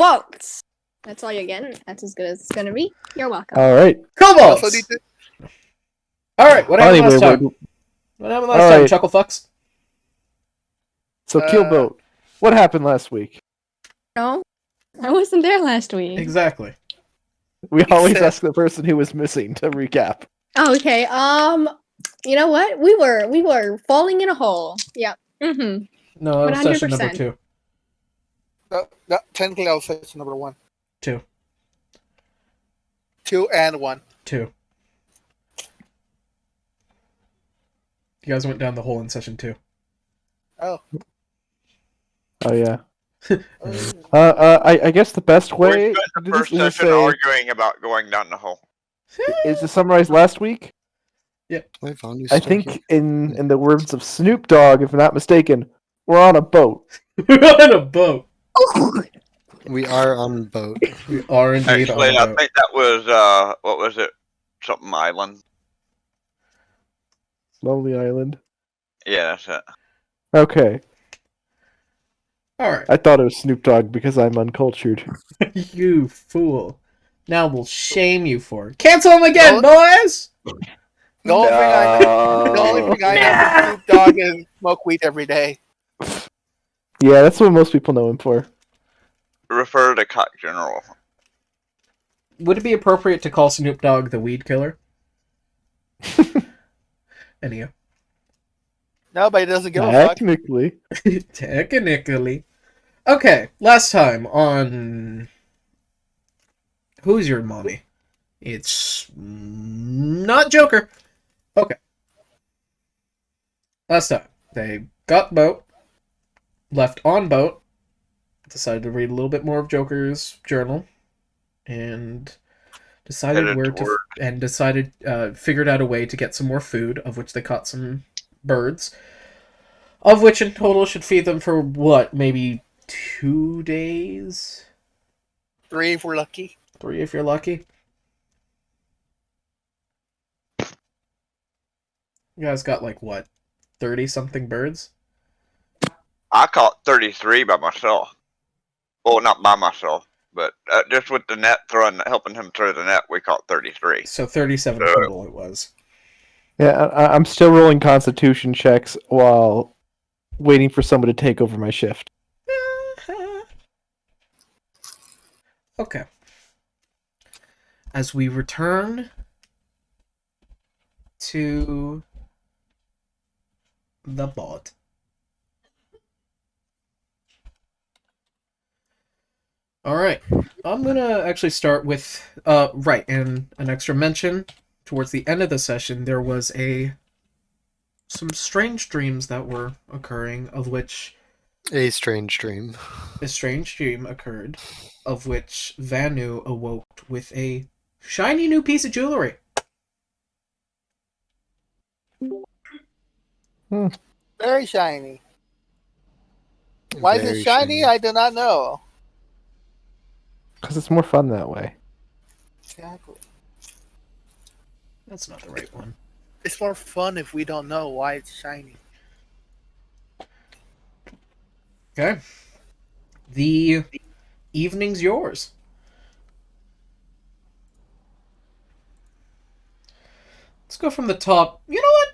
Kobolds! That's all you're getting. That's as good as it's gonna be. You're welcome. Alright. Kobolds! Alright, what happened last time? What happened last time, Chuckle Fucks? So, Keelboat, what happened last week? No, I wasn't there last week. Exactly. We always ask the person who was missing to recap. Oh, okay. You know what? We were falling in a hole. Yeah. Mm-hmm. No, that was session number 2. Technically, that was session number 1. 2. 2 and 1. 2. You guys went down the hole in session 2. Oh. Oh, yeah. I guess the best way We spent the first session arguing about going down the hole. is to summarize last week. Yeah. I think in the words of Snoop Dogg, if I'm not mistaken, we're on a boat. We're on a boat. We are on a boat. We are indeed Actually, on a I boat. think that was, what was it? Something Island. Lonely Island. Yeah, that's it. Okay. Alright. I thought it was Snoop Dogg because I'm uncultured. You fool. Now we'll shame you for it. Cancel him again, boys! The only thing I know from Snoop Dogg is smoke weed every day. Yeah, that's what most people know him for. Refer to Cock General. Would it be appropriate to call Snoop Dogg the weed killer? Anyhow. Nobody doesn't give a fuck. Technically. Technically. Okay, last time on... Who's your mommy? It's... not Joker. Okay. Last time, they got boat, left on boat, decided to read a little bit more of Joker's journal, and decided figured out a way to get some more food, of which they caught some birds, of which in total should feed them for what, maybe 2 days? 3 if we're lucky. 3 if you're lucky. You guys got like what, 30-something birds? I caught 33 by myself. Well, not by myself, but just with the net helping him throw the net, we caught 33. So 37 total it was. Yeah, I'm still rolling constitution checks while waiting for someone to take over my shift. Okay. As we return to the bot. Alright, I'm gonna actually start with, right, and an extra mention. Towards the end of the session, there was some strange dreams that were occurring, of which... A strange dream. A strange dream occurred, of which Vanu awoke with a shiny new piece of jewelry. Very shiny. Why is it shiny? I do not know. Because it's more fun that way. Exactly. That's not the right one. It's more fun if we don't know why it's shiny. Okay. The evening's yours. Let's go from the top. You know what?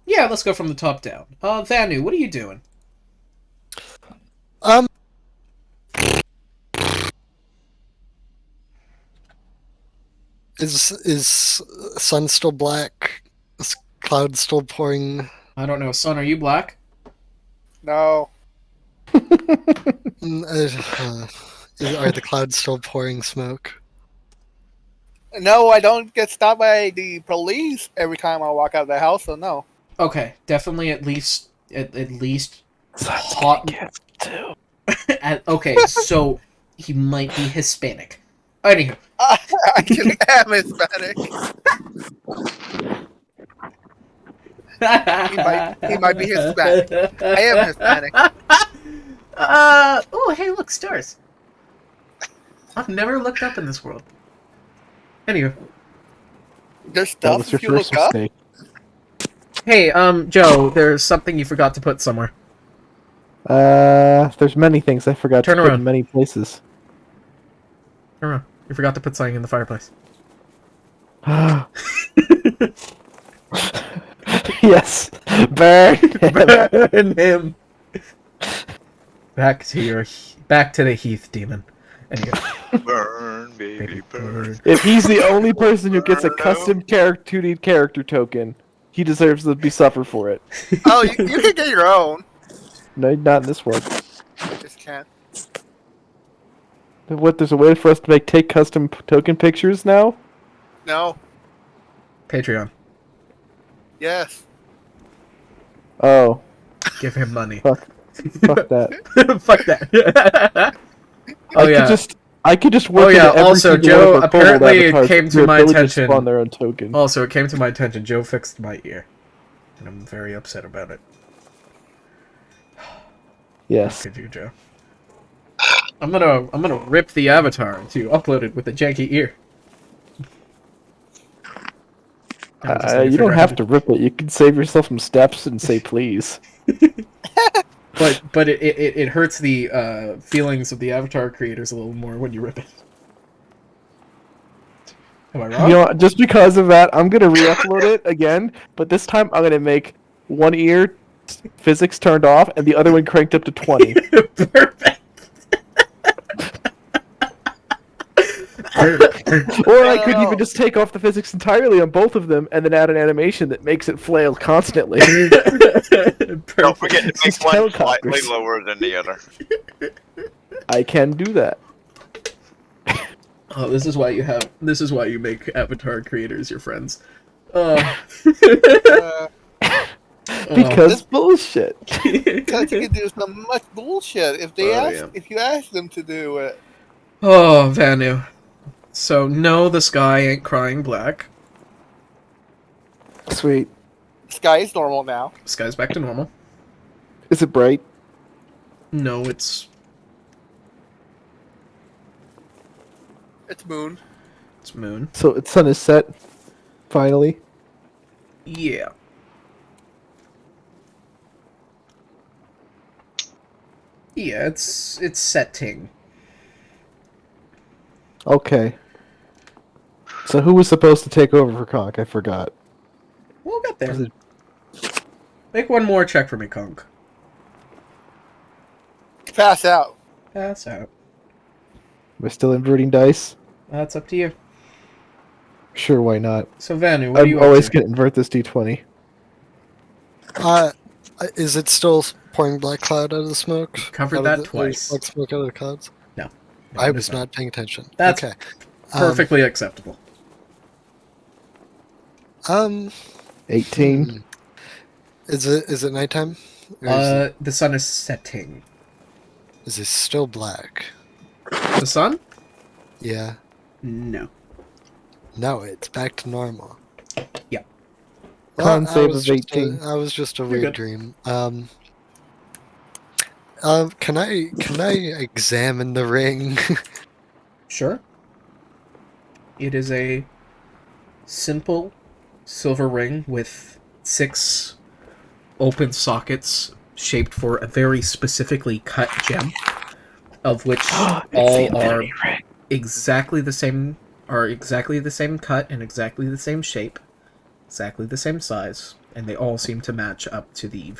Yeah, let's go from the top down. Vanu, what are you doing? Is sun still black? Is cloud still pouring? I don't know. Son, are you black? No. Are the clouds still pouring smoke? No, I don't get stopped by the police every time I walk out of the house, so no. Okay, definitely at least hot. Okay, so he might be Hispanic. Anywho. I actually am Hispanic. he might be Hispanic. I am Hispanic. Oh, hey, look, stars. I've never looked up in this world. Anywho. There's stuff if you look up. Hey, Joe, there's something you forgot to put somewhere. There's many things I forgot Turn to put around. in many places. Turn around. You forgot to put something in the fireplace. Yes. Burn. Burn him. Back to the Heath demon. Anyway. Burn, baby, burn. If he's the only person who gets a custom character token, he deserves to be suffer for it. Oh, you can get your own. No, not in this one. Just can't. What? There's a way for us to take custom token pictures now? No. Patreon. Yes. Oh, Give him money. fuck that. Fuck that. Oh yeah. I could just work. Oh yeah. into every Also, single Joe. one of our kobold Apparently, it avatars came with to the my ability to attention. spawn their own token. Also, it came to my attention. Joe fixed my ear, and I'm very upset about it. Yes. Could you, Joe? I'm gonna rip the avatar to upload it with a janky ear. You don't have to rip it. You can save yourself some steps and say please. But it hurts the feelings of the avatar creators a little more when you rip it. Am I wrong? You know what, just because of that, I'm gonna re-upload it again, but this time I'm gonna make one ear physics turned off and the other one cranked up to 20. Perfect. Or I could even just take off the physics entirely on both of them and then add an animation that makes it flail constantly. Don't forget to make Just one helicopters. slightly lower than the other. I can do that. Oh, this is why you make avatar creators your friends. Because bullshit. Because you can do some much bullshit if they Oh, yeah. if you ask them to do it. Oh, Vanu. So no, the sky ain't crying black. Sweet. Sky is normal now. Sky's back to normal. Is it bright? No, it's It's moon. moon. So its sun is set. Finally. Yeah. Yeah, it's setting. Okay. So who was supposed to take over for Conk? I forgot. We'll get Was there. it- Make one more check for me, Conk. Pass out. Pass out. Am I still inverting dice? That's up to you. Sure, why not? So Vanu, what are I'm you always up to? gonna invert this d20. Is it still pouring black cloud out of the smoke? Covered Out of that the- twice. Black smoke out of the clouds? No, I it was is not paying attention. That's okay. perfectly acceptable. 18. Hmm. Is it nighttime? Or is The sun is setting. it still black? The sun? Yeah. No. No, it's back to normal. Yeah. Con I save was of just 18. I was just a You're weird good. dream. Can I examine the ring? Sure. It is a simple silver ring with 6 open sockets shaped for a very specifically cut gem, of which all are exactly the same cut and exactly the same shape, exactly the same size, and they all seem to match up to the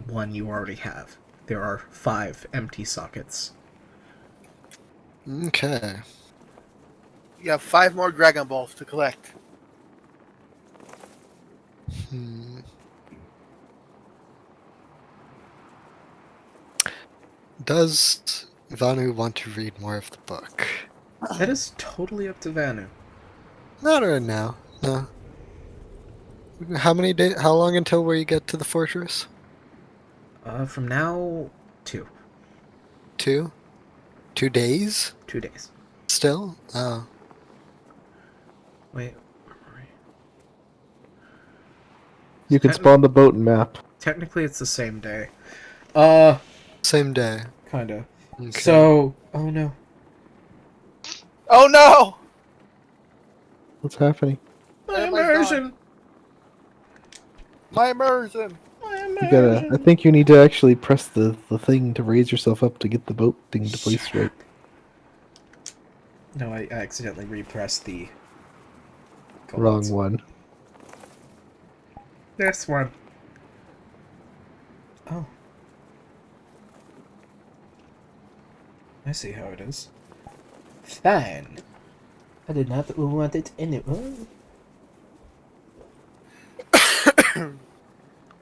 one you already have. There are 5 empty sockets. Okay. You have 5 more Dragon Balls to collect. Hmm. Does Vanu want to read more of the book? That is totally up to Vanu. Not right now. No. How many days? How long until we get to the fortress? From now, 2. 2. 2 days? 2 days. Still? Oh. Wait. You can spawn the boat and map. Technically, it's the same day. Same day. Kinda. Okay. So, oh no. Oh no! What's happening? My Everybody's immersion! My immersion! You gotta. I think you need to actually press the thing to raise yourself up to get the boat thing to place right. No, I accidentally repressed the Wrong kobolds. one. This one. Oh. I see how it is. Fine. I did not want it anyway.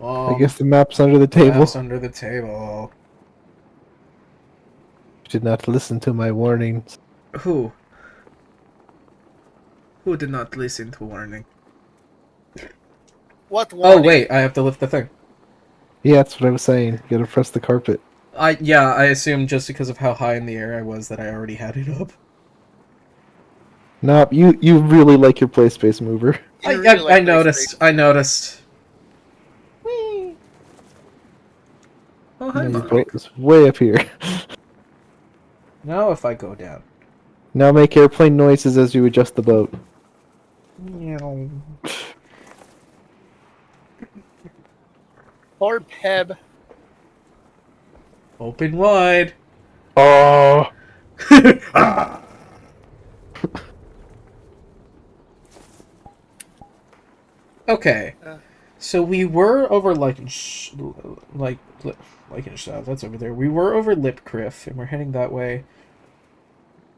I guess the map's under the table. Map's under the table. Did not listen to my warnings. Who? Who did not listen to warning? What Oh warning? wait, I have to lift the thing. Yeah, that's what I was saying. You gotta press the carpet. I assumed just because of how high in the air I was that I already had it up. Nope, you really like your play space mover. You really like I this noticed. space. I noticed. Whee! Oh, hi, Your Mom. boat is way up here. Now if I go down. Now make airplane noises as you adjust the boat. Meow. Poor Peb. Open wide. Oh, Okay. Uh. So we were over that's over there. We were over Lipcriff, and we're heading that way.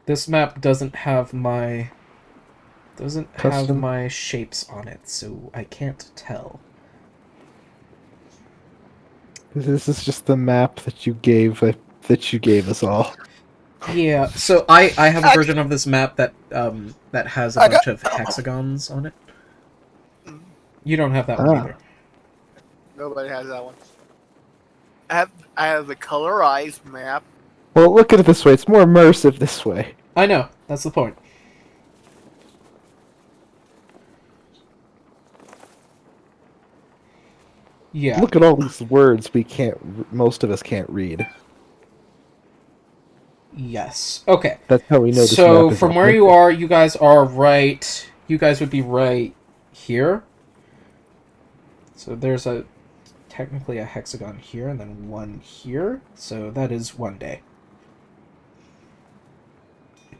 This map doesn't have my Custom. shapes on it, so I can't tell. this is just the map that you gave us all. Yeah, so I have a version of this map that has a I bunch of hexagons on it. You don't have that one Ah. either. Nobody has that one. I have the colorized map. Well, look at it this way. It's more immersive this way. I know, that's the point. Yeah. Look at all these words most of us can't read. Yes. Okay. That's how we know this So map is from where you authentic. are, you guys are right. You guys would be right here. So there's technically a hexagon here and then one here. So that is one day.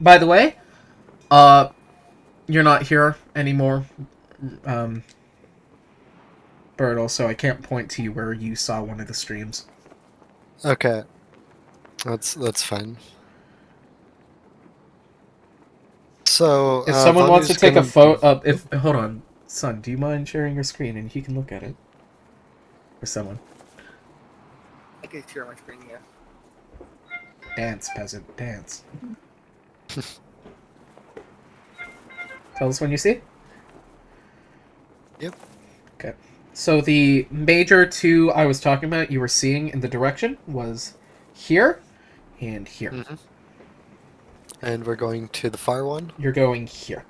By the way, you're not here anymore, Bertle, so I can't point to you where you saw one of the streams. Okay. That's fine. So If someone wants to Vanu's take a gonna- photo, hold on, son, do you mind sharing your screen and he can look at it? Or someone. I can share my screen here. Dance, peasant, dance. Tell us when you see. Yep. Okay. So the major two I was talking about, you were seeing in the direction, was here and here. Mhm. And we're going to the far one? You're going here.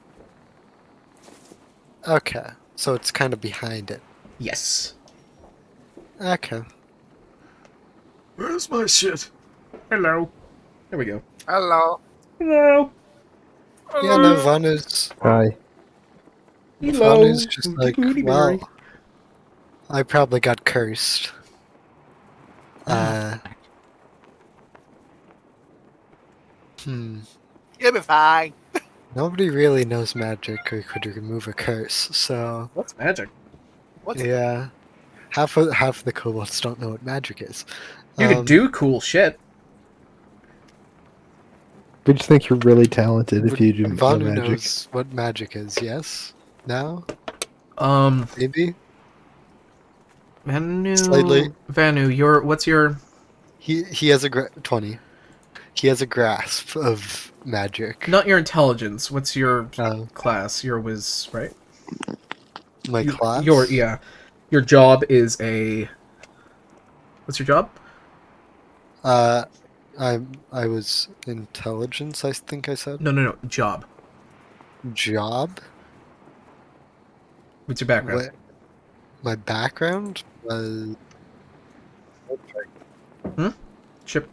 Okay. So it's kind of behind it. Yes. Okay. Where's my shit? Hello. There we go. Hello. Hello. Yeah, no, Vanu's Hi. Vanu's just Hooty like, hooty well, berry. I probably got cursed. You'll be fine. Nobody really knows magic or could remove a curse, so What's magic? What's yeah. Half of the kobolds don't know what magic is. You could do cool shit. We just think you're really talented if you do Vanu magic. knows what magic is, yes? Now? Um, Maybe? Vanu. Slightly. Vanu, what's your? He has a 20. He has a grasp of magic. Not your intelligence. What's your Um, class? Your whiz, right? my class? Your job is a. What's your job? I was intelligence, I think I said. No. Job. Job? What's your background? What? My background was Chip.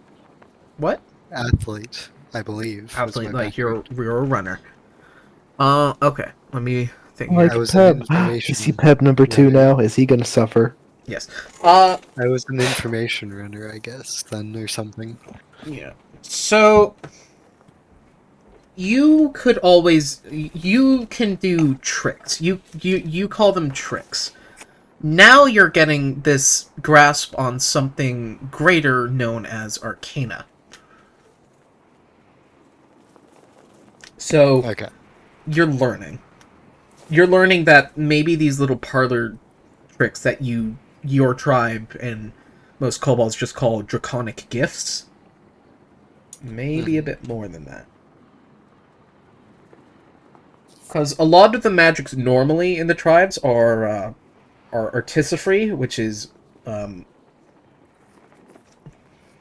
What? athlete, I believe. was Athlete, my like background. you're a runner. Okay. Let me think. Like I was an Peb. information Is he Peb number 2 runner. now? Is he gonna suffer? Yes. I was an information runner, I guess, then, or something. Yeah. So you could always you can do tricks. You call them tricks. Now you're getting this grasp on something greater known as arcana. So Okay. you're learning. You're learning that maybe these little parlor tricks that your tribe and most kobolds just call draconic gifts. Maybe a bit more than that. Because a lot of the magics normally in the tribes are artisanry, which is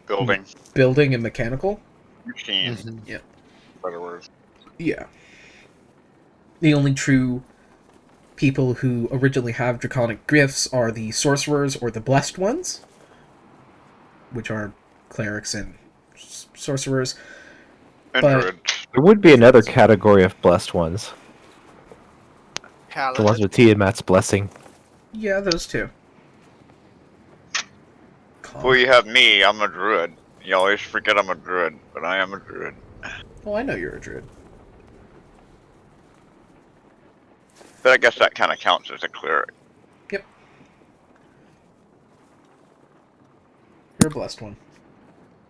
Building. building and mechanical. Machine. Mhm. Better words. Yeah. The only true people who originally have draconic gifts are the sorcerers or the blessed ones, which are clerics and sorcerers. And But- druids. There would be another category of blessed ones. The ones Paladin. with Tiamat's blessing. Yeah, those two. Well, you have me. I'm a druid. You always forget I'm a druid, but I am a druid. Oh, I know you're a druid. But I guess that kind of counts as a cleric. You're a blessed one.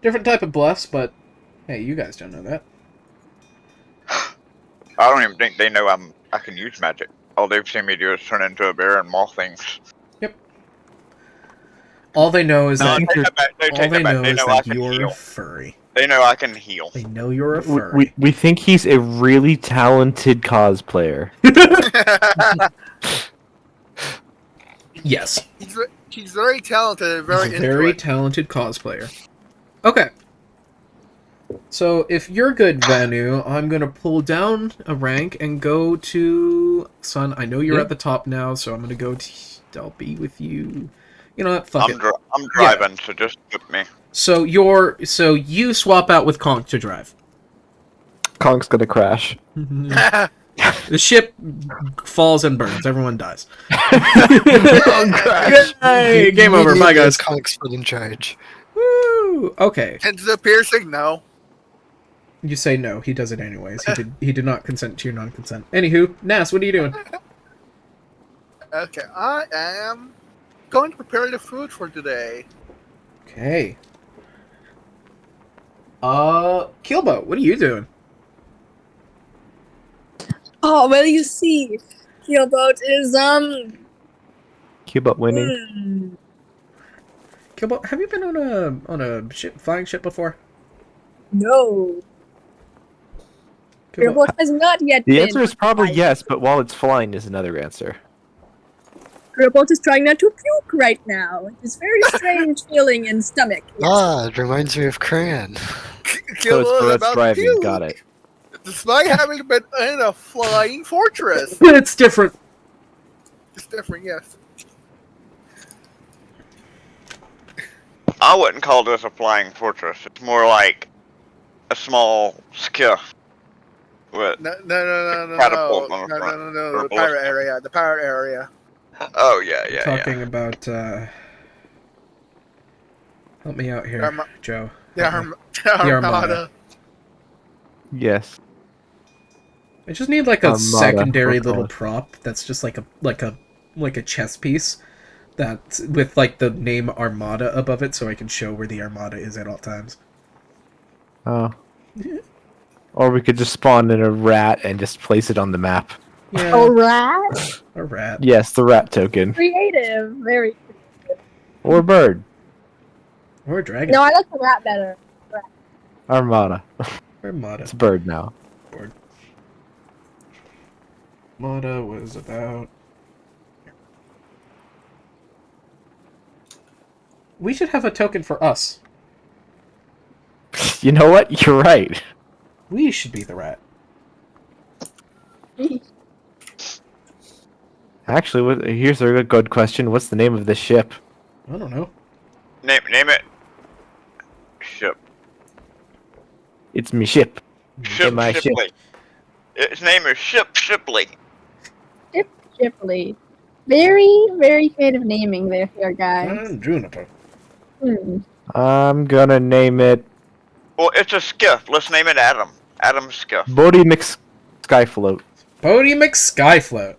Different type of blessed, but hey, you guys don't know that. I don't even think they know I can use magic. All they've seen me do is turn into a bear and maul things. All they know is No, that take that back. They all take they that back. know They is know I that can you're heal. furry. They know I can heal. They know you're a furry. We think he's a really talented cosplayer. Yes. He's very talented and very He's a into very it. talented cosplayer. Okay. So if you're good, Vanu, I'm gonna pull down a rank and go to Sun. I know you're Yeah. at the top now, so I'm gonna go to. I'll be with you. You know what? Fuck it. I'm driving, so just skip me. So you swap out with Conk to drive. Kong's gonna crash. The ship falls and burns. Everyone dies. Kong crash. Yay! Game over. Bye, guys. Conk's put in charge. Woo! Okay. Hence the piercing, no. You say no. He does it anyways. He did not consent to your non-consent. Anywho, Nas, what are you doing? Okay, I am going to prepare the food for today. Okay. Keelboat, what are you doing? Oh, well, you see, Keelboat is, Cubot winning. Keelboat, have you been on a ship, flying ship before? No. Keelboat, Keelboat has not yet The been. answer is probably flying. yes, but while it's flying is another answer. Keelboat is trying not to puke right now. It's very strange feeling in stomach. Yes. Ah, it reminds me of Cran. So it's Killua is Brett's about to driving. puke, Got it. despite having been in a flying fortress. it's different. It's different, yes. I wouldn't call this a flying fortress. It's more like a small skiff. With No, Catapult on the front. Or the pirate ballistic. area, the pirate area. oh yeah. Talking about help me out here, Arma- Joe. The, Help me. Armada. Armada. Yes. I just need like a Armada, secondary we'll call little it. prop that's just like a chess piece that with like the name Armada above it, so I can show where the Armada is at all times. Oh. Or we could just spawn in a rat and just place it on the map. Yeah, Oh, rat? a rat. Yes, the rat token. Creative. Very. Or bird. Or a dragon. No, I like the rat better. Armada. Armada. It's a bird now. Armada was about. We should have a token for us. You know what? You're right. We should be the rat. Actually, here's a good question. What's the name of the ship? I don't know. Name it. Ship. It's me ship. Ship my ship. Shipley. Its name is Shipley. Shipley. Very, very creative naming there, guys. Juniper. Hmm. I'm gonna name it. Well, it's a skiff. Let's name it Adam. Adam Scuff. Bodie McSkyfloat. Bodie McSkyfloat.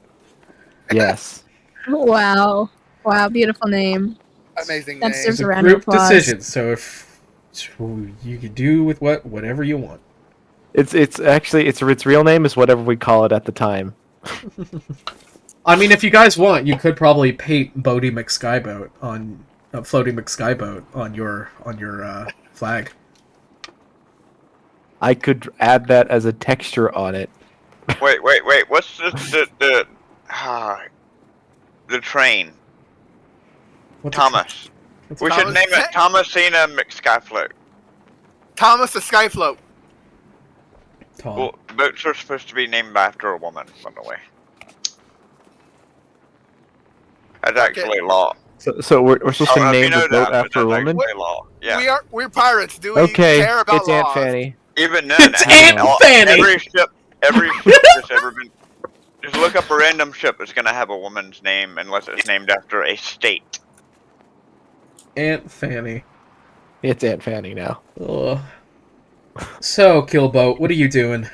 Yes. Wow. Wow, beautiful name. Amazing That name. deserves It's a a round of group applause. decision, so you can do with whatever you want. It's actually its real name is whatever we call it at the time. I mean, if you guys want, you could probably paint Bodie McSkyboat on Floating McSkyboat on your flag. I could add that as a texture on it. Wait. What's the train? What's Thomas. We should Thomas name it Thomasina McSkyfloat. Thomas the Skyfloat. Tom. Well, boats are supposed to be named after a woman, by the way. That's actually law. So we're supposed to If name you know the boat that, after a that's woman? actually law. Yeah. We're pirates. Do we Okay, care about it's Aunt laws? Fanny. Even then, It's Aunt Fanny! every ship that's ever been. Just look up a random ship that's gonna have a woman's name unless it's named after a state. Aunt Fanny. It's Aunt Fanny now. Ugh. So, Killboat, what are you doing?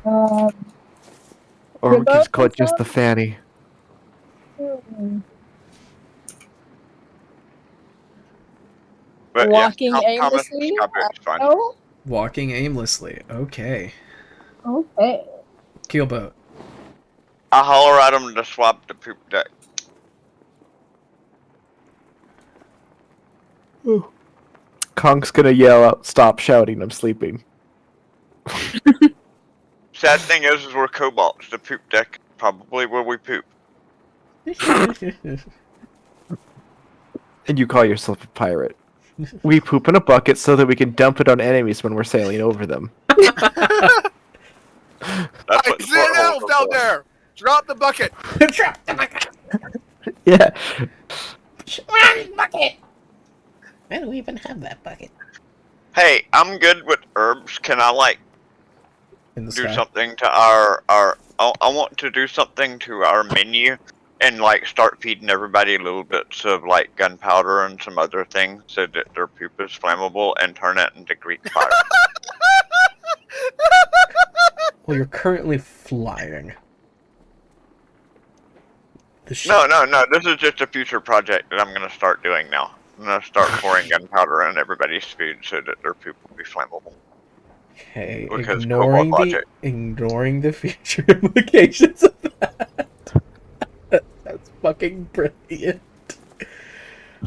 Or we could just call it just the Fanny. But Walking yeah, Thomas aimlessly? McSkyboat's fine. Oh, Walking aimlessly. Okay. okay. Keelboat. I holler at him to swap the poop deck. Kong's gonna yell out, "Stop shouting! I'm sleeping." Sad thing is we're kobolds. The poop deck is probably where we poop. And you call yourself a pirate. We poop in a bucket so that we can dump it on enemies when we're sailing over them. That's I what see an elf portholes are down for. there. Drop the bucket. Drop the bucket! Yeah. Bucket! Why do we even have that bucket? Hey, I'm good with herbs. Can I like In the do sky. something to our I want to do something to our menu and like start feeding everybody little bits of like gunpowder and some other things so that their poop is flammable and turn it into Greek fire. Well, you're currently flying. The ship. No. This is just a future project that I'm gonna start doing now. I'm gonna start pouring gunpowder in everybody's food so that their poop will be flammable. Okay, Because ignoring cobalt the logic. ignoring the future implications of that. That's fucking brilliant.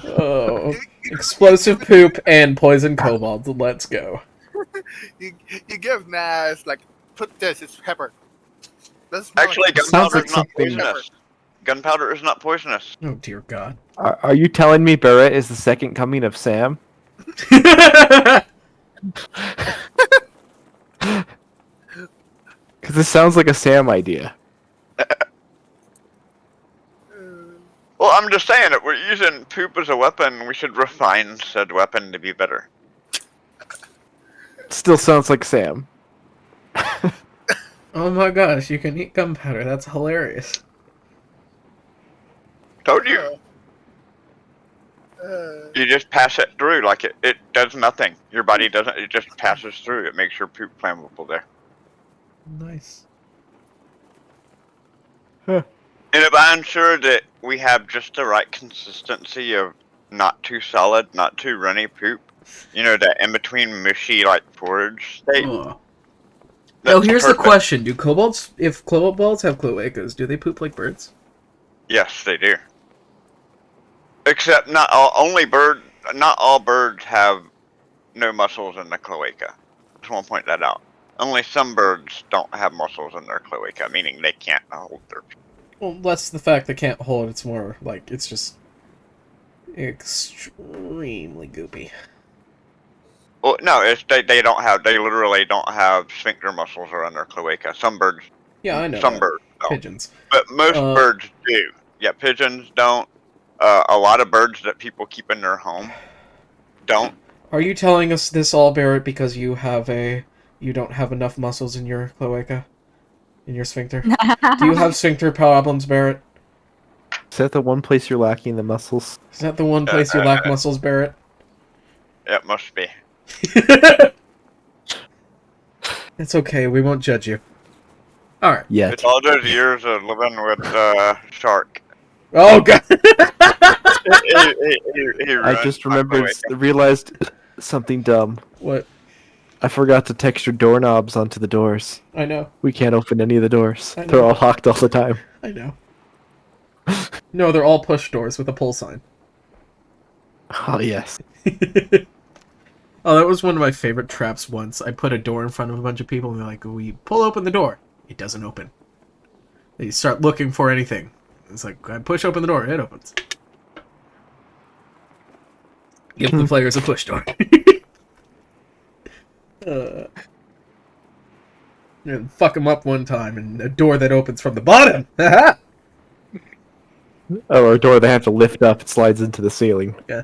Oh, explosive poop and poison kobolds. Let's go. You give Naz like put this. It's pepper. This Actually, Sounds gunpowder like is not something- poisonous. Gunpowder is not poisonous. Oh dear God. Are you telling me Barrett is the second coming of Sam? Because this sounds like a Sam idea. Well, I'm just saying that we're using poop as a weapon. We should refine said weapon to be better. Still sounds like Sam. Oh my gosh, you can eat gunpowder. That's hilarious. Told you. You just pass it through like it does nothing. Your body doesn't. It just passes through. It makes your poop flammable there. Nice. And if I'm sure that we have just the right consistency of not too solid, not too runny poop, you know, that in between mushy like porridge state. Oh. that's Now here's the perfect. question: do kobolds, if kobolds have cloacas, do they poop like birds? Yes, they do. Except not all birds have no muscles in the cloaca. Just want to point that out. Only some birds don't have muscles in their cloaca, meaning they can't hold their. Well, less the fact they can't hold. It's more like it's just extremely goopy. Well, no, it's they literally don't have sphincter muscles around their cloaca. Some birds, Yeah, I know. some that. birds don't, Pigeons. but most Uh, birds do. Yeah, pigeons don't. A lot of birds that people keep in their home don't. Are you telling us this all, Barrett, because you don't have enough muscles in your cloaca, in your sphincter? Do you have sphincter problems, Barrett? Is that the one place you're lacking the muscles? Is that the one place you lack muscles, Barrett? It must be. It's okay. We won't judge you. All right. Yet. It's all those years of living with Shark. Oh god. He I ruined just my realized something dumb. What? I forgot to texture doorknobs onto the doors. I know. We can't open any of the doors. I know. They're all locked all the time. I know. No, they're all push doors with a pull sign. Oh, yes. Oh, that was one of my favorite traps once. I put a door in front of a bunch of people and they're like, we pull open the door. It doesn't open. They start looking for anything. It's like, I push open the door, it opens. Give the players a push door. And fuck them up one time and a door that opens from the bottom. Haha! Oh, or a door they have to lift up. It slides into the ceiling. Yeah.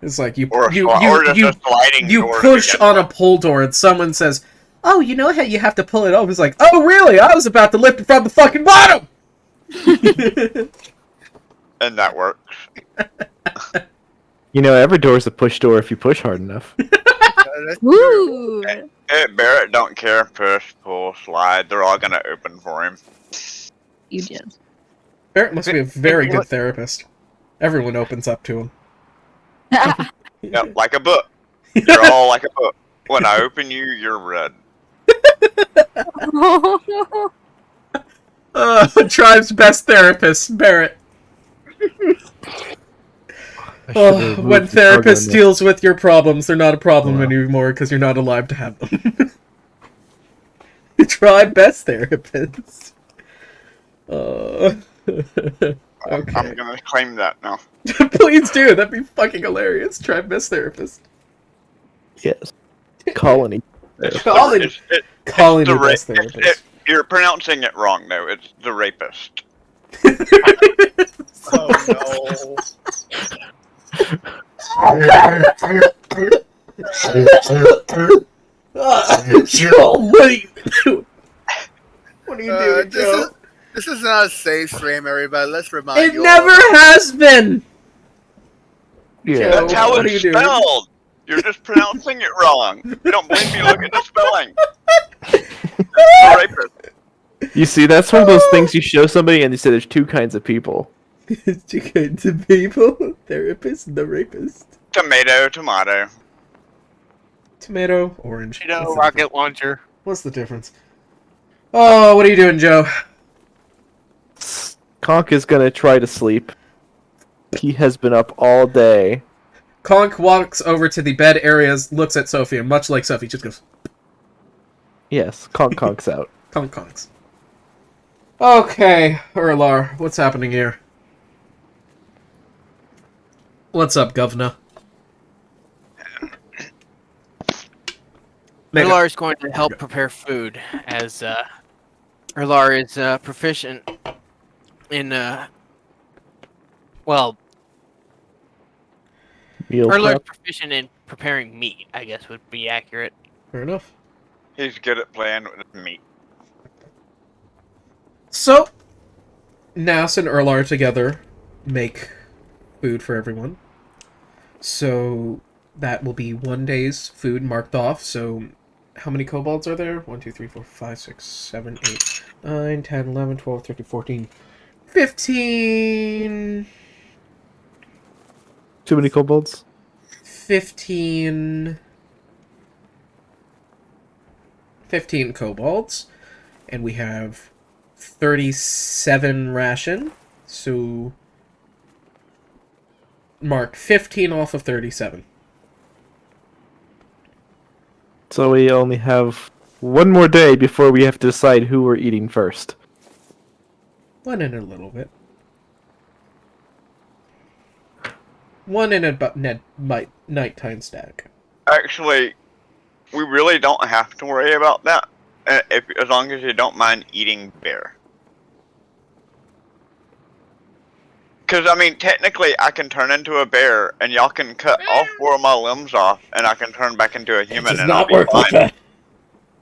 It's like you Or just a sliding you door to push begin on a with. pull door and someone says, "Oh, you know how you have to pull it open?" It's like, "Oh, really? I was about to lift it from the fucking bottom." And that works. You know, every door is a push door if you push hard enough. That's true. Woo! Barrett don't care. Push, pull, slide. They're all gonna open for him. You did. Barrett must be a very good therapist. Everyone opens up to him. Yep, like a book. You're all like a book. When I open you, you're read. Tribe's best therapist, Barrett. Oh, when therapist deals with your problems, they're not a problem anymore because you're not alive to have them. Tribe best therapist. Okay. I'm gonna claim that now. Please do. That'd be fucking hilarious. Tribe best therapist. Yes. Colony. Colony. It's Colony the best ra- therapist. You're pronouncing it wrong, though. It's the rapist. Oh Joe, what are you doing? What are you no! doing, Joe? This is not a safe stream, everybody. Let's remind It you. never has been. Yeah. That's how what are it's you doing? spelled. You're just pronouncing it wrong. You don't believe me? Look at the spelling. The rapist. You see, that's one of those things you show somebody and they say there's two kinds of people. Two kinds of people: therapist and the rapist. Tomato, tomato. Tomato, orange. You know, What's the rocket difference? launcher. What's the difference? Oh, what are you doing, Joe? Conk is gonna try to sleep. He has been up all day. Conk walks over to the bed areas, looks at Sophie, and much like Sophie, just goes, Yes, Conk's out. Conks. Okay, Erlar, what's happening here? What's up, governor? Erlar is going to help prepare food, as Erlar is proficient in, well, Meal Erlar is prep. proficient in preparing meat, I guess would be accurate. Fair enough. He's good at playing with meat. So, Nas and Erlar together make food for everyone. So, that will be one day's food marked off. So, how many kobolds are there? 1, 2, 3, 4, 5, 6, 7, 8, 9, 10, 11, 12, 13, 14, 15... Too many kobolds? 15 kobolds, and we have 37 ration, so mark 15 off of 37. So we only have one more day before we have to decide who we're eating first. One in a little bit. One in a nighttime stack. Actually, we really don't have to worry about that, as long as you don't mind eating bear. Because, I mean, technically, I can turn into a bear, and y'all can cut all 4 of my limbs off, and I can turn back into a human, does and not I'll be work fine. like that.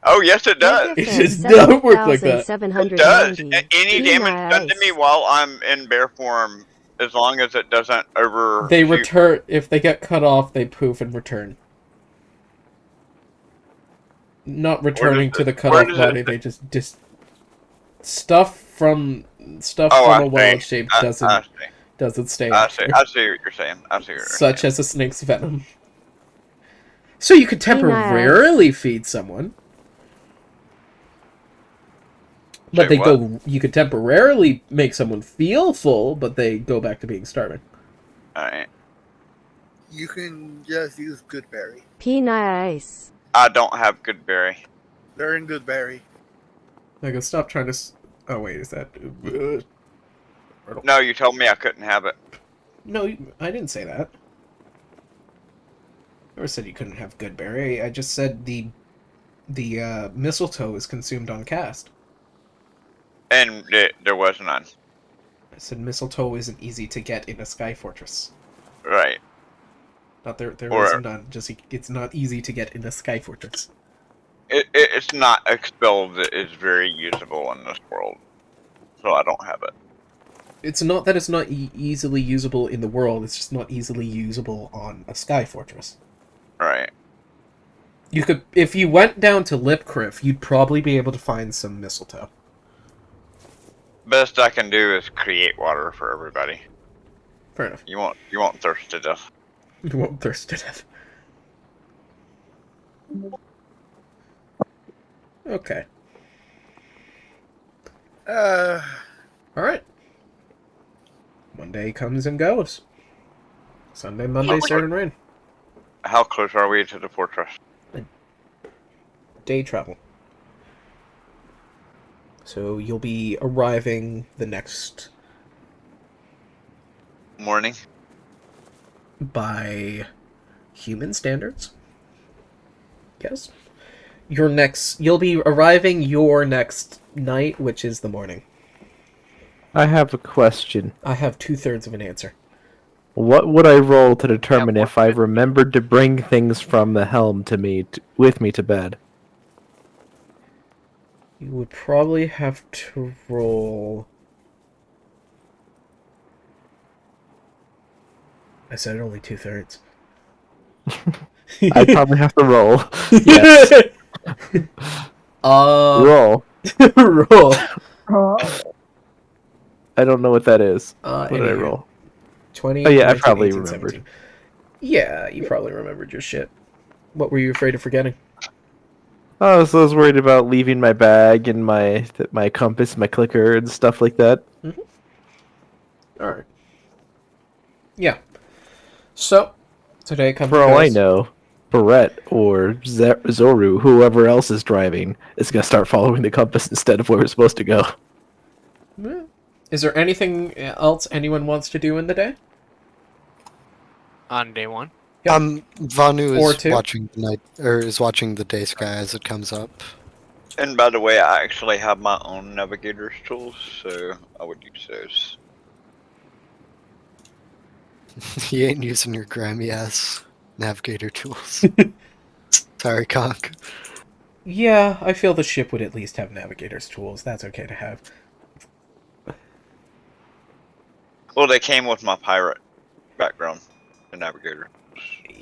Oh, yes, it does. It just don't work like that. It does. Any damage done to me while I'm in bear form, as long as it doesn't over... They return, if they get cut off, they poof and return. not returning to the where cutoff does body. it- They just stuff from Oh, I a wallet see. shape I doesn't stay I after. see. I see what you're saying. I see what you're Such saying. as a snake's venom. So you could temporarily feed someone. But Say they what? go. You could temporarily make someone feel full, but they go back to being starving. Alright. You can just use Goodberry. Nice. I don't have good berry. They're in Goodberry. I go stop trying to. Oh wait, is that? No, you told me I couldn't have it. No, I didn't say that. I never said you couldn't have good berry. I just said the mistletoe is consumed on cast. And there was none. I said mistletoe isn't easy to get in a sky fortress. Right. Not there Or- is none. Just it's not easy to get in a sky fortress. It's not a spell that is very usable in this world. So I don't have it. It's not that it's not easily usable in the world. It's just not easily usable on a sky fortress. Right. You could, if you went down to Lipcriff, you'd probably be able to find some mistletoe. Best I can do is create water for everybody. Fair enough. You won't thirst to death. You won't thirst to death. Okay. Alright. Monday comes and goes. Sunday, Monday, start and rain. How close are we to the fortress? Day travel. So you'll be arriving the next Morning. by human standards. Yes. You'll be arriving your next night, which is the morning. I have a question. I have 2/3 of an answer. What would I roll to determine Yeah, if I remembered to bring things from the helm with me to bed? You would probably have to roll. I said only 2/3. I'd probably have to roll. Yes. Roll. roll. I don't know what that is. What What did I roll? 20. Oh, yeah, I 19, probably 18, remembered. 17. Yeah, you probably remembered your shit. What were you afraid of forgetting? Oh, so I was worried about leaving my bag and my compass, my clicker, and stuff like that. Alright. Yeah. So, today comes For and all I goes. know, Barrett or Zoru, whoever else is driving, is going to start following the compass instead of where we're supposed to go. Yeah. Is there anything else anyone wants to do in the day? On day one. Vanu Or is two. watching the night, or is watching the day sky as it comes up. And by the way, I actually have my own navigator's tools, so I would use those. He ain't using your Grammy ass navigator tools. Sorry, Conk. Yeah, I feel the ship would at least have navigator's tools. That's okay to have. Well, they came with my pirate background, the navigator.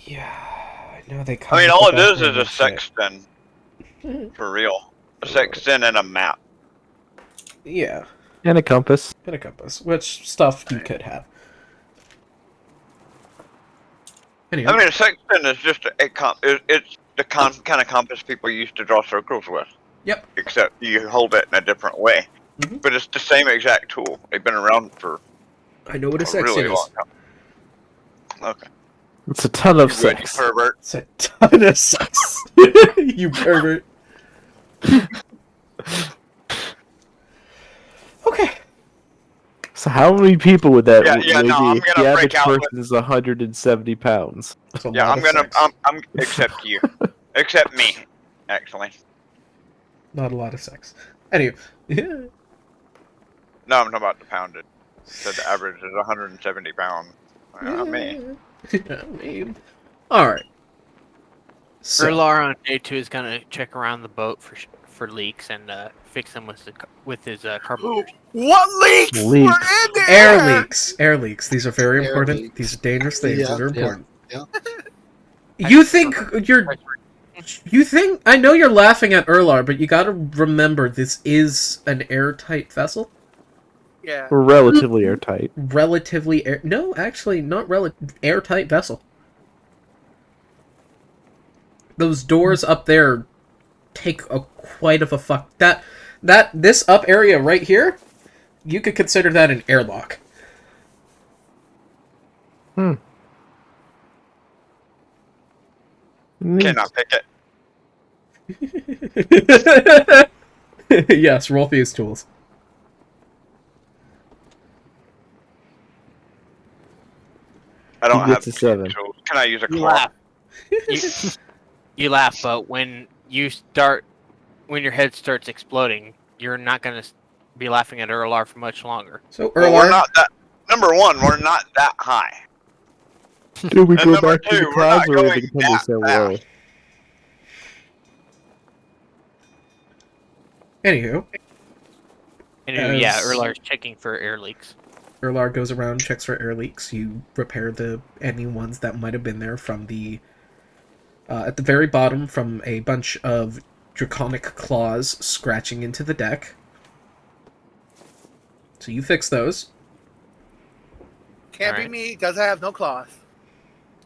Yeah, I know they come I mean, with all the it is background a and shit. sextant, for real. A sextant and a map. Yeah, And a compass. and a compass, which stuff you could have. Anyway, I mean, a sextant is just it's the kind of compass people used to draw circles with. Yep. Except you hold it in a different way. Mhm. But it's the same exact tool. They've been around for I know what a a really sextant long is. time. Okay. It's a ton of You would, sex. pervert. It's a ton of sex. You pervert. Okay. So how many people would that Yeah, maybe? no, I'm The gonna average break out with- person is 170 pounds. That's a Yeah, lot I'm of gonna sex. I'm except you. Except me, actually. Not a lot of sex. Anyway. No, I'm talking about the pounded. So the average is 170 pounds. Me. Alright. So, Erlar on day two is gonna check around the boat for leaks and fix them with his carburetors. What leaks? Leaks. We're in there! air leaks. Air leaks. These are very Air important. leaks. These are dangerous things. Yeah, These are yeah, important. yeah. You think You think... I know you're laughing at Erlar, but you gotta remember this is an airtight vessel. Yeah. We're relatively airtight. Relatively air... No, actually, not airtight vessel. Those doors up there take a quite of a fuck... This up area right here, you could consider that an airlock. Neat. Can I pick it? Yes, roll these tools. I don't He have gets a 7. tools. Can I use a You claw? laugh. You laugh, but when your head starts exploding, you're not gonna be laughing at Erlar for much longer. So, Well, we're Erlar, not that. Number one, we're not that high. Do we And go number back to the two, we're clouds not or we going continue to that sail low? fast. anywho, And yeah, As- Erlar's checking for air leaks. Erlar goes around, checks for air leaks. You repair any ones that might have been there from the... at the very bottom, from a bunch of draconic claws scratching into the deck. So you fix those. Can't be Alright. me because I have no claws.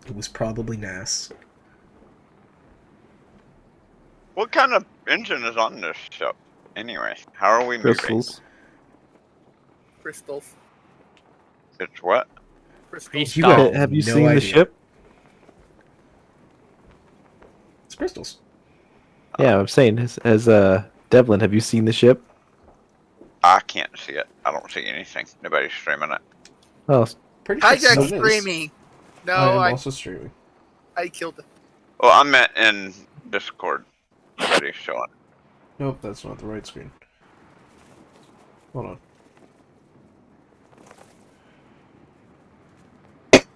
It was probably Nass. What kind of engine is on this ship? Anyway, how are we moving? Crystals. Crystals. It's what? Crystals. You Stop. Have you no seen the idea. ship? It's crystals. Yeah, I'm saying, as Devlin, have you seen the ship? I can't see it. I don't see anything. Nobody's streaming it. Oh, Pretty sure Hijack someone is. streaming. No, I am I also streaming. killed it. Well, I meant in Discord. Nobody's showing. Nope, that's not the right screen. Hold on.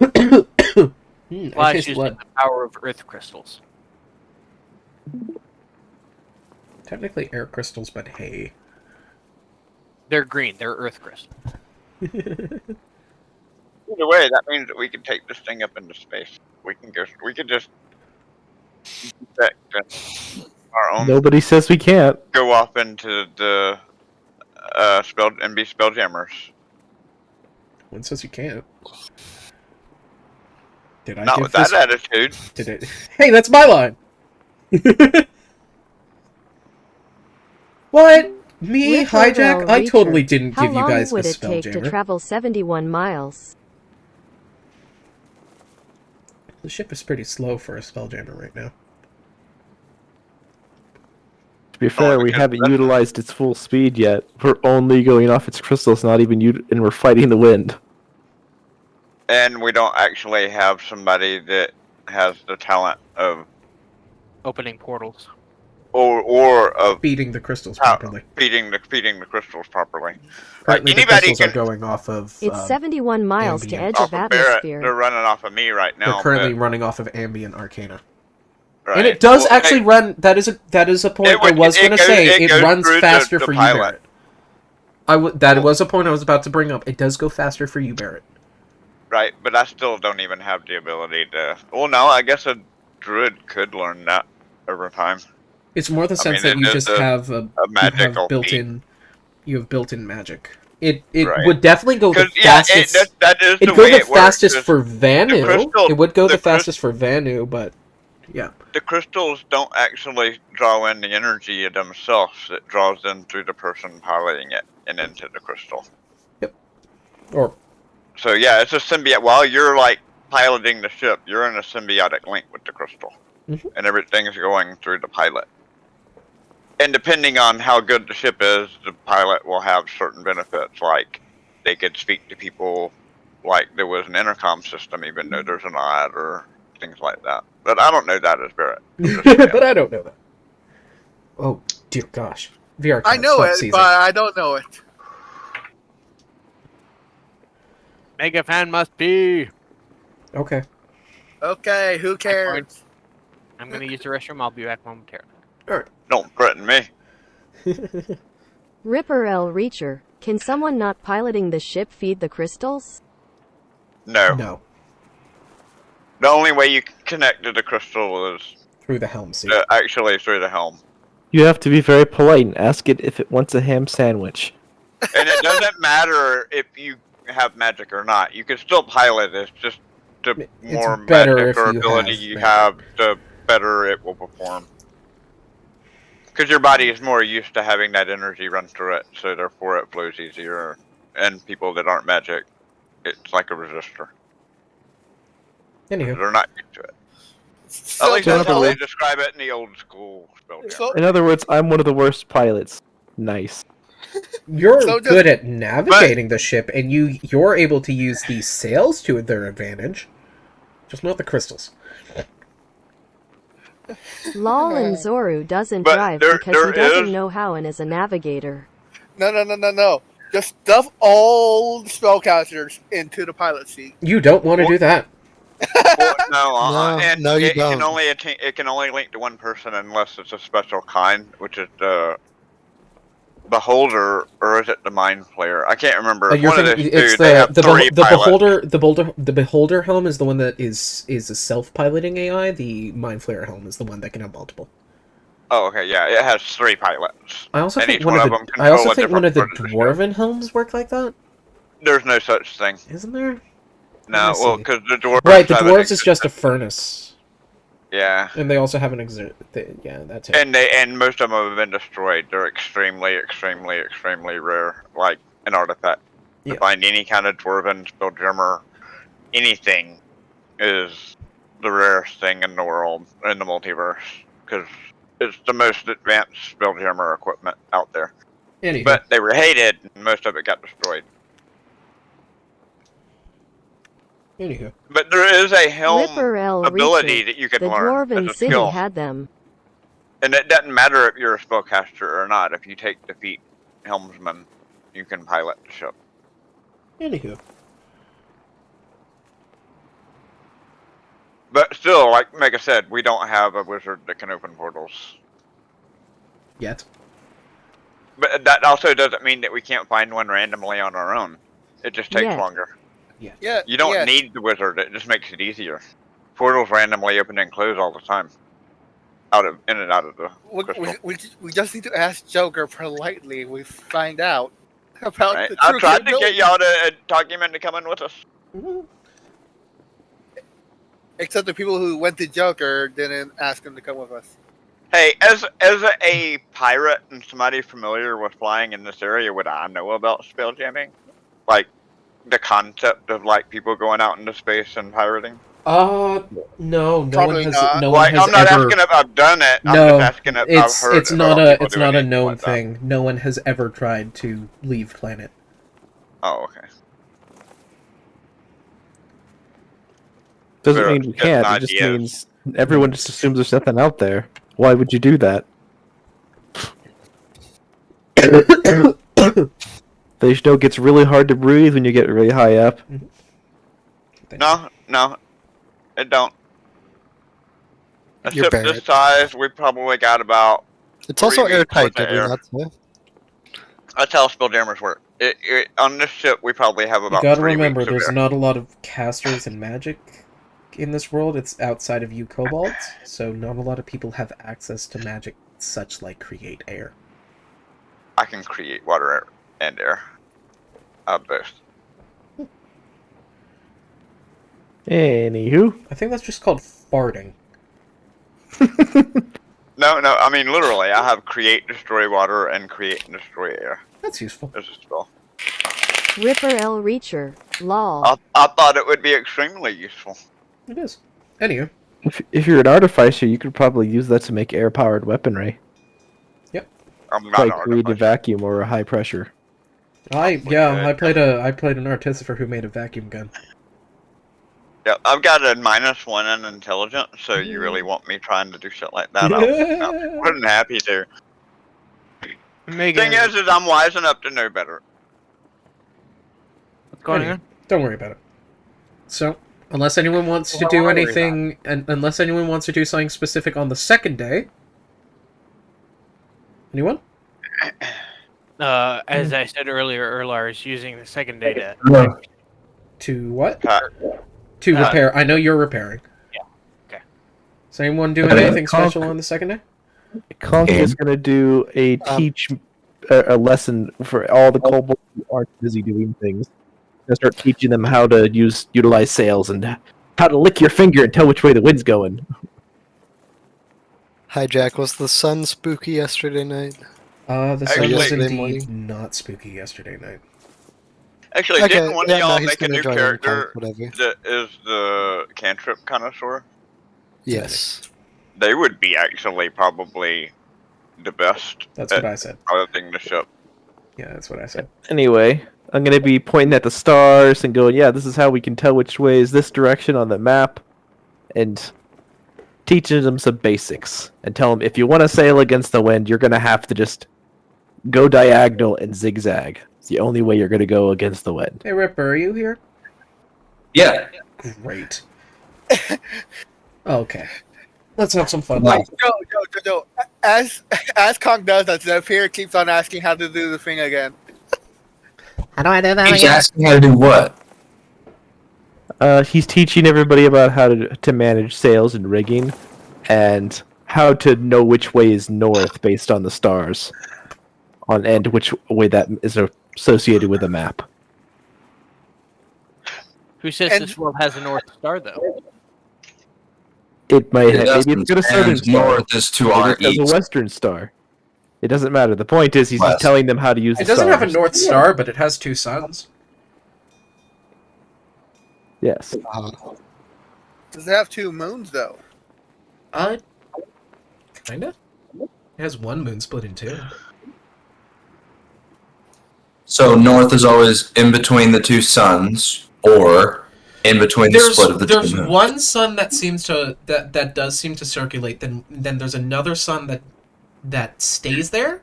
I Flash taste using blood. the power of earth crystals. Technically air crystals, but hey. They're green. They're earth crystals. Either way, that means that we can take this thing up into space. We can go. We could just detect our own. nobody says we can't. Go off into the be spelljammers. One says you can't. Did I Not give with that this? attitude. Did it? Hey, that's my line. What? Me, Rip hijack? Royal I Reacher. totally didn't How give you long guys a would it take to spelljammer. travel 71 miles? The ship is pretty slow for a spelljammer right now. To be fair, we because haven't that's- utilized its full speed yet. We're only going off its crystals, not even and we're fighting the wind. And we don't actually have somebody that has the talent of Opening portals. or of Beating the crystals How- properly. feeding the crystals properly. Currently, the anybody crystals are can- going off of. It's 71 miles to ambient. edge Off of of Barrett, atmosphere. they're running off of me right now. They're currently running off of ambient arcana, right. and it does Well, actually hey, run. That is a point It would- I was it going to goes- say. it It goes runs through the faster for you, pilot. Barrett. That was a point I was about to bring up. It does go faster for you, Barrett. Right, but I still don't even have the ability to. Well, no, I guess a druid could learn that over time. It's more the sense that mean, you it just is have A magical built-in. You have built-in magic. It Right. would definitely go the 'Cause, yeah, fastest. that is the It'd go way the it works. fastest is for Vanu. crystal- It would go the the crys- fastest for Vanu, but yeah. The crystals don't actually draw in the energy themselves. It draws in through the person piloting it and into the crystal. Or So yeah, it's a symbiote. While you're like piloting the ship, you're in a symbiotic link with the crystal, Mhm. and everything's going through the pilot. And depending on how good the ship is, the pilot will have certain benefits, like they could speak to people like there was an intercom system, even though there's not, or things like that. But I don't know that as Barrett. but I don't know that. Oh dear gosh. VR. I chat, know stop it, seizing. but I don't know it. Mega fan must be. Okay. Okay, who cares? I'm gonna use the restroom. I'll be back momentarily. Don't threaten me. Ripper L. Reacher. Can someone not piloting the ship feed the crystals? No. No. The only way you can connect to the crystal is Through the helm seat. Actually, through the helm. You have to be very polite and ask it if it wants a ham sandwich. And it doesn't matter if you have magic or not. You can still pilot. It's just the It's more better magic if or you ability have you magic. have, the better it will perform. Because your body is more used to having that energy run through it, so therefore it flows easier. And people that aren't magic, it's like a resistor. Anywho. They're not used to it. So At least that's how they does- describe it in the old school spell So- In other words, I'm one of the worst pilots. Nice. You're So does- good at navigating the ship, and you're able to use the sails to their advantage. Just not the crystals. Lol and Zoru doesn't But drive there- because there he doesn't is- know how and is a navigator. No. Just stuff all the spellcasters into the pilot seat. You don't want to do that. Well, no, and no, you it can don't. only link to one person unless it's a special kind, which is the beholder, or is it the mind player? I can't remember. You're One of thinking, those it's two. They have three pilots. the beholder helm is the one that is a self-piloting AI. The mind flayer helm is the one that can have multiple. Oh, okay, yeah, it has 3 pilots. I also And think each one of one the of them I also control a think one of the different part of the dwarven helms work like that. There's no such thing. Isn't there? No, Let me well, see. because the dwarves. Right, the have an dwarves is just a furnace, Yeah. and they also have an yeah, that's it. And most of them have been destroyed. They're extremely rare, like an artifact. Yeah. To find any kind of dwarven spelljammer, anything, is the rarest thing in the world, in the multiverse, because it's the most advanced spelljammer equipment out there. Anywho. But they were hated, and most of it got destroyed. Anywho. But there is a helm Ripper L. ability Reacher. that you can The learn Dwarven as a City skill. had them. And it doesn't matter if you're a spellcaster or not. If you take defeat helmsman, you can pilot the ship. Anywho. But still, like Mega said, we don't have a wizard that can open portals. Yet. But that also doesn't mean that we can't find one randomly on our own. It just takes Yeah. longer. Yeah. You don't yeah. need the wizard, it just makes it easier. Portals randomly open and close all the time. In and out of the crystal. We just need to ask Joker politely. We find out about Right? the I true tried to get capability. y'all to talk him into coming with us. Except the people who went to Joker didn't ask him to come with us. Hey, as a pirate and somebody familiar with flying in this area, would I know about spelljamming? Like the concept of like people going out into space and pirating? No Probably one has not. no one Like, has I'm not ever asking if I've done it. I'm No, just asking if I've heard it's about not a people it's doing not a anything known like that. thing. No one has ever tried to leave planet. Oh, okay. Doesn't Fair- mean we just can't. an It just idea. means everyone just assumes there's nothing out there. Why would you do that? They know it gets really hard to breathe when you get really high up. No, it don't. A You're ship Barrett. this size, we probably got about. It's also 3 weeks airtight, worth of did we air. not say? That's how spelljammers work. On this ship, we probably have You about. gotta 3 remember, weeks of there's air. not a lot of casters and magic in this world. It's outside of you kobolds, so not a lot of people have access to magic such like create air. I can create water and air. Both. Anywho. I think that's just called farting. No, I mean literally. I have create, destroy water, and create and destroy air. That's useful. There's a spell. Ripper L. Reacher. Lol. I thought it would be extremely useful. It is. Anywho, If you're an artificer, you could probably use that to make air-powered weaponry. I'm not Like an create a artificer. vacuum or a high pressure. I played an artificer who made a vacuum gun. Yeah, I've got a -1 in intelligence, so you really want me trying to do shit like that? I'm more than happy to. Megan, Thing is I'm wise enough to know better. what's going Anyway, on? Don't worry about it. So, unless anyone wants to do anything, and unless anyone wants to do something specific on the second day, anyone? As I said earlier, Erlar is using the second data. To what? Uh, To Uh, repair. I know you're repairing. Okay. Is anyone doing Okay. anything special on the second day? Conk is going to do a a lesson for all the kobolds who aren't busy doing things. He's going to start teaching them how to utilize sails and how to lick your finger and tell which way the wind's going. Hi, Jack. Was the sun spooky yesterday night? The sun Actually- was Yesterday indeed morning? not spooky yesterday night. Actually, Okay, didn't one yeah, of no, y'all he's make a gonna new join in character Conk, whatever. that is the cantrip connoisseur? Yes. They would be actually probably the best That's at what I said. piloting the ship. Yeah, that's what I said. Anyway, I'm going to be pointing at the stars and going, yeah, this is how we can tell which way is this direction on the map. And teaching them some basics. And tell them, if you want to sail against the wind, you're going to have to just go diagonal and zigzag. It's the only way you're going to go against the wind. Hey, Ripper, are you here? Yeah. Great. Okay. Let's have some fun. Wow. Joe. As Kong does that, Zephyr keeps on asking how to do the thing again. How do I do that Keeps asking how to do what? He's teaching everybody about how to manage sails and rigging, and how to know which way is north based on the stars, and which way that is associated with a map. Who says And- this world has a North Star, though? It might It have, maybe it's got a southern and star. north is to Maybe our it has a east. western star. It doesn't matter. The point is, he's West. telling them how to use It the doesn't have a stars. North Star, but it has two suns. Yes. Does it have two moons though? Kinda. It has one moon split in two. So north is always in between the two suns, or in between the split of the two There's moons. one sun that seems to that does seem to circulate. Then there's another sun that stays there,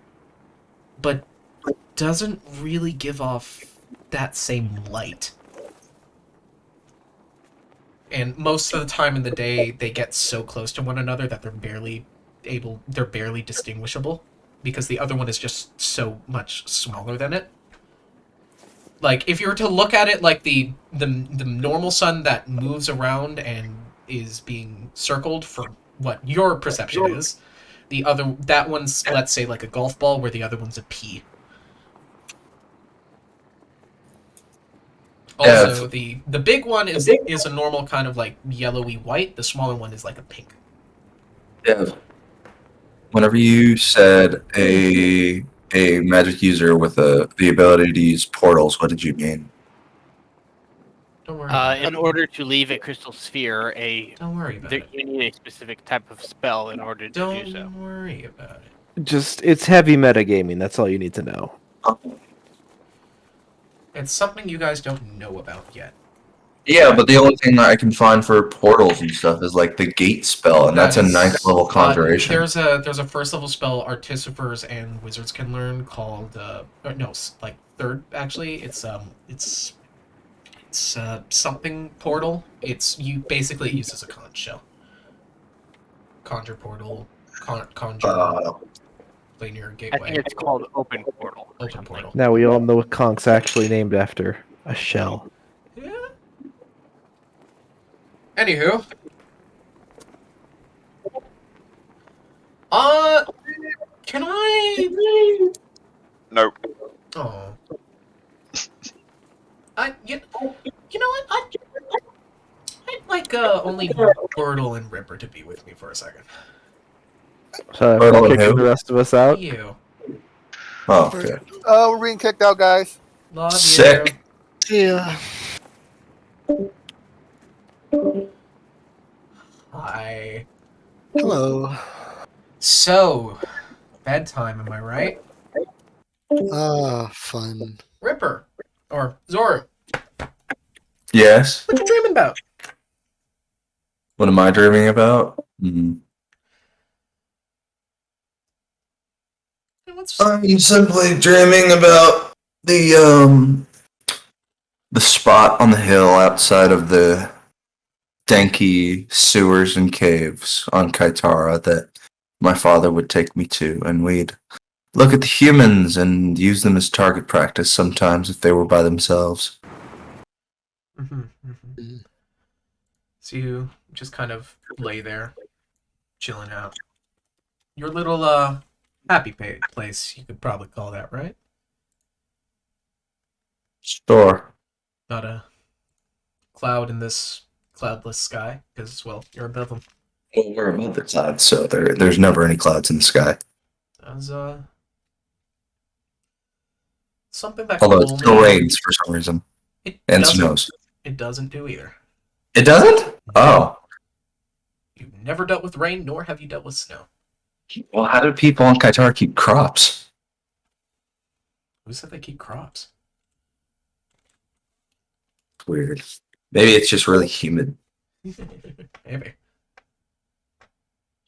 but doesn't really give off that same light. And most of the time in the day, they get so close to one another that they're barely distinguishable, because the other one is just so much smaller than it. Like, if you were to look at it like the normal sun that moves around and is being circled for what your perception is, that one's, let's say, like a golf ball, where the other one's a pea. Also, the big one is a normal kind of like yellowy white. The smaller one is like a pink. Dev, whenever you said a magic user with the ability to use portals, what did you mean? Don't worry. In order to leave a crystal sphere, Don't worry about it. you need a specific type of spell in order to do so. Don't worry about it. Just, it's heavy metagaming. That's all you need to know. It's something you guys don't know about yet. Yeah, but the only thing that I can find for portals and stuff is like the gate spell, and that's a ninth level conjuration. There's a first level spell artificers and wizards can learn called third actually. It's something portal. You basically use as a conch shell. Conjure portal, conjure linear I gateway. think it's called Open Portal. or Open something. portal. Now we all know Conk's actually named after a shell. Yeah. Anywho. Can I? Nope. Oh. You know what? I'd like only Wordle and Ripper to be with me for a second. So Or I'm who? kicking the rest of us out. You. Oh, okay. Oh, we're being kicked out, guys. Love Sick. Yeah. you. Hi. Hello. So, bedtime, am I right? Ah, fun. Ripper. Or Zora, Yes. what you dreaming about? What am I dreaming about? I'm simply dreaming about the spot on the hill outside of the danky sewers and caves on Kitara that my father would take me to, and we'd look at the humans and use them as target practice sometimes if they were by themselves. So you just kind of lay there, chilling out. Your little happy place, you could probably call that, right? Sure. Not a cloud in this cloudless sky, because, well, you're above them. Well, we're above the clouds, so there's never any clouds in the sky. As something that Although could it still only rains for some reason it and doesn't snows. it doesn't do either. It doesn't? Oh. You've never dealt with rain, nor have you dealt with snow. Well, how do people on Kitara keep crops? Who said they keep crops? Weird. Maybe it's just really humid. Maybe.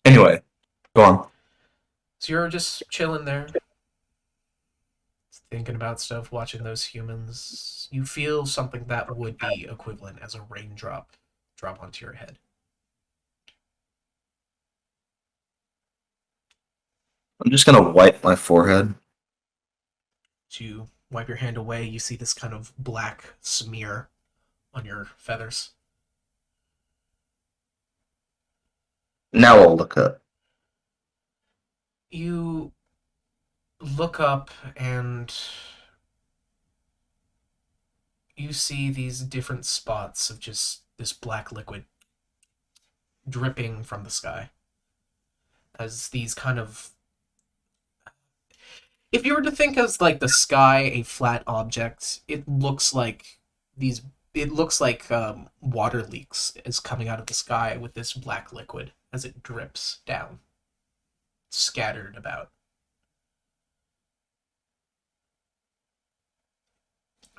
Anyway, go on. So you're just chilling there, thinking about stuff, watching those humans. You feel something that would be equivalent as a raindrop drop onto your head. I'm just gonna wipe my forehead. As you wipe your hand away, you see this kind of black smear on your feathers. Now I'll look up. You look up and you see these different spots of just this black liquid dripping from the sky. As these kind of... If you were to think of like the sky a flat object, it looks like these... It looks like water leaks is coming out of the sky with this black liquid as it drips down, scattered about.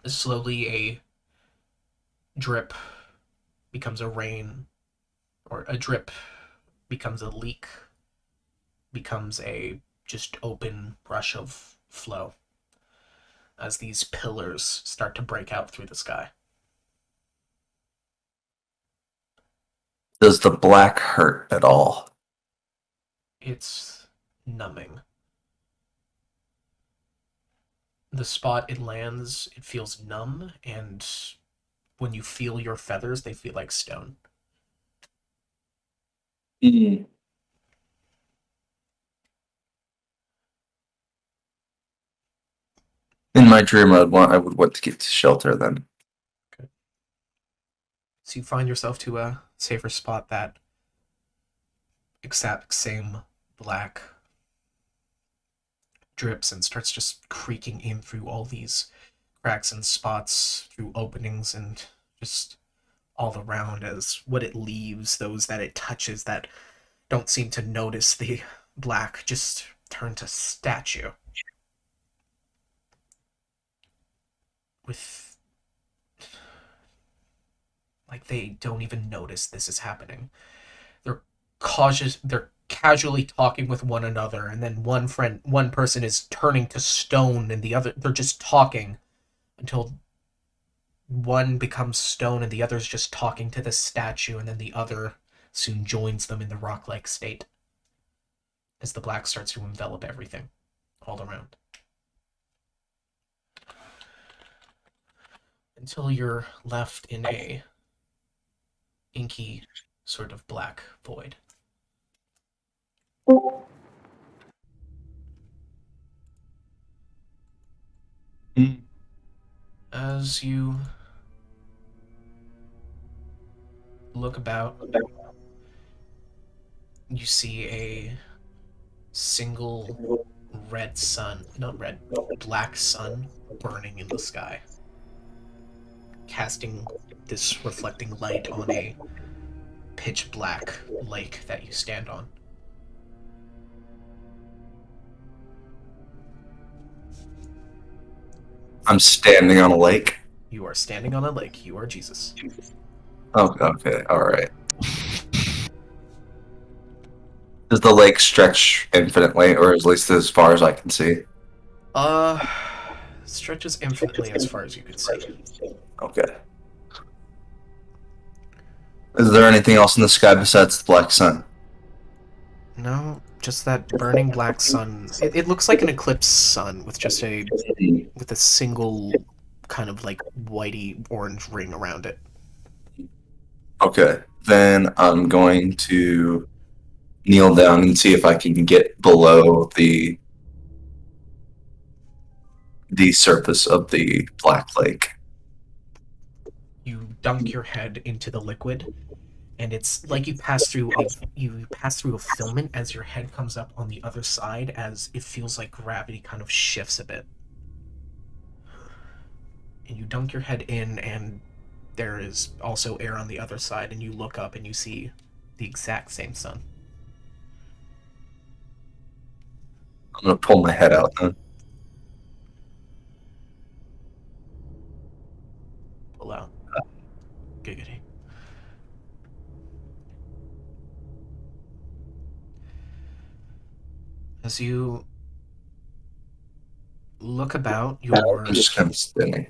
Slowly a drip becomes a rain, or a drip becomes a leak, becomes a just open rush of flow as these pillars start to break out through the sky. Does the black hurt at all? It's numbing. The spot it lands, it feels numb, and when you feel your feathers, they feel like stone. Mm. In my dream, I would want to get to shelter then. Okay. So you find yourself to a safer spot that exact same black drips and starts just creaking in through all these cracks and spots, through openings, and just all around as what it leaves, those that it touches that don't seem to notice the black, just turn to statue. With... like they don't even notice this is happening. They're cautious, they're casually talking with one another, and then one person is turning to stone, and the other, they're just talking until one becomes stone and the other's just talking to the statue, and then the other soon joins them in the rock-like state as the black starts to envelop everything all around. Until you're left in a inky sort of black void. As you look about, you see a single red sun, not red, black sun burning in the sky, casting this reflecting light on a pitch black lake that you stand on. I'm standing on a lake. You are standing on a lake. You are Jesus. Oh, okay, all right. Does the lake stretch infinitely, or at least as far as I can see? Stretches infinitely as far as you can see. Okay. Is there anything else in the sky besides the black sun? No, just that burning black sun. It looks like an eclipse sun with just a single kind of like whitey orange ring around it. Okay, then I'm going to kneel down and see if I can get below the surface of the Black Lake. You dunk your head into the liquid, and it's like you pass through a filament as your head comes up on the other side, as it feels like gravity kind of shifts a bit. And you dunk your head in, and there is also air on the other side, and you look up and you see the exact same sun. I'm gonna pull my head out then. Pull out. Giggity. As you look about, I'm just kind of spinning.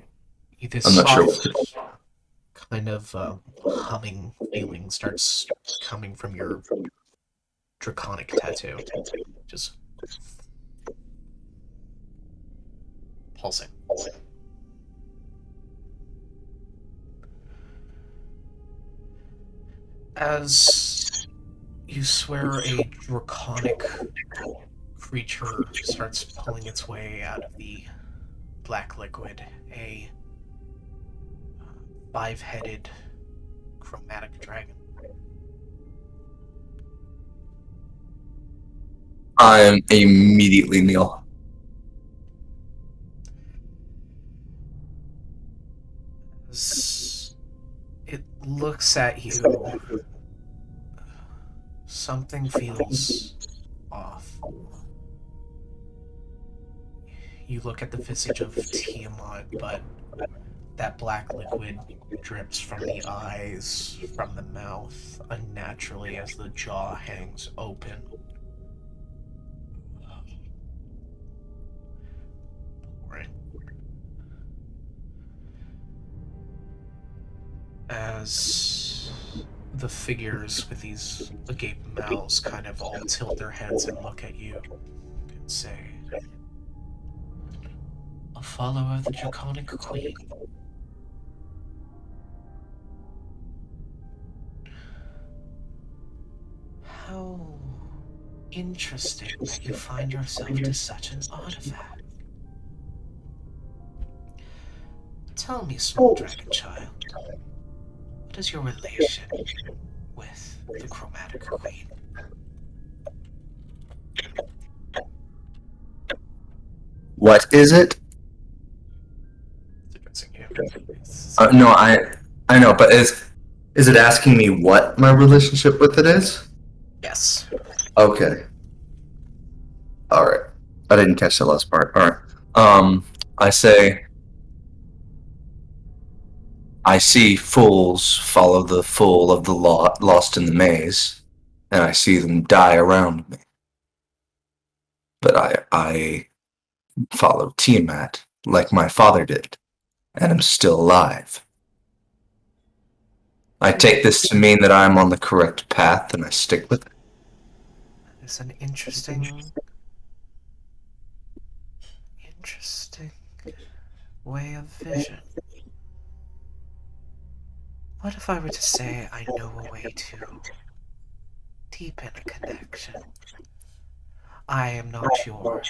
this I'm not sure soft what to do. kind of humming feeling starts coming from your draconic tattoo. Just pulsing. As you swear a draconic creature starts pulling its way out of the black liquid, a five-headed chromatic dragon. I immediately kneel. As it looks at you, something feels off. You look at the visage of Tiamat, but that black liquid drips from the eyes, from the mouth, unnaturally as the jaw hangs open. Boring. As the figures with these agape mouths kind of all tilt their heads and look at you and say, "A follower of the Draconic Queen." How interesting that you find yourself to such an artifact. Tell me, small dragon child, what is your relation with the Chromatic Queen? What is it? It's addressing you. No, I know, but is it asking me what my relationship with it is? Yes. Okay. All right. I didn't catch the last part. All right. I say, I see fools follow the fool of the lost in the maze, and I see them die around me. But I follow Tiamat like my father did, and am still alive. I take this to mean that I'm on the correct path, and I stick with it. It's an interesting way of vision. What if I were to say I know a way to deepen a connection? I am not your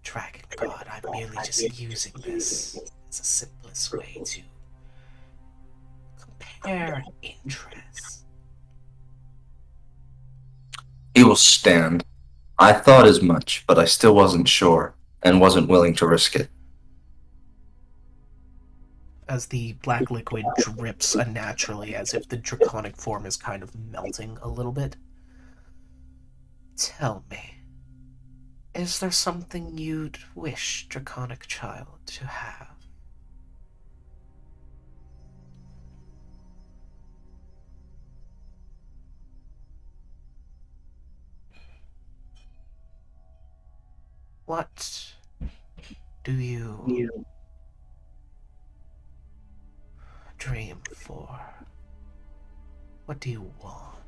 dragon god. I'm merely just using this as the simplest way to compare interests. He will stand. I thought as much, but I still wasn't sure, and wasn't willing to risk it. As the black liquid drips unnaturally, as if the draconic form is kind of melting a little bit. Tell me, is there something you'd wish, draconic child, to have? What do you dream for? What do you want?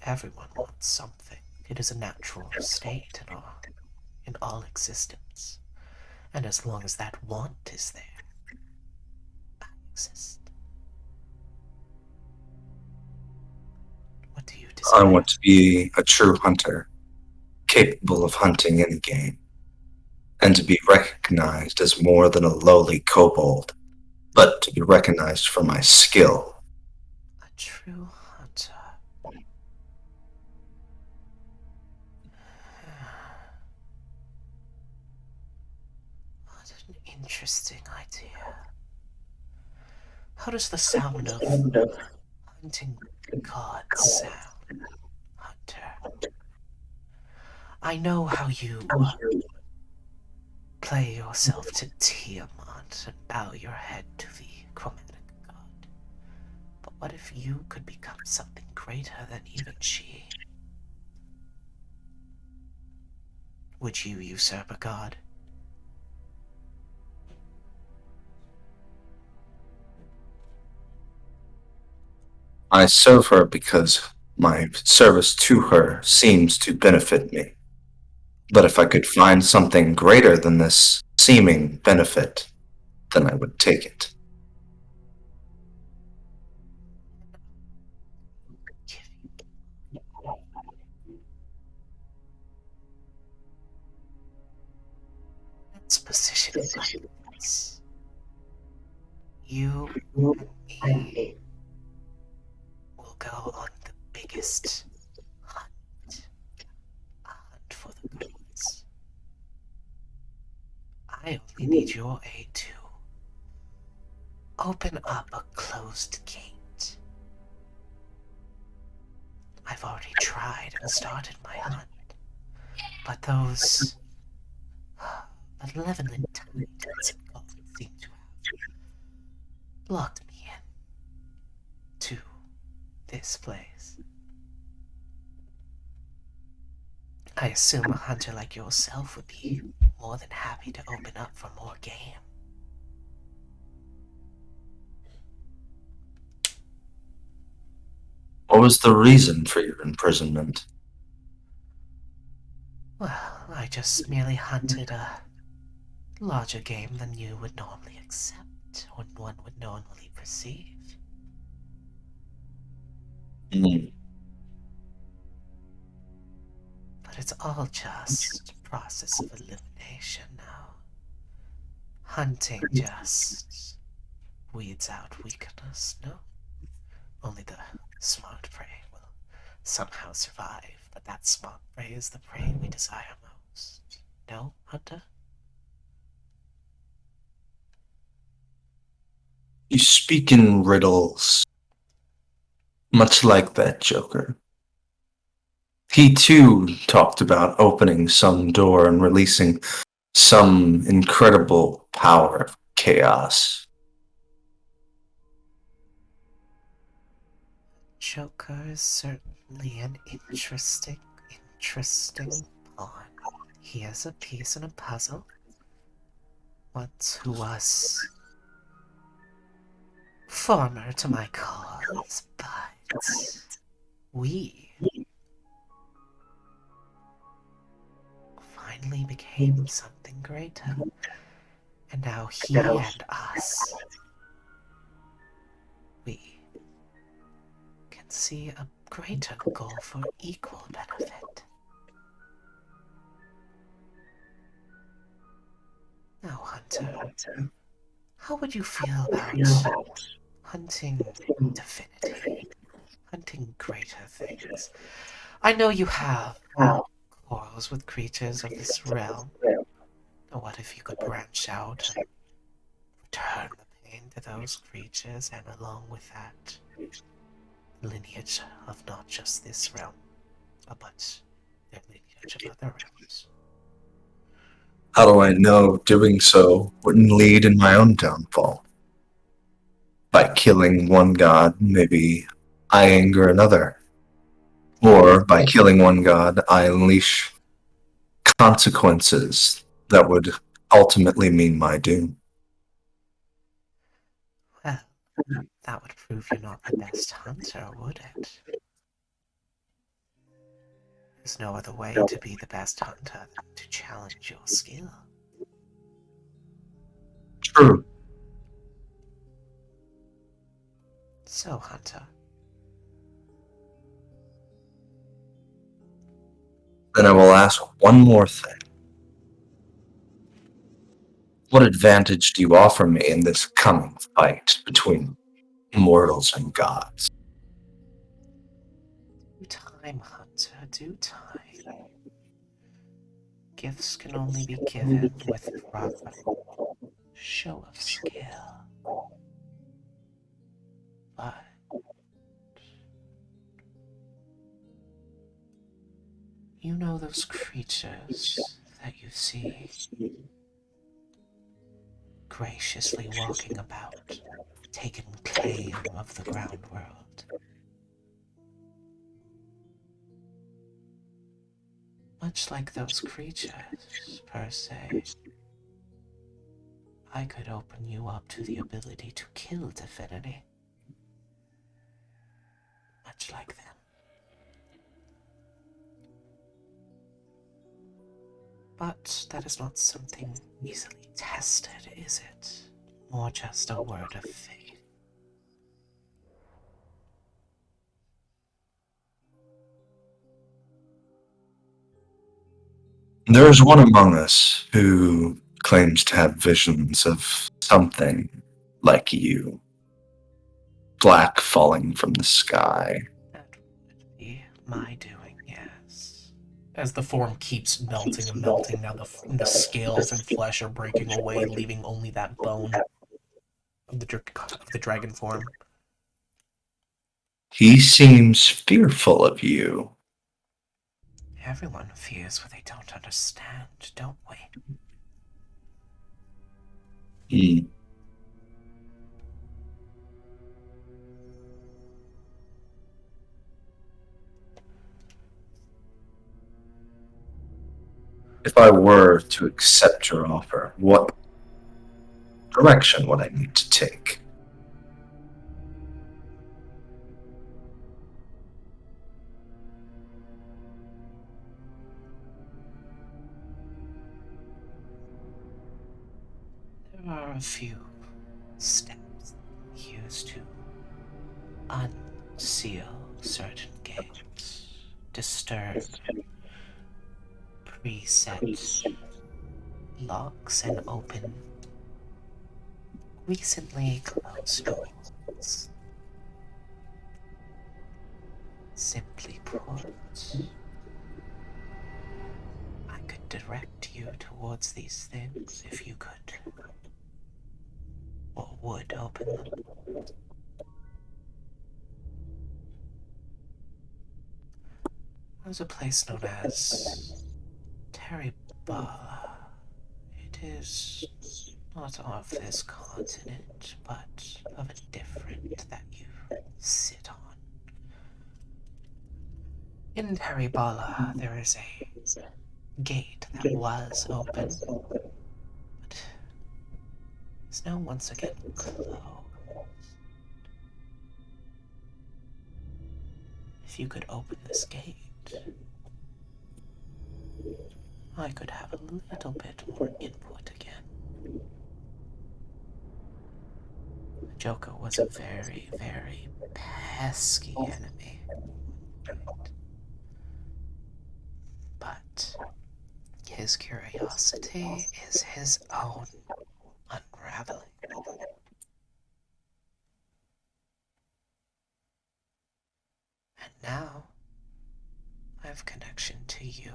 Everyone wants something. It is a natural state in all existence. And as long as that want is there, I exist. What do you I desire? want to be a true hunter, capable of hunting any game, and to be recognized as more than a lowly kobold, but to be recognized for my skill. A true hunter. What an interesting idea. How does the sound of hunting gods sound, Hunter? I know how you play yourself to Tiamat and bow your head to the chromatic god. But what if you could become something greater than even she? Would you usurp a god? I serve her because my service to her seems to benefit me. But if I could find something greater than this seeming benefit, then I would take it. Let's position it like this. You and me will go on the biggest hunt. A hunt for the gods. I only need your aid to open up a closed gate. I've already tried and started my hunt, but those malevolent titans of gods seem to have locked me in to this place. I assume a hunter like yourself would be more than happy to open up for more game. What was the reason for your imprisonment? Well, I just merely hunted a larger game than you would normally accept, or one would normally perceive. Hmm. But it's all just a process of elimination now. Hunting just weeds out weakness, no? Only the smart prey will somehow survive, but that smart prey is the prey we desire most. No, Hunter? You speak in riddles, much like that Joker. He too talked about opening some door and releasing some incredible power of chaos. Joker is certainly an interesting pawn. He is a piece in a puzzle. What who was former to my cause, but we finally became something greater. And now he and us, we can see a greater goal for equal benefit. Now, Hunter, how would you feel about hunting divinity? Hunting greater things? I know you have quarrels with creatures of this realm. What if you could branch out and return the pain to those creatures, and along with that, lineage of not just this realm, but their lineage of other realms? How do I know doing so wouldn't lead in my own downfall? By killing one god, maybe I anger another. Or by killing one god, I unleash consequences that would ultimately mean my doom. Well, that would prove you're not the best hunter, would it? There's no other way to be the best hunter than to challenge your skill. True. So, Hunter, Then I will ask one more thing. What advantage do you offer me in this coming fight between mortals and gods? Do time, Hunter, do time. Gifts can only be given with proper show of skill. But you know those creatures that you see graciously walking about, taking claim of the ground world. Much like those creatures, per se, I could open you up to the ability to kill divinity. Much like them. But that is not something easily tested, is it? More just a word of faith. There is one among us who claims to have visions of something like you. Black falling from the sky. That would be my doing, yes. As the form keeps melting and melting, now the scales and flesh are breaking away, leaving only that bone of the dragon form. He seems fearful of you. Everyone fears what they don't understand, don't we? If I were to accept your offer, what direction would I need to take? There are a few steps used to unseal certain gates, disturb preset locks, and open recently closed doors. Simply put, I could direct you towards these things if you could, or would open them. There's a place known as Teribala. It is not of this continent, but of a different that you sit on. In Teribala, there is a gate that was open, but is now once again closed. If you could open this gate, I could have a little bit more input again. The Joker was a very, very pesky enemy. But his curiosity is his own unraveling. And now, I have connection to you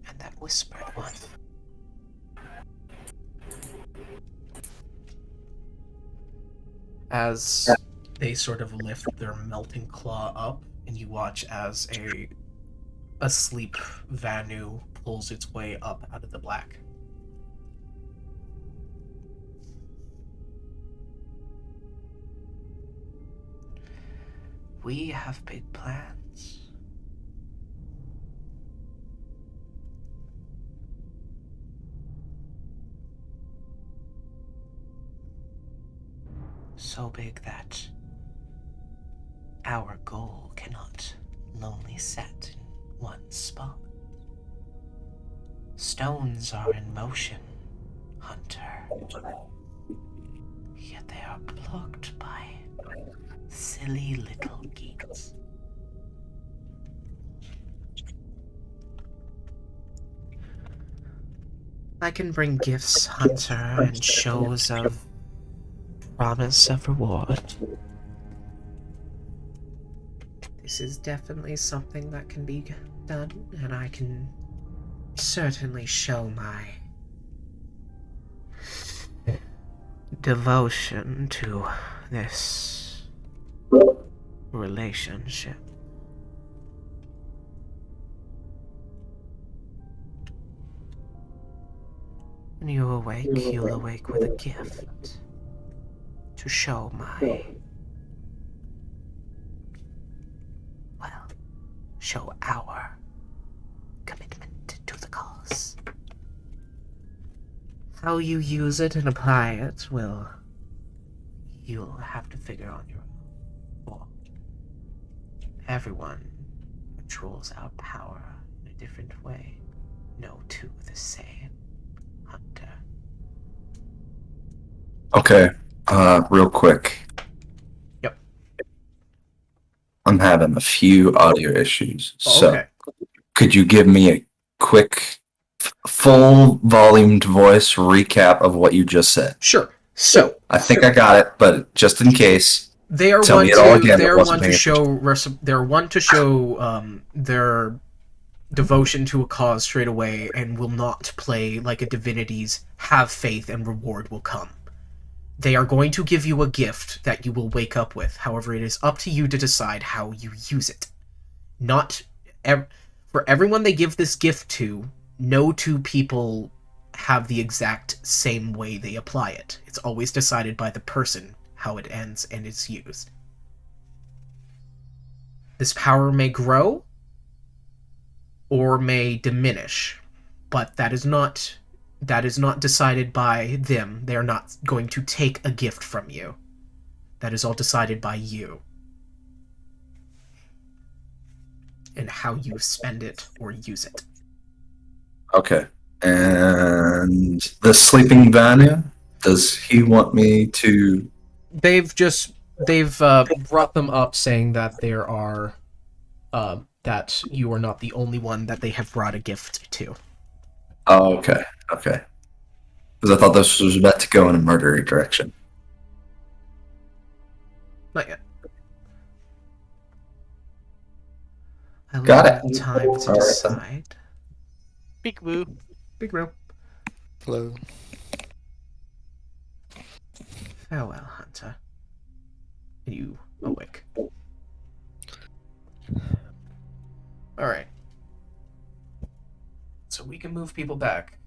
and that whispered one. As they sort of lift their melting claw up, and you watch as a sleep Vanu pulls its way up out of the black. We have big plans. So big that our goal cannot lonely set in one spot. Stones are in motion, Hunter. Yet they are blocked by silly little geeks. I can bring gifts, Hunter, and shows of promise of reward. This is definitely something that can be done, and I can certainly show my devotion to this relationship. When you awake, you'll awake with a gift to show show our commitment to the cause. How you use it and apply it you'll have to figure on your own. For everyone controls our power in a different way. No two the same, Hunter. Okay, real quick. Yep. I'm having a few audio issues, so Okay. could you give me a quick, full volumed voice recap of what you just said? Sure. So I think I got it, but just in case, they are tell one me it all again. they I are wasn't one to paying show they're one to show their devotion to a cause straight away, and will not play like a divinity's have faith and reward will come. They are going to give you a gift that you will wake up with. However, it is up to you to decide how you use it. For everyone they give this gift to, no two people have the exact same way they apply it. It's always decided by the person how it ends and is used. This power may grow or may diminish, but that is not decided by them. They are not going to take a gift from you. That is all decided by you. And how you spend it or use it. Okay. And the sleeping Vanya, does he want me to... They've brought them up saying that there are that you are not the only one that they have brought a gift to. Oh, okay. Okay. Because I thought this was about to go in a murdery direction. Not yet. I'll Got leave it. you time to All right, then. decide. Peekaboo. Big room. Hello. Farewell, Hunter. And you awake. Alright. So we can move people back.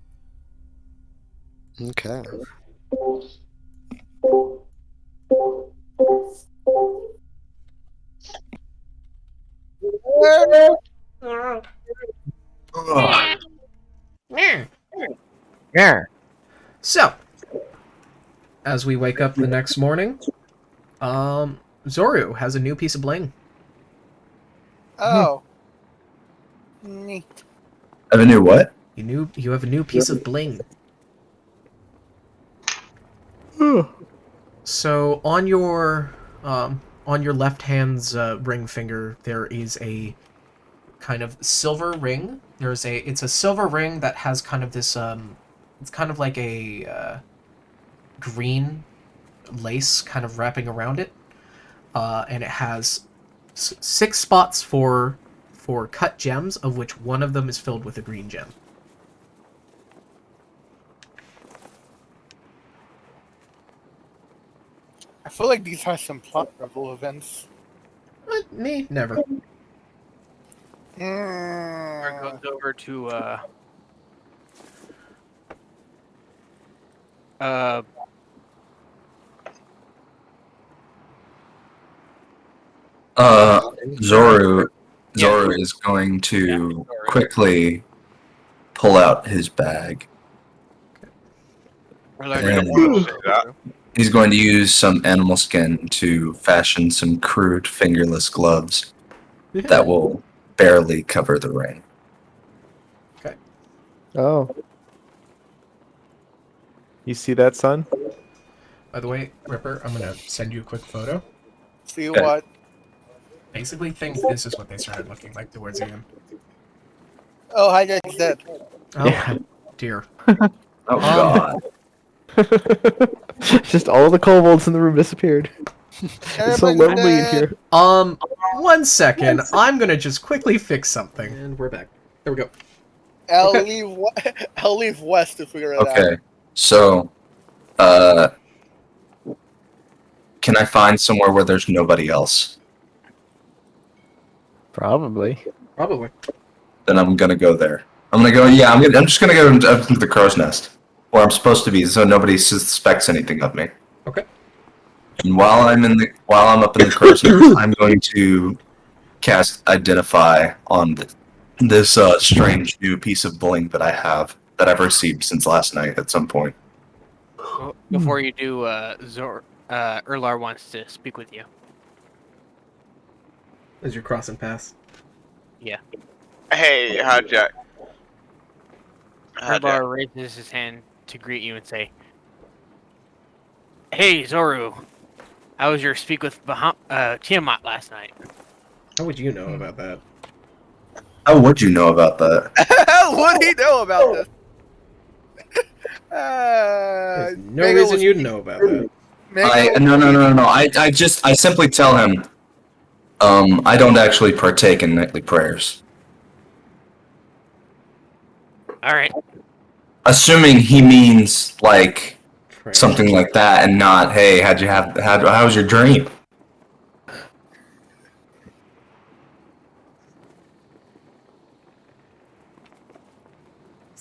Okay. Yeah. So, as we wake up the next morning, Zoru has a new piece of bling. Oh. Neat. Have a new what? You have a new piece of bling. So on your left hand's ring finger, there is a kind of silver ring. It's a silver ring that has kind of this it's kind of like a green lace kind of wrapping around it, and it has 6 spots for cut gems, of which one of them is filled with a green gem. I feel like these are some plot level events. Me, never. Goes over to Zoru is going to quickly pull out his bag. We don't want to say that. He's going to use some animal skin to fashion some crude fingerless gloves that will barely cover the ring. Oh. You see that, son? By the way, Ripper, I'm gonna send you a quick photo. See Okay. what? Basically, think this is what they started looking like towards the end. Oh, hi, guys. Dead. Oh, Yeah. dear. Oh God. Just all the kobolds in the room disappeared. It's so Everybody's lonely in dead. here. 1 second. I'm gonna just quickly fix something. And we're back. There we go. I'll Okay. leave. I'll leave West to figure it out. Okay. So, can I find somewhere where there's nobody else? Probably. Probably. Then I'm gonna go there. I'm gonna go. Yeah, I'm just gonna go up into the crow's nest, where I'm supposed to be, so nobody suspects anything of me. Okay. And while I'm up in the crow's nest, I'm going to cast Identify on this strange new piece of bling that I've received since last night at some point. Well, before you do, Erlar wants to speak with you. As you're crossing paths. Yeah. Hey, Hijack. Erlar raises his hand to greet you and say, "Hey, Zoru. How was your speak with Tiamat last night?" How would you know about that? How would you know about that? What do you know about this? There's no Mango reason was- you'd know about that. Mango- No. I simply tell him, I don't actually partake in nightly prayers. All right. Assuming he means like Pray. something like that, and not, hey, how was your dream?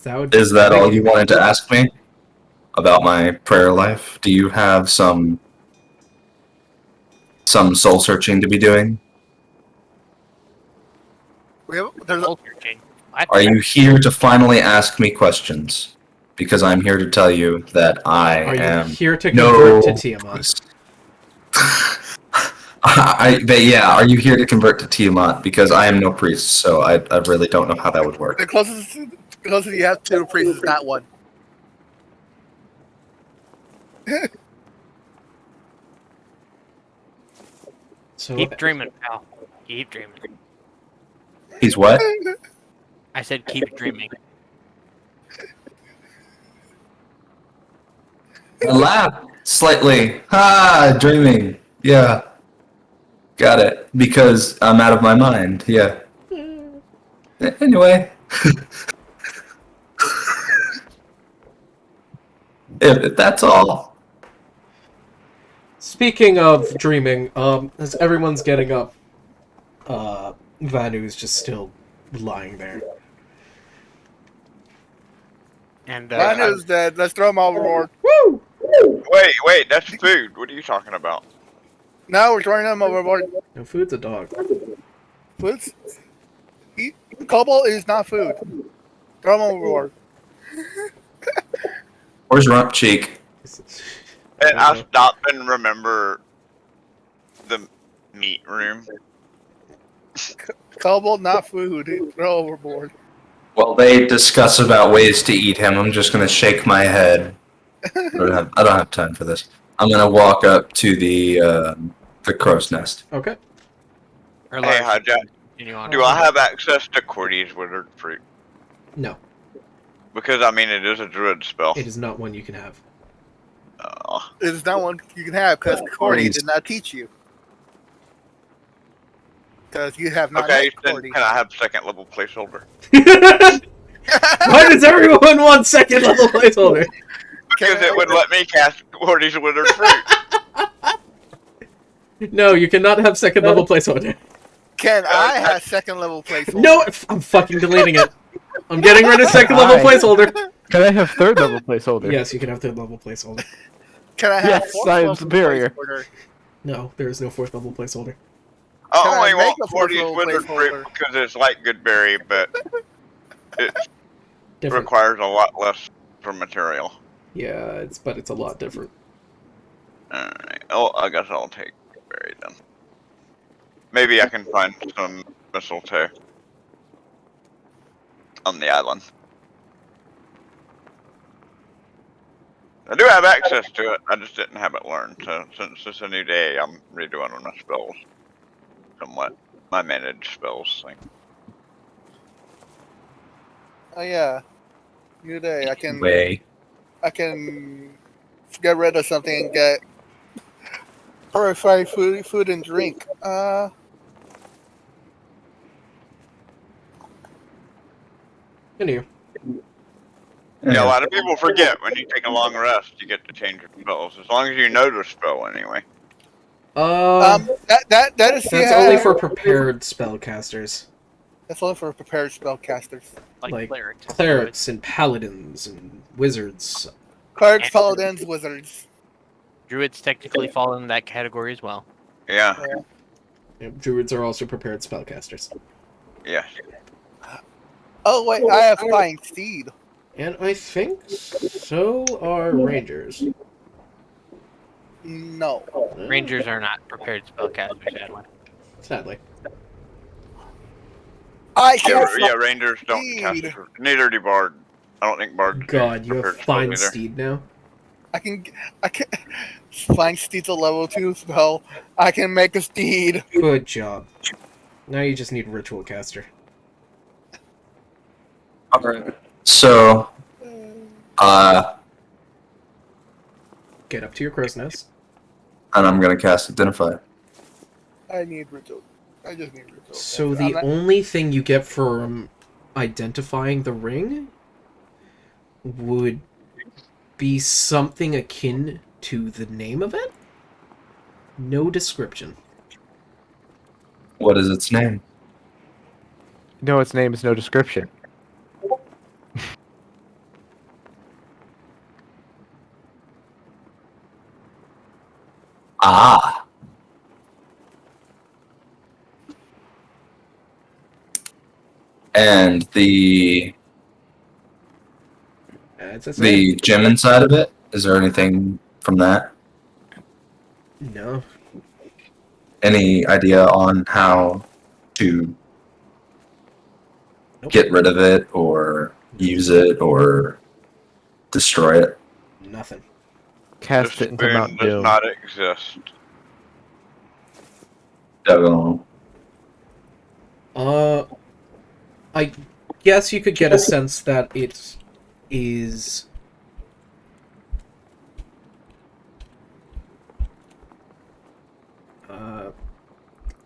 Is that all you wanted to ask me about my prayer life? Do you have some soul searching to be doing? There's Soul searching. What? Are you here to finally ask me questions? Because I'm here to tell you that I Are you am here to convert to Tiamat? priest. Are you here to convert to Tiamat? Because I am no priest, so I really don't know how that would work. the closest you have to a priest is that one. So Keep dreaming, pal. Keep dreaming. He's what? I said keep dreaming. I laugh slightly. Dreaming. Yeah. Got it. Because I'm out of my mind. Yeah. Anyway. if that's all. Speaking of dreaming, as everyone's getting up, Vanu's just still lying there. And Vanu's dead. Let's throw him overboard. Woo! Wait, that's food. What are you talking about? No, we're throwing him overboard. No, food's a dog. Food's... Kobold is not food. Throw him overboard. Where's Rump Cheek? And I stop and remember the meat room. Kobold, not food. Throw overboard. Well, they discuss about ways to eat him. I'm just gonna shake my head. I don't have time for this. I'm gonna walk up to the crow's nest. Okay. Erlar, Hey, Hijack. continue on. Do I have access to Cordy's withered fruit? No, Because, I mean, it is a druid spell. it is not one you can have. It's not one you can have because Cordy did not teach you. Because you have not Okay, met then Cordy. can I have second level placeholder? Why does everyone want second level placeholder? Because it would let me cast Cordy's withered fruit. No, you cannot have second level placeholder. Can I have second level placeholder? No, I'm fucking deleting it. I'm getting rid of second level placeholder. Can I have third level placeholder? Yes, you can have third level placeholder. Can I have Yes, fourth I am level superior. placeholder? No, there is no fourth level placeholder. I Can I only make want a fourth Cordy's level withered fruit placeholder? because it's like Goodberry, but it Different. requires a lot less for material. Yeah, it's a lot different. Alright. Oh, I guess I'll take Goodberry then. Maybe I can find some mistletoe on the island. I do have access to it, I just didn't have it learned, so since it's a new day, I'm redoing my spells. Somewhat. My managed spells thing. Oh yeah. New day. I can get rid of something and get purified food and drink. Continue. Yeah, a lot of people forget when you take a long rest, you get to change your spells. As long as you know the spell, anyway. That is That's only for prepared spellcasters. That's only for prepared spellcasters. Like clerics and paladins and wizards. Clerics, paladins, wizards. Druids technically fall in that category as well. Yeah. Yeah, druids are also prepared spellcasters. Yeah. Oh wait, I have flying steed. And I think so are rangers. No. Rangers are not prepared spellcasters, Edwin. Sadly. Yeah, rangers don't cast. Neither do bard. I don't think bards. God, you have fine steed now. I can. Flying steed's a level 2 spell. I can make a steed. Good job. Now you just need ritual caster. Alright. So, get up to your crow's nest. And I'm gonna cast Identify. I need ritual. I just need ritual. So the only thing you get from identifying the ring would be something akin to the name of it? No description. What is its name? No, its name is no description. Ah. And the gem inside of it, is there anything from that? No. Any idea on how to get rid of it or use it or destroy it? Nothing. Cast The it into spoon Mount does Doom. not exist. I guess you could get a sense that it is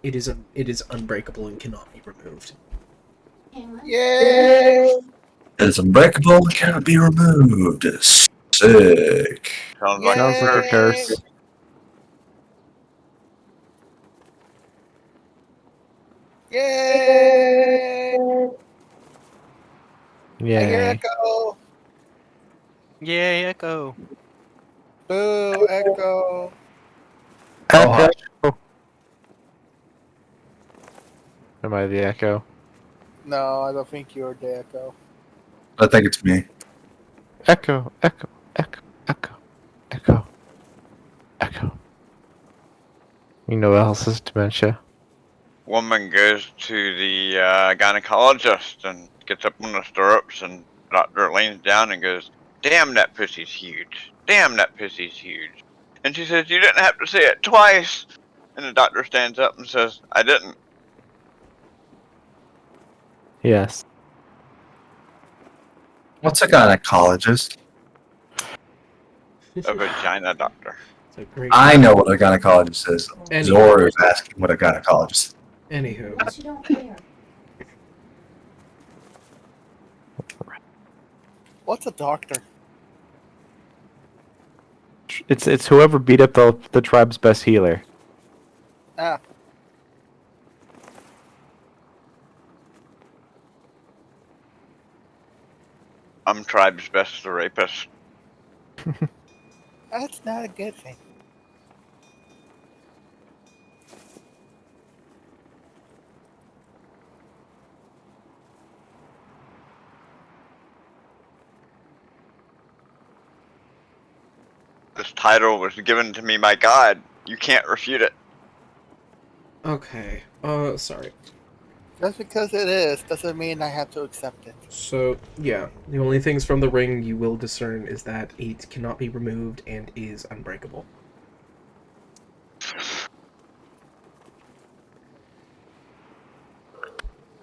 it is unbreakable and cannot be removed. Yay! It's unbreakable, cannot be removed. Sick. Sounds like a curse. Yay! I hear Yeah. echo. Yay, Echo. Boo, echo. Echo. Am I the echo? No, I don't think you're the echo. I think it's me. Echo, echo, echo, echo, echo, echo. You know what else is dementia? woman goes to the gynecologist and gets up on the stirrups, and doctor leans down and goes, "Damn, that pussy's huge. Damn, that pussy's huge." And she says, "You didn't have to say it twice." And the doctor stands up and says, "I didn't." Yes. What's a gynecologist? A vagina doctor. I know what a gynecologist is. Zora is asking what a gynecologist is. Anywho. But you don't care. What's a doctor? It's whoever beat up the tribe's best healer. Ah. I'm tribe's best rapist. That's not a good thing. This title was given to me by God. You can't refute it. Okay. Sorry. Just because it is doesn't mean I have to accept it. So, yeah. The only things from the ring you will discern is that it cannot be removed and is unbreakable.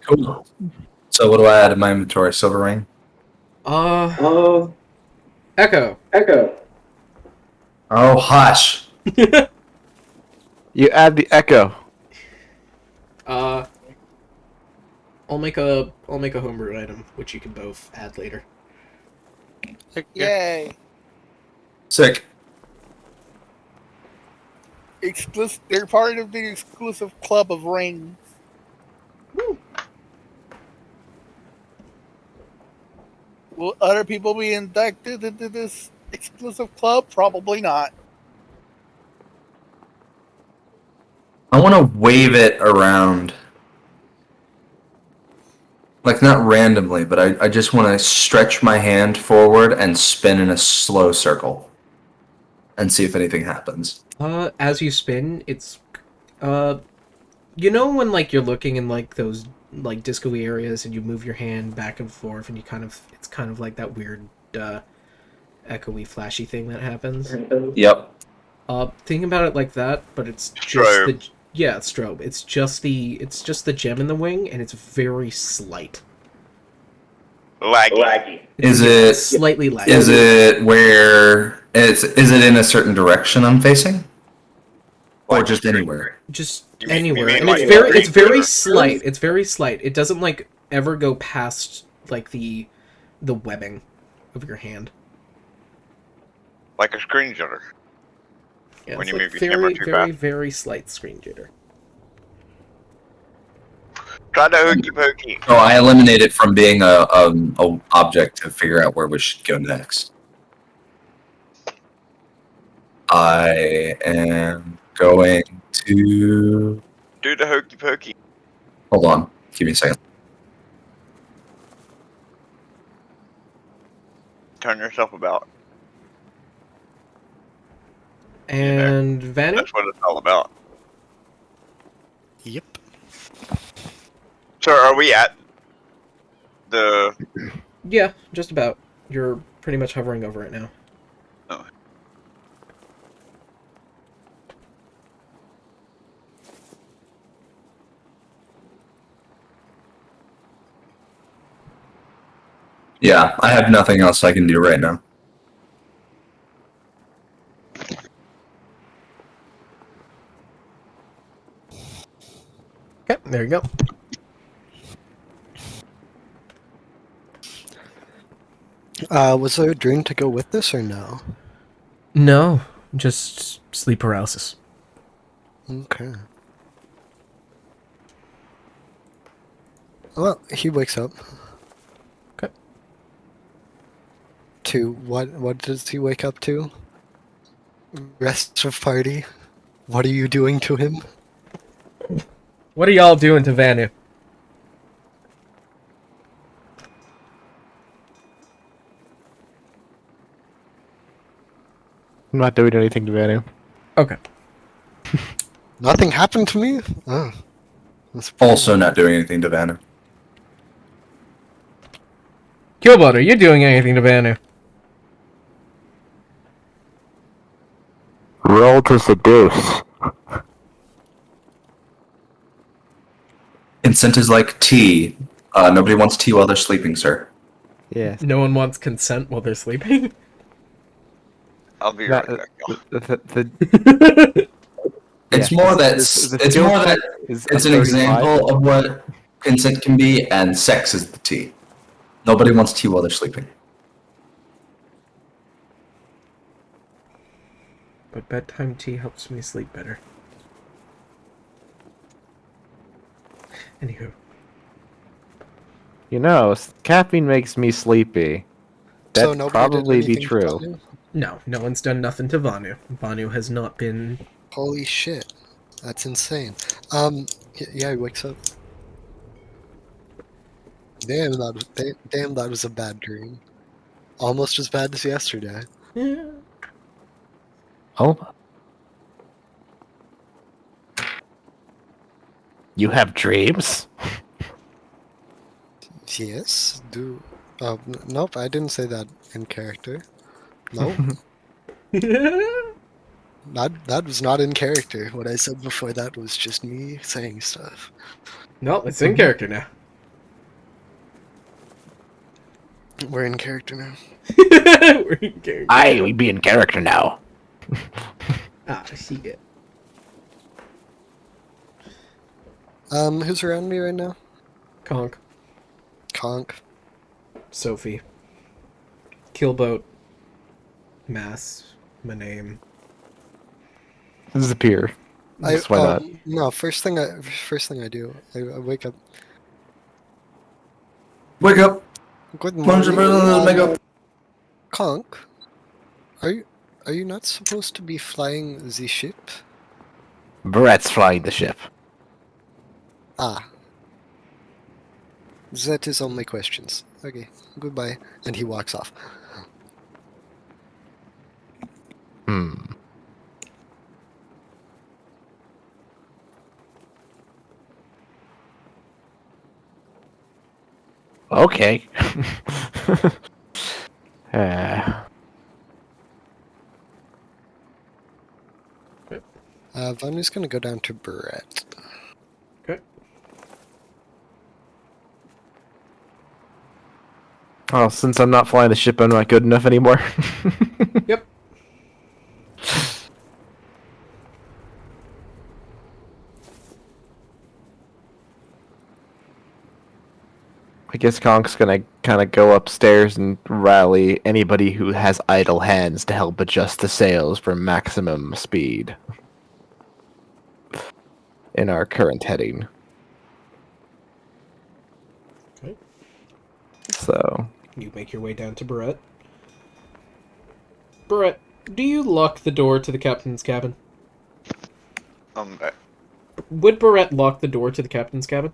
Cool. So what do I add in my inventory? Silver ring? Echo. Oh, hush. You add the echo. I'll make a homebrew item, which you can both add later. Yay! Sick. Exclusive. They're part of the exclusive club of rings. Will other people be inducted into this exclusive club? Probably not. I want to wave it around. Like, not randomly, but I just want to stretch my hand forward and spin in a slow circle. And see if anything happens. As you spin, it's, you know when, like, you're looking in, like, those, like, disco-y areas and you move your hand back and forth and you it's kind of like that weird, echoey, flashy thing that happens? Yep. Think about it like that, but it's just Strobe. yeah, it's strobe. It's just the gem in the wing, and it's very slight. Laggy. Is it slightly laggy? Is it where is it in a certain direction I'm facing, or just anywhere? Just You mean anywhere, and like it's very regular? slight. It's very slight. It doesn't like ever go past like the webbing of your hand. Like a screen jitter. Yeah, When it's you like move your camera very, too very, fast. very slight screen jitter. Try the hokey pokey. So I eliminate it from being a object to figure out where we should go next. I am going to Do the hokey pokey. hold on. Give me a second. Turn yourself about. And Vanu? That's what it's all about. Yep. So are we at the... Yeah, just about. You're pretty much hovering over it now. Oh. Yeah, I have nothing else I can do right now. Okay, there you go. Was there a dream to go with this or no? No, just sleep paralysis. Okay. Well, he wakes up. Okay. To what does he wake up to? Rest of party? What are you doing to him? What are y'all doing to Vanu? I'm not doing anything to Vanu. Okay. Nothing happened to me? Oh. That's Also not doing anything to Vanna. Killbot, are you doing anything to Vanu? Roll to seduce. Consent is like tea. Nobody wants tea while they're sleeping, sir. Yes. No one wants consent while they're sleeping? I'll be That- right back. y'all. It's Yeah, more that the it's skill more that check is it's a an 35. example of what consent can be, and sex is the tea. Nobody wants tea while they're sleeping. But bedtime tea helps me sleep better. Anywho. You know, caffeine makes me sleepy. So That'd nobody did probably be anything to true. Vanu? No, no one's done nothing to Vanu. Vanu has not been... Holy shit. That's insane. Yeah, he wakes up. Damn, that was a bad dream. Almost as bad as yesterday. Oh. You have dreams? Yes, nope, I didn't say that in character. Nope. That was not in character. What I said before that was just me saying stuff. No, it's in character now. We're in character now. We're in character. Aye, we be in character now. Ah, shit. Who's around me right now? Conk. Conk. Sophie. Killboat. Mass. My name. Disappear. Just why not? No, first thing I do, I wake up. Wake up. Good Plunge your morning. brother in the makeup. Conk, are you not supposed to be flying the ship? Brett's flying the ship. Ah. That is all my questions. Okay, goodbye. And he walks off. Hmm. Okay. Vanu's gonna go down to Brett. Okay. Oh, since I'm not flying the ship, I'm not good enough anymore. Yep. I guess Conk's gonna kind of go upstairs and rally anybody who has idle hands to help adjust the sails for maximum speed in our current heading. Okay. So, You make your way down to Barrett. Barrett, do you lock the door to the captain's cabin? Would Would Barrett lock the door to the captain's cabin?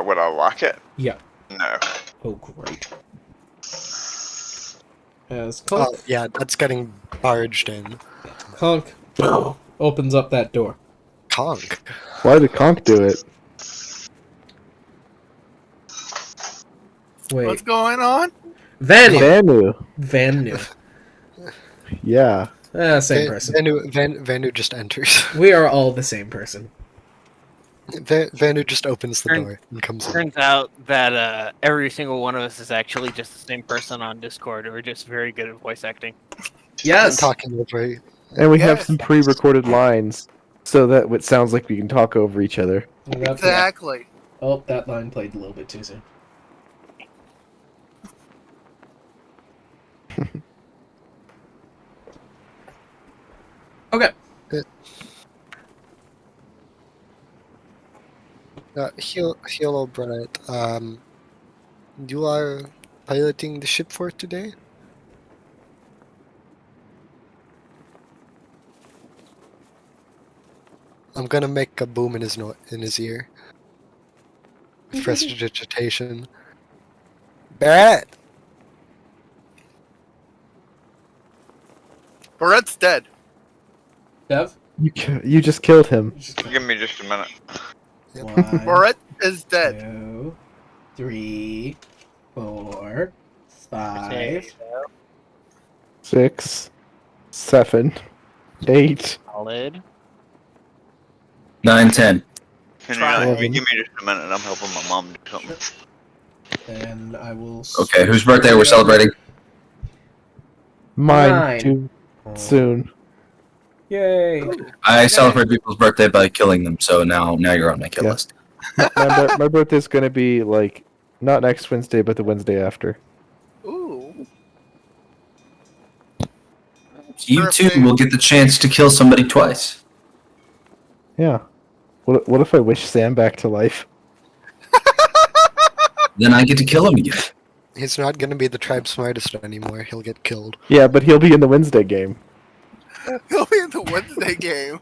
Would I lock it? Yeah. No. Oh, great. As Conk, Oh, yeah, that's getting barged in. Conk opens up that door. Conk. why did Conk do it? Wait. What's going on? Vanu. Vanu. Vanu. Yeah. Same person. Vanu just enters. We are all the same person. Vanu just opens the door and comes in. Turns out that every single one of us is actually just the same person on Discord. We're just very good at voice acting. Yes. Talking over. And we have Yes. some pre-recorded lines, so that it sounds like we can talk over each other. Exactly. Oh, that line played a little bit too soon. Okay. Hello, Brett. You are piloting the ship for today? I'm gonna make a boom in his ear. Prestidigitation. Brett! Barrett's dead. Dev? You just killed him. Give me just a minute. 1, Barrett is dead. 2, 3, 4, 5. 6, 7, 8. Solid. 9, 10. Can Try. you give me just a minute? I'm helping my mom do something. And I will. Okay, whose birthday we're celebrating? Mine, 9. too soon. Yay! I celebrate people's birthday by killing them, so now you're on my kill Yeah. list. My birthday's gonna be like not next Wednesday, but the Wednesday after. Ooh. You too will get the chance to kill somebody twice. Yeah. What if I wish Sam back to life? Then I get to kill him again. He's not gonna be the tribe's smartest anymore. He'll get killed. Yeah, but he'll be in the Wednesday game. He'll be in the Wednesday game.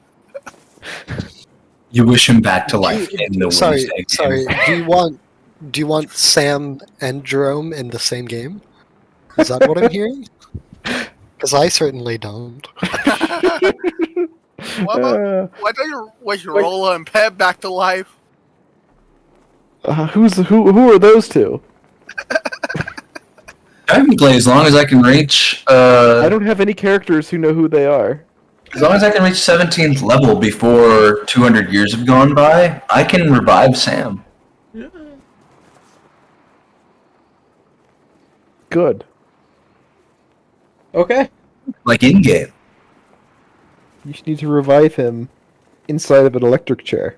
You wish him back to life in the Sorry, Wednesday sorry. game. Do you want Sam and Jerome in the same game? Is that what I'm hearing? Because I certainly don't. Why don't you wish Rolla and Pep back to life? Who are those two? I can play as long as I can reach. I don't have any characters who know who they are. As long as I can reach 17th level before 200 years have gone by, I can revive Sam. Good. Okay. Like in game. You should need to revive him inside of an electric chair.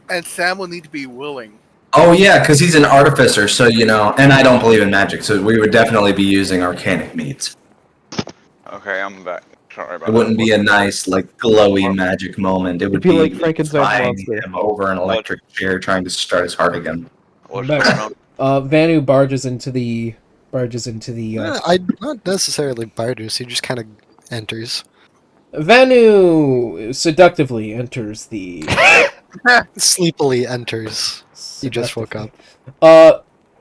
And Sam will need to be willing. Oh yeah, because he's an artificer, so and I don't believe in magic, so we would definitely be using arcanic means. Okay, I'm back. Sorry about It wouldn't be a nice, like, glowy magic moment. It would be be like Frankenstein's flying monster. him over an electric chair trying to start his heart again. What's Back. going on? Vanu barges into the. Not necessarily barters. He just kind of enters. Vanu seductively enters the. Sleepily enters. You just woke up.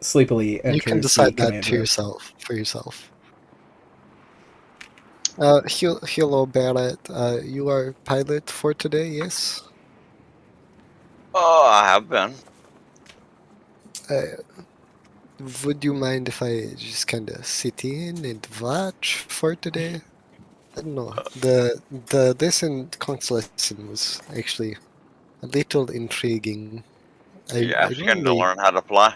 Sleepily enters. You can decide the that command to room. yourself, for yourself. Hello, Barrett. You are pilot for today, yes? Oh, I have been. Would you mind if I just kind of sit in and watch for today? I don't know. The recent constellation was actually a little intriguing. You asking to really- learn how to fly?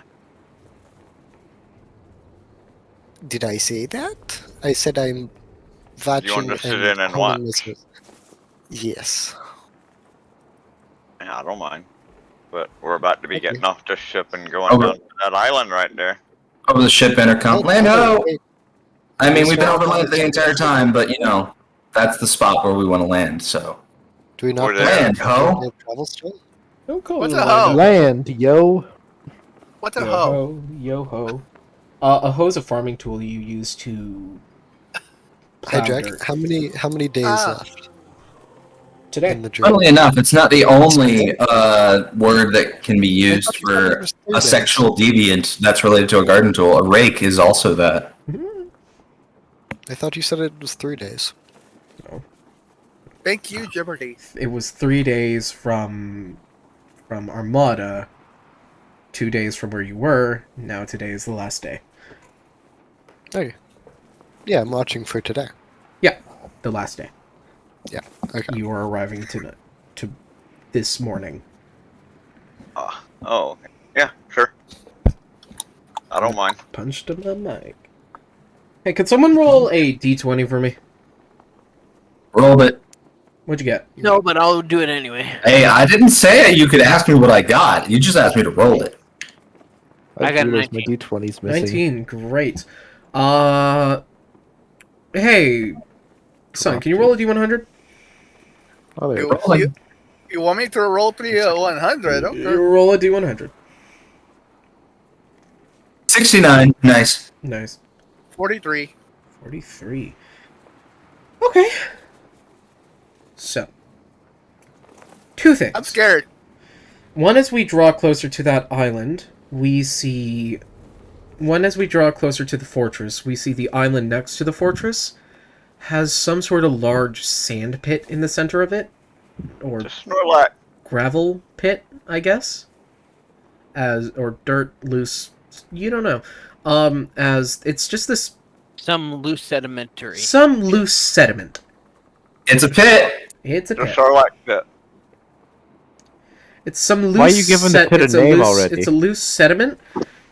Did I say that? I said I'm watching You want to sit in and watch? honing Yes. Yeah, I don't mind. But we're about to be Okay. getting off this ship and going Over. down to that island right there. Over the ship intercom. Land ho! Wait, I mean, we've been Sorry. over land the entire time, but that's the spot where we want to land, so. do we not We're there. Land ho! travel still? Don't call What's it a land. hoe? Land, yo. What's a Yo hoe? ho, yo ho. A hoe is a farming tool you use to Hi, plow Jack. dirt. How many days left Today. in the dream? Funnily enough, it's not the only word that can be used I thought you said it for was 3 a days. sexual deviant that's related to a garden tool. A rake is also that. I thought you said it was 3 days. Thank you, Jeopardy. It was 3 days from Armada, 2 days from where you were. Now today is the last day. Okay. Yeah, I'm watching for today. Yeah, the last day. Okay. You are arriving to this morning. Oh, okay. Yeah, sure. I don't mind. Punched him the mic. Hey, could someone roll a d20 for me? Roll it. What'd you get? No, but I'll do it anyway. Hey, I didn't say you could ask me what I got. You just asked me to roll it. I got a realized my 19. D20's missing. 19, great. Hey, son, can you roll a d100? Oh, there it You, is. Rolling. you want me to roll 100? Okay. You roll a d100. 69. Nice. Nice. 43. 43. Okay. So, two things. I'm scared. One, as we draw closer to that island, we see... One, as we draw closer to the fortress, we see the island next to the fortress has some sort of large sand pit in the center of it. Or Just Snorlax. gravel pit, I guess. Or dirt, loose... You don't know. As it's just this... Some loose sedimentary. Some loose sediment. It's a pit. It's a The pit. Snorlax pit. It's some loose. Why are you giving the pit a it's name loose, already? It's a loose sediment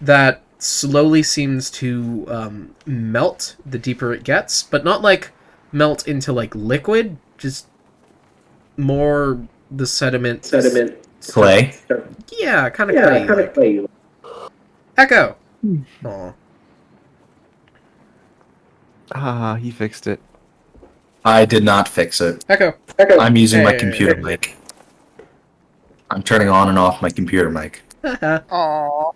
that slowly seems to melt the deeper it gets, but not like melt into like liquid. Just more the sediment. Clay. Yeah, kind of clay. Echo. Aw. Ah, he fixed it. I did not fix it. Echo. I'm using my Hey. computer mic. I'm turning on and off my computer mic. Aww.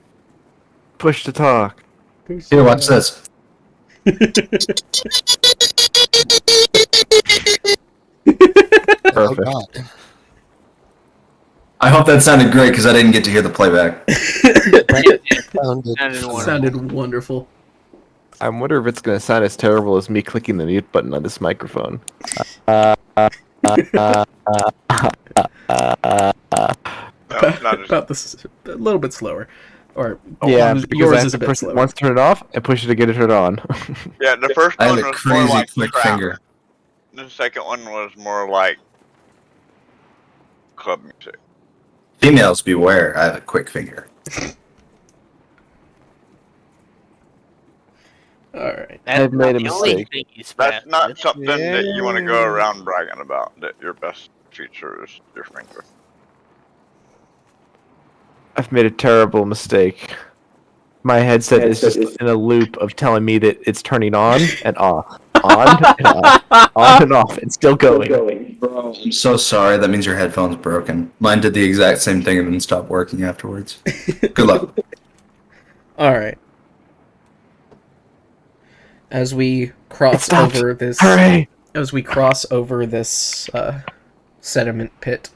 Push to talk. Here, watch this. Oh Perfect. god. I hope that sounded great because I didn't get to hear the playback. Sounded Sounded wonderful. Sounded wonderful. I wonder if it's going to sound as terrible as me clicking the mute button on this microphone. No, not as About this, a little bit slower, or Yeah, yours, because yours I have is a to bit push it slower. once to turn it off and push it again to turn it on. Yeah, the first I one have a was more crazy like quick trap. finger. The second one was more like club music. Females beware, I have a quick finger. I've made a the only mistake. thing he's That's fast not with. something that you want to go around bragging about. That your best feature is your finger. I've made a terrible mistake. My headset is just in a loop of telling me that it's turning on and off, on and off, on and off, and still going. Bro, I'm so sorry. That means your headphone's broken. Mine did the exact same thing and then stopped working afterwards. Good luck. Alright. As we cross stopped. over this Hooray! sediment pit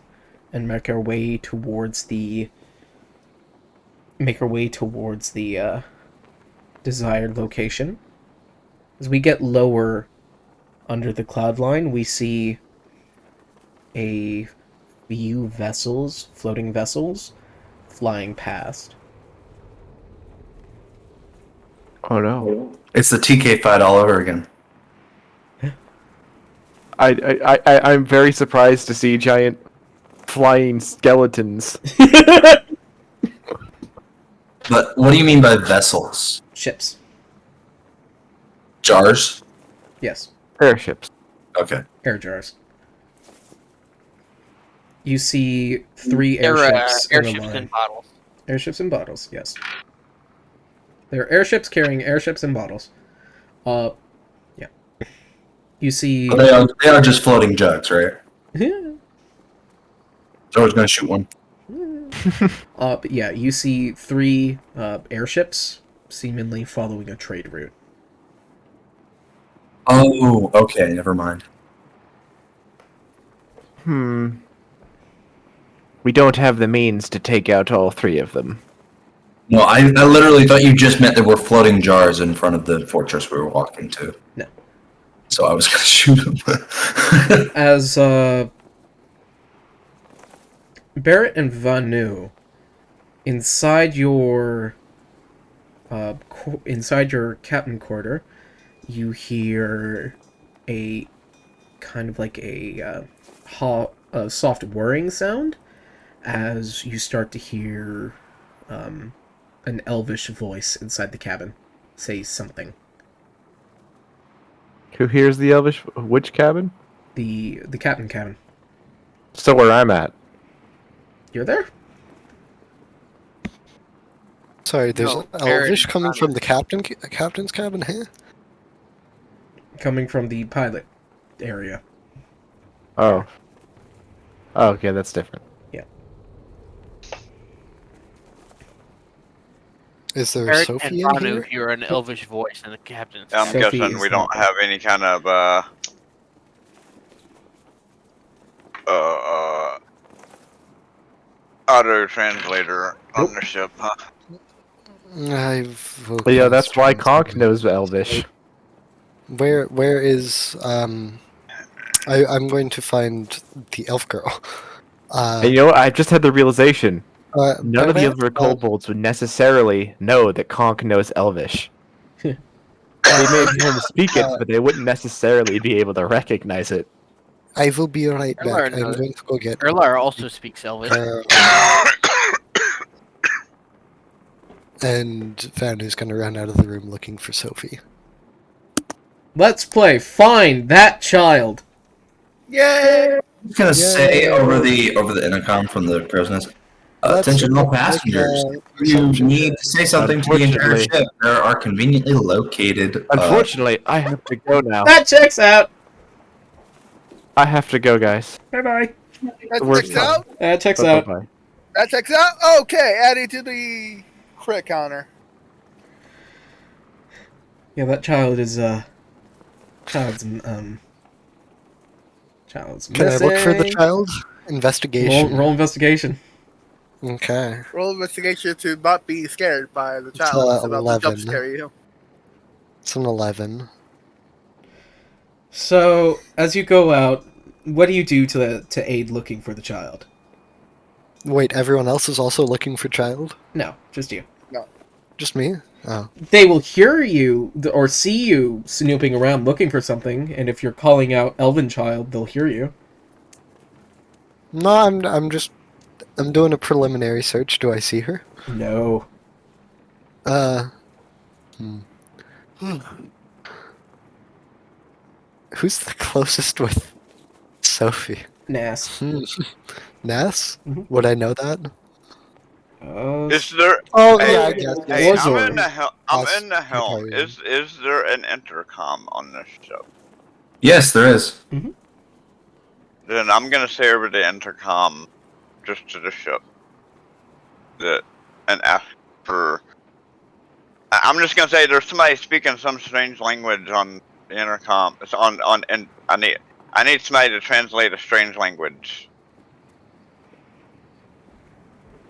and make our way towards the desired location. As we get lower under the cloud line, we see a few vessels, floating vessels, flying past. Oh no! It's the TK fight all over again. I'm very surprised to see giant flying skeletons. But what do you mean by vessels? Ships. Jars? Yes. Airships. Okay. Air jars. You see 3 They're airships in a airships line. in bottles. Airships and bottles, yes. They're airships carrying airships and bottles. Yeah. You see... But they are just floating jugs, right? So I was going to shoot one. But yeah, you see 3 airships seemingly following a trade route. Oh, okay, never mind. We don't have the means to take out all 3 of them. No, I literally thought you just meant there were floating jars in front of the fortress we were walking to. No. So I was going to shoot them. As Barrett and Vanu, inside your captain quarter, you hear a kind of like a soft whirring sound as you start to hear an elvish voice inside the cabin say something. Who hears the elvish? Which cabin? The captain cabin. So where I'm at. You're there? Sorry, there's No, Elvish Barrett, coming from the captain's cabin here? Coming from the pilot area. Oh. Oh, okay, that's different. Yeah. Is there Eric Sophie and in Banu here? hear an elvish voice in the captain's. I'm Sophie guessing is we not don't have any kind of auto translator on the ship, huh? But yeah, that's why Conk knows Elvish. Where is I'm going to find the elf girl. And you know what? I just had the realization. None of the Barrett, other kobolds would necessarily know that Conk knows Elvish. They may be able to speak it, but they wouldn't necessarily be able to recognize it. I will be right Erlar back. I'm knows. going to go get Erlar also speaks Elvish. and Vanu's gonna run out of the room looking for Sophie. Let's play Find That Child. Yay! I was going to say over the intercom from the crow's nest, attention all passengers. You need to say something to the entire Unfortunately- ship. There are conveniently located... Unfortunately, I have to go now. That checks out. I have to go, guys. Bye-bye. That Worst checks time. out. That checks out. Bye-bye. That checks out. Okay, added to the crit counter. Yeah, that child is child's Can I look for the missing. child? Investigation. Roll investigation. Okay. Roll investigation to not be scared by the It's, child. It's about to 11. jump scare you. It's an 11. So, as you go out, what do you do to aid looking for the child? Wait, everyone else is also looking for child? No, just you. Just me? Oh. They will hear you or see you snooping around looking for something, and if you're calling out Elven Child, they'll hear you. No, I'm doing a preliminary search. Do I see her? No. Who's the closest with Sophie? Nas. Nas? Mhm. Would I know that? Is there? Oh Hey, yeah, I guess. Hey, Was I'm or- in the I'm Us, in the helm. probably. Is there an intercom on this ship? Yes, there is. Then I'm gonna say over the intercom, just to the ship, that and ask for. I'm just gonna say there's somebody speaking some strange language on the intercom. It's on and I need somebody to translate a strange language.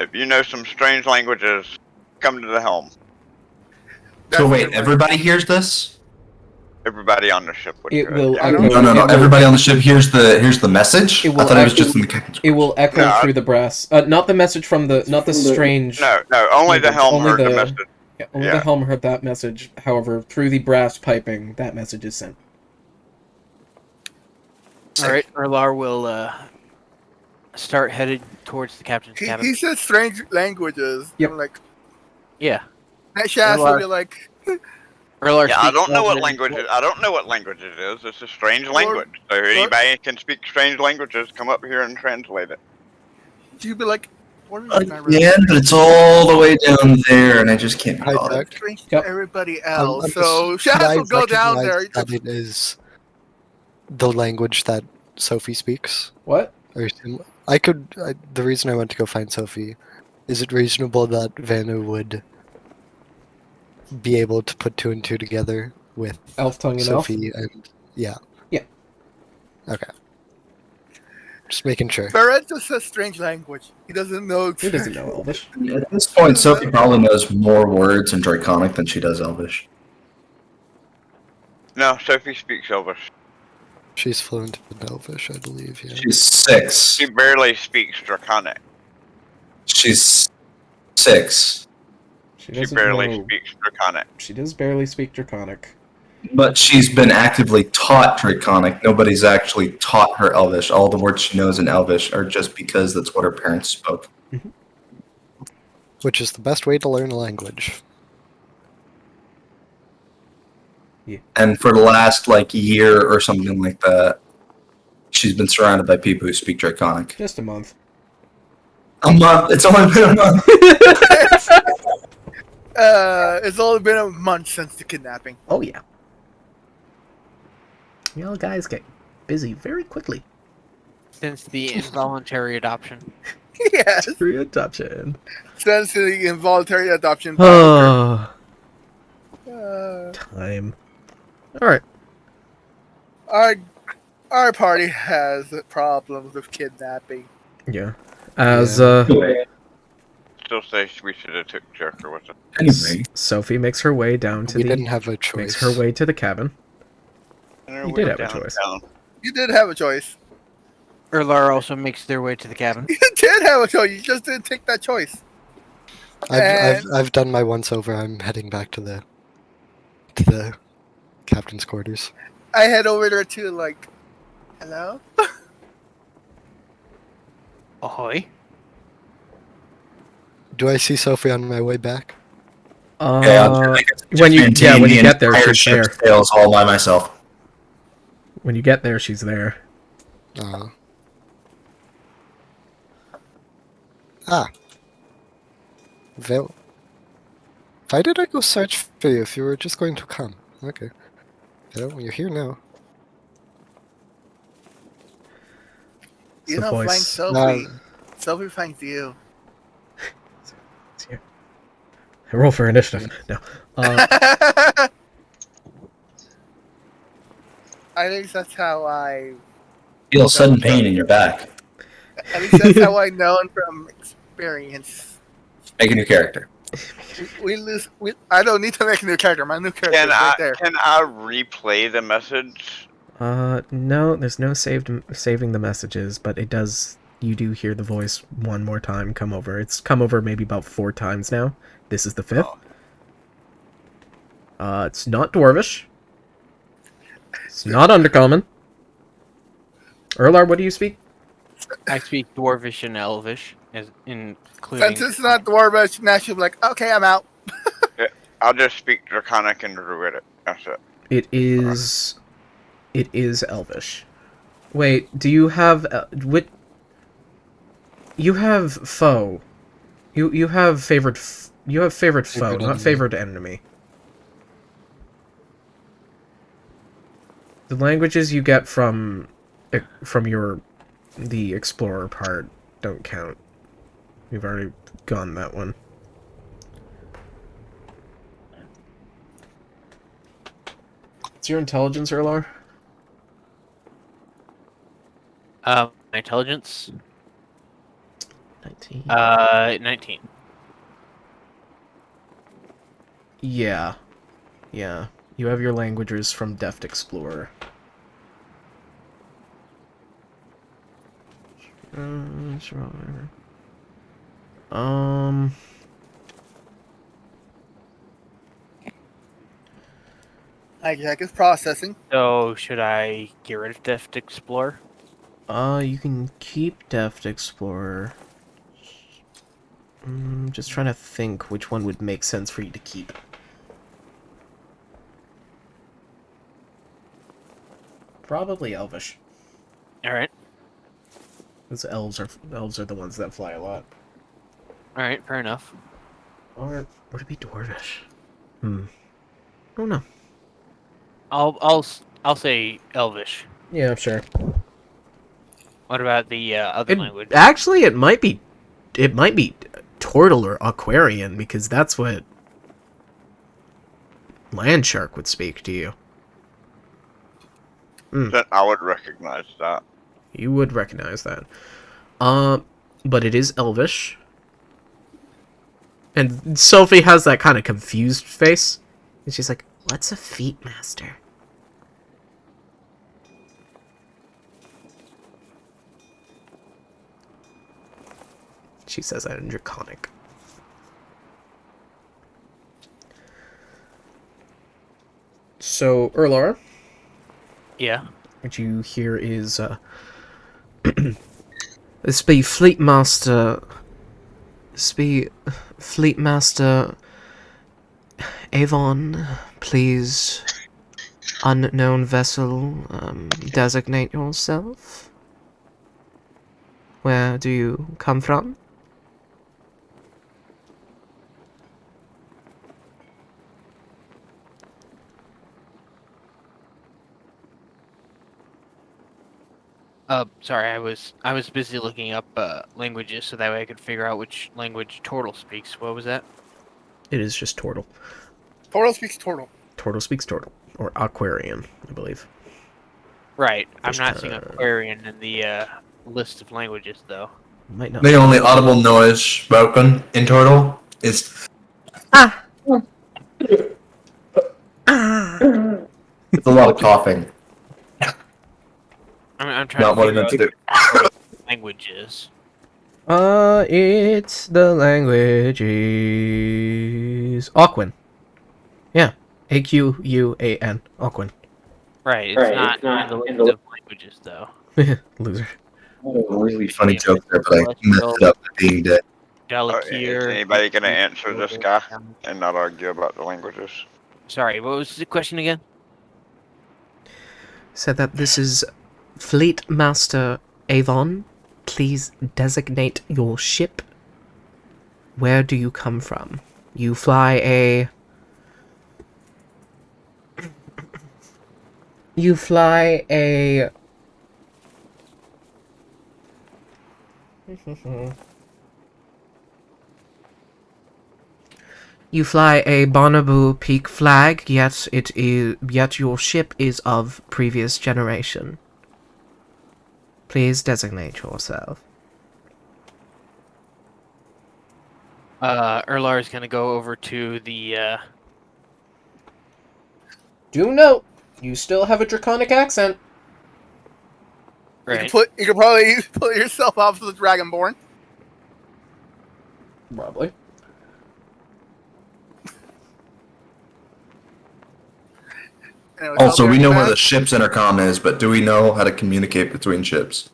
If you know some strange languages, come to the helm. So wait, everybody hears this? Everybody on the ship would It hear will Yeah. echo. No. It will- Everybody on the ship hears the message. It I will thought it was echo- just in the captain's. It will echo No, through the brass. Not the message from the. Not the strange. No, only the language, helm only heard the the- message. Yeah, only Yeah. the helm heard that message. However, through the brass piping, that message is sent. All right, Erlar will start headed towards the captain's cabin. He said strange languages. Yep. I'm like, Yeah, Shaz will be like, Erlar. Yeah, I speaks don't know what Elven. language I don't know what language it is. It's a strange language. So if Lord- anybody can speak strange languages, come up here and translate it. she'd be like, what is my Yeah, but it's all the way down there, and I just can't be Hi, bothered. Jack. strange Yep. to everybody I'm else? So should Shaz I will go down recognize there. that it is the language that Sophie speaks. What? Or the reason I went to go find Sophie, is it reasonable that Vanna would be able to put two and two together with Elf tongue and elf. Sophie and yeah. Yeah. Okay. Just making sure. Barrett just says strange language. He doesn't know. He doesn't know Elvish. At this point, Sophie probably knows more words in Draconic than she does Elvish. No, Sophie speaks Elvish. She's fluent in Elvish, I believe. Yeah. She's 6. She barely speaks Draconic. She's 6. She She doesn't barely know. speaks Draconic. She does barely speak Draconic. But she's been actively taught Draconic. Nobody's actually taught her Elvish. All the words she knows in Elvish are just because that's what her parents spoke. Which is the best way to learn a language. And for the last year or something like that, she's been surrounded by people who speak Draconic. Just a month. A month. It's only been a month. It's only been a month since the kidnapping. Oh yeah. Y'all guys get busy very quickly. Since the involuntary adoption. Yes, Readoption. since the involuntary adoption. Oh. Uh, Time. All right. our party has problems with kidnapping. Yeah. As Still say we should have took Joker with us. Anyway, Sophie makes her way down to We the didn't have a choice. makes her way to the cabin. You did have a choice. You did have a choice. Erlar also makes their way to the cabin. You did have a choice. You just didn't take that choice. I've done my once over. I'm heading back to the captain's quarters. I head over there too, like, hello? Ahoy. Do I see Sophie on my way back? When you get there, she's there. Sails all by myself. When you get there, she's there. Vel. Why did I go search for you if you were just going to come? Okay. Well, you're here now. It's You the don't find voice. Sophie. Sophie finds you. It's here. I roll for initiative. No. I think that's how I. Feel sudden pain in your back. At least that's how I know from experience. Make a new character. We lose. I don't need to make a new character. My new character is right there. Can I replay the message? No, there's no saving the messages, but it does. You do hear the voice one more time come over. It's come over maybe about 4 times now. This is the 5th. It's not Dwarvish. It's not Undercommon. Erlar, what do you speak? I speak Dwarvish and Elvish, including. Since it's not Dwarvish, now she'll be like, okay, I'm out. I'll just speak Draconic and Druidic. That's it. It is It is Elvish. Wait, do you have what? You have foe. You have favorite. You have favorite foe, Favorite not enemy. favorite enemy. The languages you get from the explorer part don't count. We've already gone that one. What's your intelligence, Erlar? My intelligence. 19. 19. Yeah. Yeah. You have your languages from Deft Explorer. Sure. Hijack is processing. So should I get rid of Deft Explorer? You can keep Deft Explorer. Just trying to think which one would make sense for you to keep. Probably Elvish. Alright. Because elves are the ones that fly a lot. Alright, fair enough. Or would it be Dwarvish? I don't know. I'll say Elvish. Yeah, sure. What about the other language? Actually, it might be Turtle or Aquarian, because that's what Landshark would speak to you. Then I would recognize that. You would recognize that. But it is Elvish. And Sophie has that kind of confused face. And she's like, what's a feat master? She says that in Draconic. So, Erlar, Yeah. what you hear is, this be Fleet Master... This be Fleet Master Avon, please, unknown vessel, designate yourself. Where do you come from? Sorry, I was busy looking up languages so that way I could figure out which language Turtle speaks. What was that? It is just Turtle. Turtle speaks turtle. Turtle speaks Turtle. Or Aquarian, I believe. Right. I'm Just, not seeing Aquarian in the list of languages though. Might not. The only audible noise spoken in Turtle is it's a lot of coughing. I'm trying Not to what I figure meant out to do. what language is. It's the language is Aquan. Yeah. Aquan. Aquan. Right. It's not in the list of languages though. Loser. Really funny joke there, but I messed it up by being dead. Is Dalakir. anybody gonna answer this guy and not argue about the languages? Sorry, what was the question again? Said that this is Fleet Master Avon. Please designate your ship. Where do you come from? You fly a... You fly a... You fly a Bonnaboo Peak flag, yet your ship is of previous generation. Please designate yourself. Erlar is gonna go over to the Do note, you still have a Draconic accent. right. You can probably put yourself off the Dragonborn. Probably. Anyways, Also, I'll be we know right where the back. ship's intercom is, but do we know how to communicate between ships?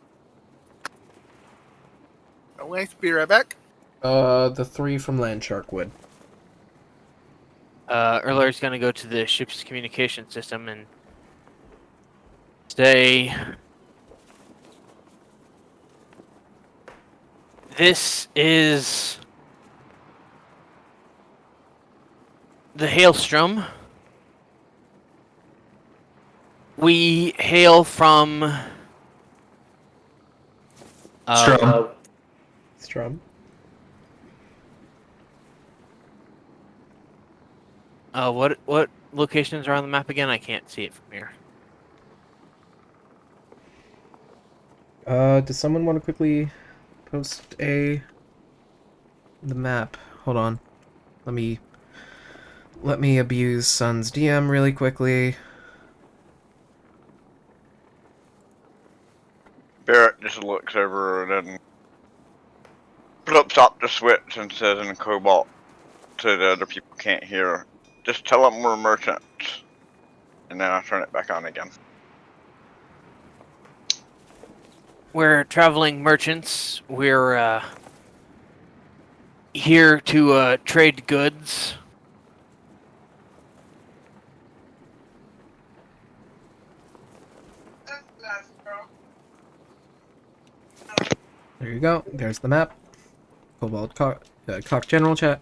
Wait, be right back. The three from Landshark would. Erlar is gonna go to the ship's communication system and say this is the Hailstrom. We hail from Strum. Strum. what locations are on the map again? I can't see it from here. Does someone want to quickly post the map? Hold on. Let me abuse Sun's DM really quickly. Barrett just looks over and then flips up the switch and says in Cobalt so the other people can't hear. Just tell them we're merchants. And then I'll turn it back on again. We're traveling merchants. We're here to trade goods. There you go. There's the map. Cobalt Cock General Chat.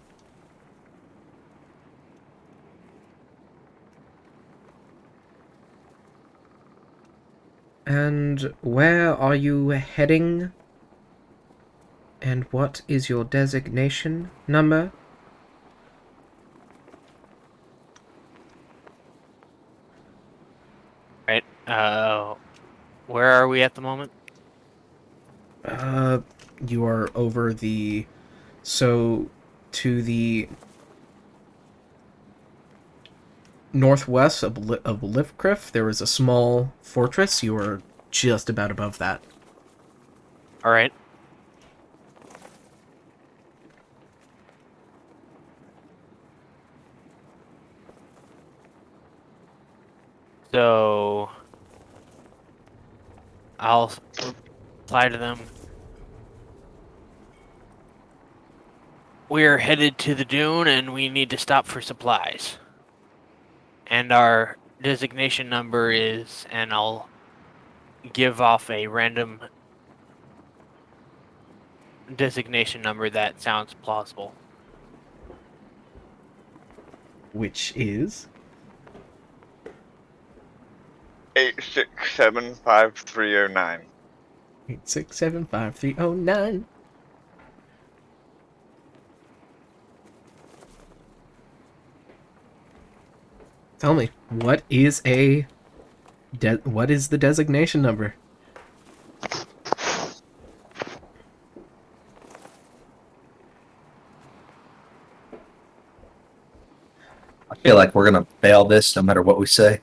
And where are you heading? And what is your designation number? Right. Where are we at the moment? You are over the... So, to the northwest of Lifcliff, there is a small fortress. You are just about above that. All right. So I'll reply to them. We're headed to the dune and we need to stop for supplies. And our designation number is, and I'll give off a random designation number that sounds plausible. Which is? 8675309. 8675309. Tell me, what is the designation number? I feel like we're gonna fail this no matter what we say.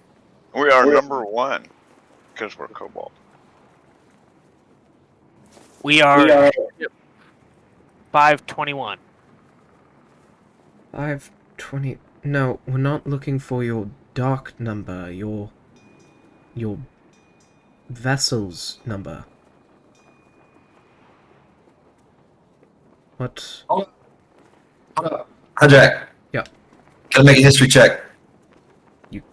We are number one because we're Cobalt. We are 521. 520. No, we're not looking for your dock number. Your vessel's number. What? Hi, Jack. Yeah. Can I make a history check? You.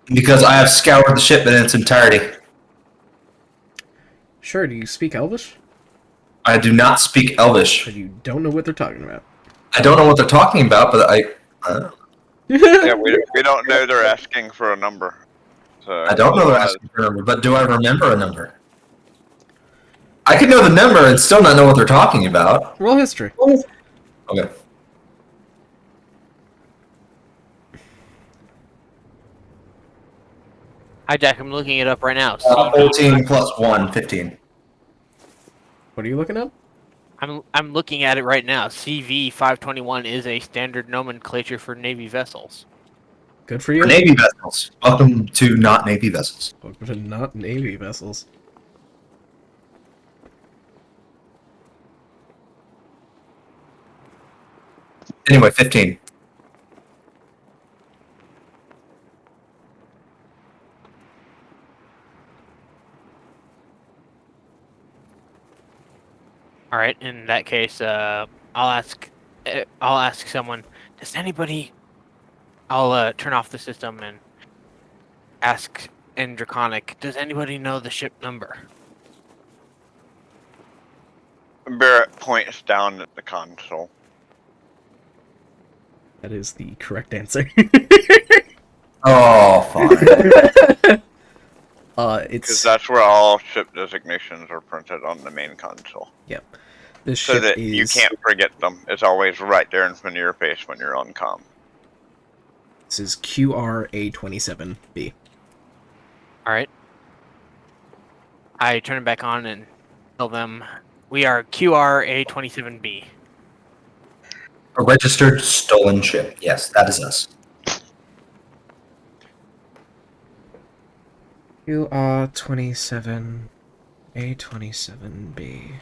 Because I have scoured the ship in its entirety. Sure. Do you speak Elvish? I do not speak Elvish. But you don't know what they're talking about. I don't know what they're talking about, but Yeah, we don't know they're asking for a number. So I don't know they're asking for a number, but do I remember a number? I could know the number and still not know what they're talking about. Roll history. Okay. Hi, Jack. I'm looking it up right now. 14 plus 1, 15. What are you looking up? I'm looking at it right now. CV 521 is a standard nomenclature for Navy vessels. Good for you. For Navy vessels. Welcome to not Navy vessels. Welcome to not Navy vessels. Anyway, 15. All right. In that case, I'll ask someone. Does anybody? I'll turn off the system and ask in Draconic, does anybody know the ship number? Barrett points down at the console. That is the correct answer. Oh, fine. Because It's that's where all ship designations are printed on the main console. this So ship that is you can't forget them. It's always right there in front of your face when you're on comm. this is QRA-27B. Alright. I turn it back on and tell them we are QRA-27B. A registered stolen ship. Yes, that is us. QR-27A-27B.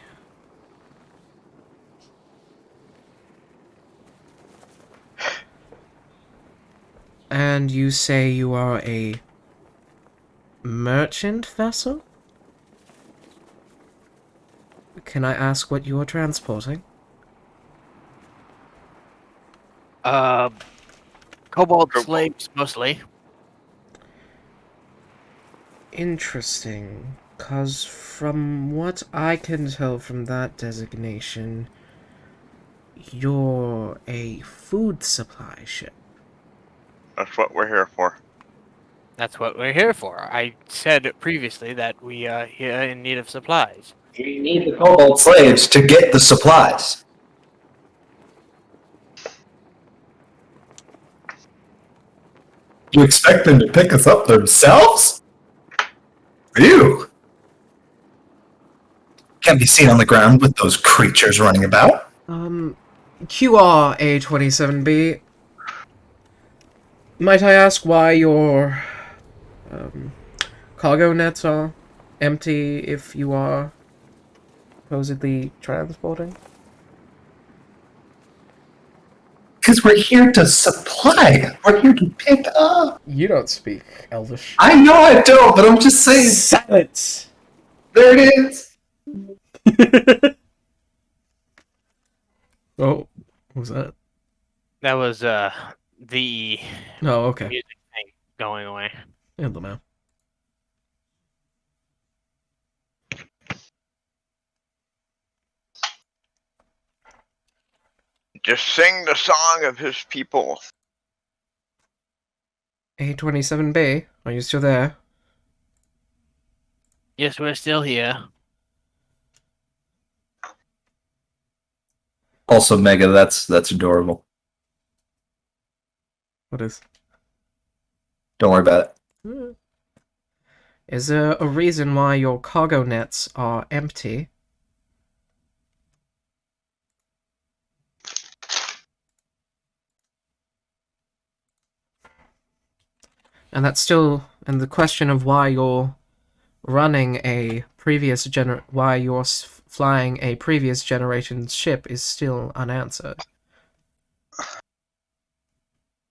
And you say you are a merchant vessel? Can I ask what you are transporting? Kobold slaves, mostly. Interesting, cause from what I can tell from that designation, you're a food supply ship. That's what we're here for. That's what we're here for. I said previously that we are here in need of supplies. We need the kobold slaves to get the supplies. You expect them to pick us up themselves? Ew. Can't be seen on the ground with those creatures running about. QRA-27B. Might I ask why your cargo nets are empty if you are supposedly transporting? Because we're here to supply. We're here to pick up. You don't speak Elvish. I know I don't, but I'm just saying. Silence! There it is. Oh, what was that? That was the Oh, okay. music thing going away. Yeah, the map. Just sing the song of his people. A27B, are you still there? Yes, we're still here. Also, Mega, that's adorable. What is? Don't worry about it. Is there a reason why your cargo nets are empty? And that's still, and the question of why you're running a previous why you're flying a previous generation's ship is still unanswered.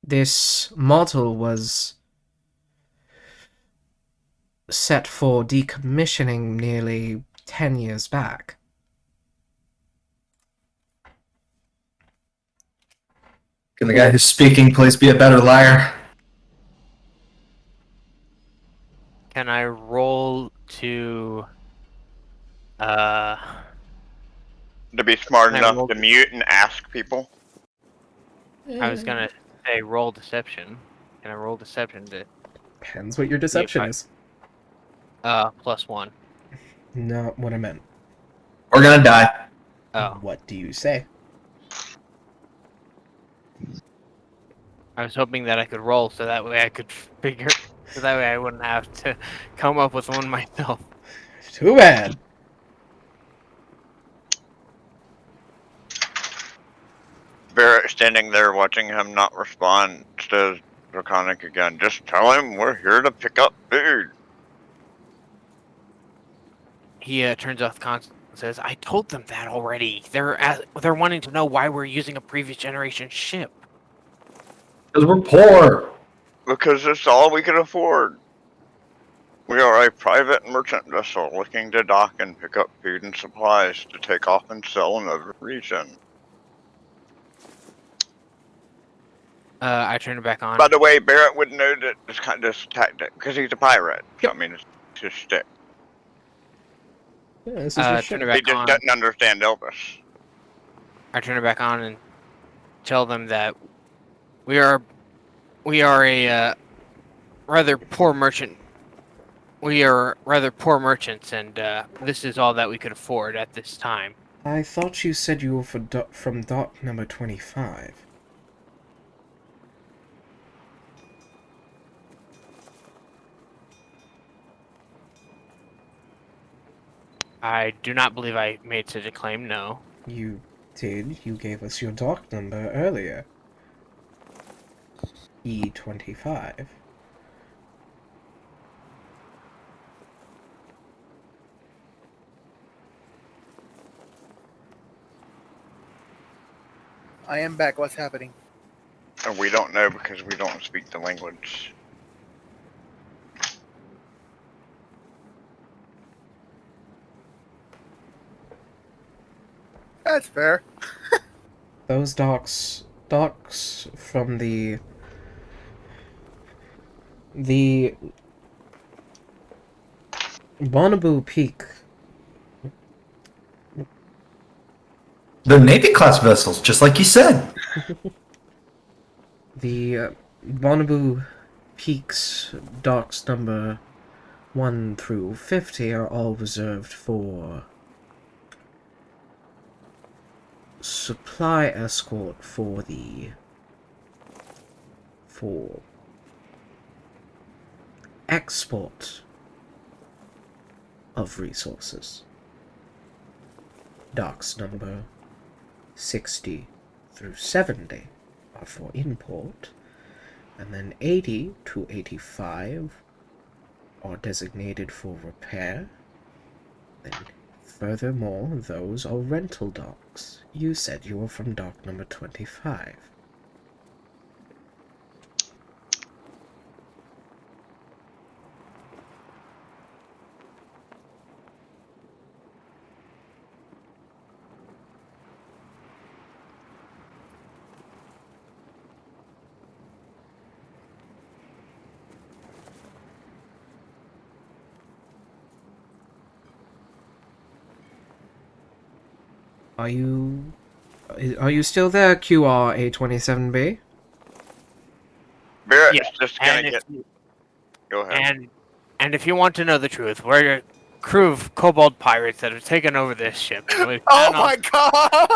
This model was set for decommissioning nearly 10 years back. Can the guy who's speaking please be a better liar? Can I roll to To be smart Can I enough roll- to mute and ask people. I was gonna say roll deception. Can I roll deception to Depends what your deception is. +1? Not what I meant. We're gonna die. Oh. What do you say? I was hoping that I could roll so that way I could figure so that way I wouldn't have to come up with one myself. Too bad. Barrett standing there watching him not respond says Draconic again. Just tell him we're here to pick up food. He turns off the console and says, "I told them that already. They're wanting to know why we're using a previous generation ship." Because we're poor. Because it's all we can afford. We are a private merchant vessel looking to dock and pick up food and supplies to take off and sell in another region. I turn it back on. By the way, Barrett would know that this tactic because he's a pirate. So, I mean, it's his shtick. Yeah, this is Turn your it ship. He back just on. doesn't understand Elvis. I turn it back on and tell them that we are a rather poor merchant. We are rather poor merchants, and this is all that we could afford at this time. I thought you said you were from dock number 25. I do not believe I made such a claim, no. You did. You gave us your dock number earlier. E25. I am back. What's happening? And we don't know because we don't speak the language. That's fair. Those docks from the Bonaboo Peak. They're Navy-class vessels, just like you said. The Bonaboo Peaks docks number 1 through 50 are all reserved for supply escort for export of resources. Docks number 60 through 70 are for import, and then 80 to 85 are designated for repair. Then furthermore, those are rental docks. You said you were from dock number 25. Are you still there, QRA27B? Barrett's Yeah, just gonna and get. Go ahead. and if you want to know the truth, we're a crew of kobold pirates that have taken over this ship. And we Oh plan my god!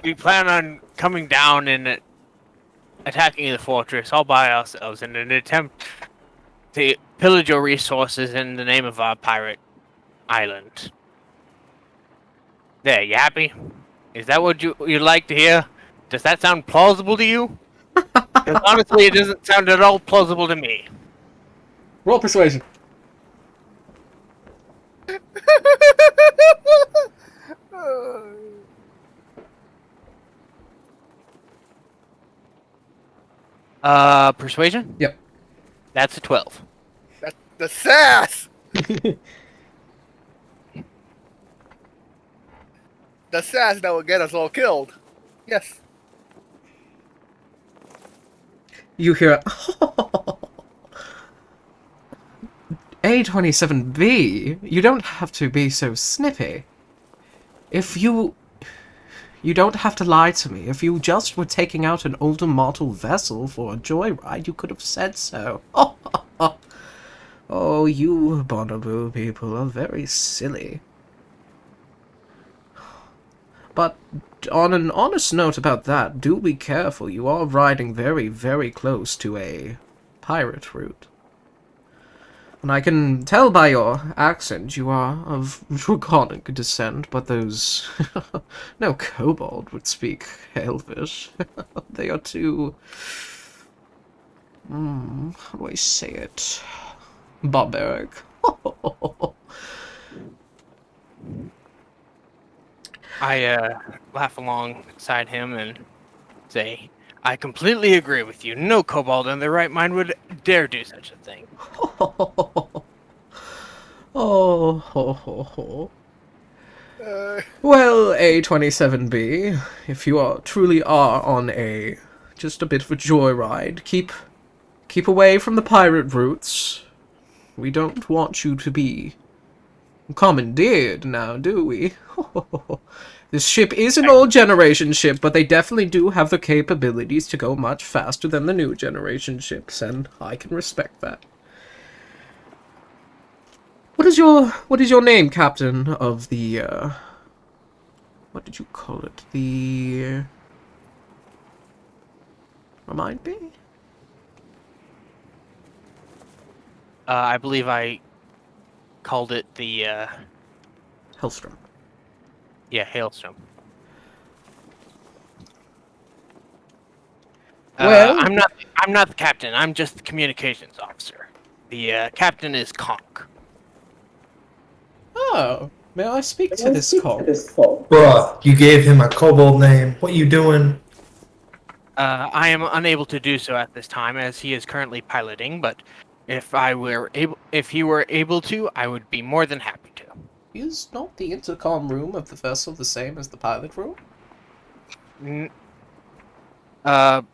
we plan on coming down and attacking the fortress all by ourselves in an attempt to pillage your resources in the name of our pirate island. There, you happy? Is that what you'd like to hear? Does that sound plausible to you? 'Cause honestly, it doesn't sound at all plausible to me. Roll persuasion. Persuasion? Yep. That's a 12. That's the sass! The sass that will get us all killed. Yes. You hear A27B, you don't have to be so snippy. If you don't have to lie to me. If you just were taking out an older mortal vessel for a joyride, you could have said so. Oh, you Bonaboo people are very silly. But on an honest note about that, do be careful. You are riding very, very close to a pirate route. And I can tell by your accent you are of draconic descent, but those... no kobold would speak Elvish. They are too... how do I say it? Barbaric. I laugh alongside him and say, I completely agree with you. No kobold in their right mind would dare do such a thing. Well, A27B, if you truly are on a just a bit of a joyride. Keep away from the pirate routes. We don't want you to be commandeered now, do we? This ship is an old generation ship, but they definitely do have the capabilities to go much faster than the new generation ships, and I can respect that. What is your name, Captain of the what did you call it? The remind me? I believe I called it the Hellstrom. yeah, Hailstone. Well- I'm not the captain. I'm just the communications officer. The captain is Conk. Oh, may I speak to this call? Bruh, you gave him a kobold name. What you doing? I am unable to do so at this time as he is currently piloting, but if he were able to, I would be more than happy to. Is not the intercom room of the vessel the same as the pilot room?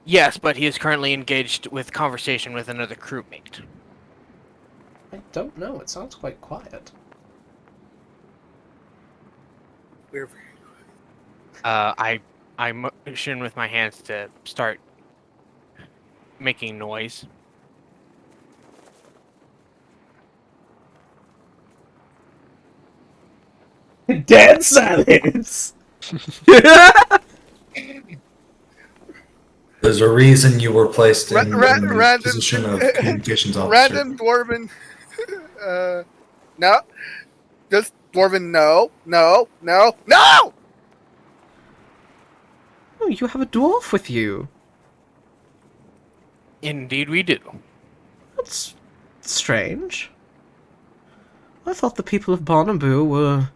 Yes, but he is currently engaged with conversation with another crewmate. I don't know. It sounds quite quiet. I motion with my hands to start making noise. Dead silence! There's a reason you were placed in the Random position of communications officer. Random dwarven. No. Just dwarven. No. No. No. No. Oh, you have a dwarf with you. Indeed we do. That's strange. I thought the people of Barnaboo were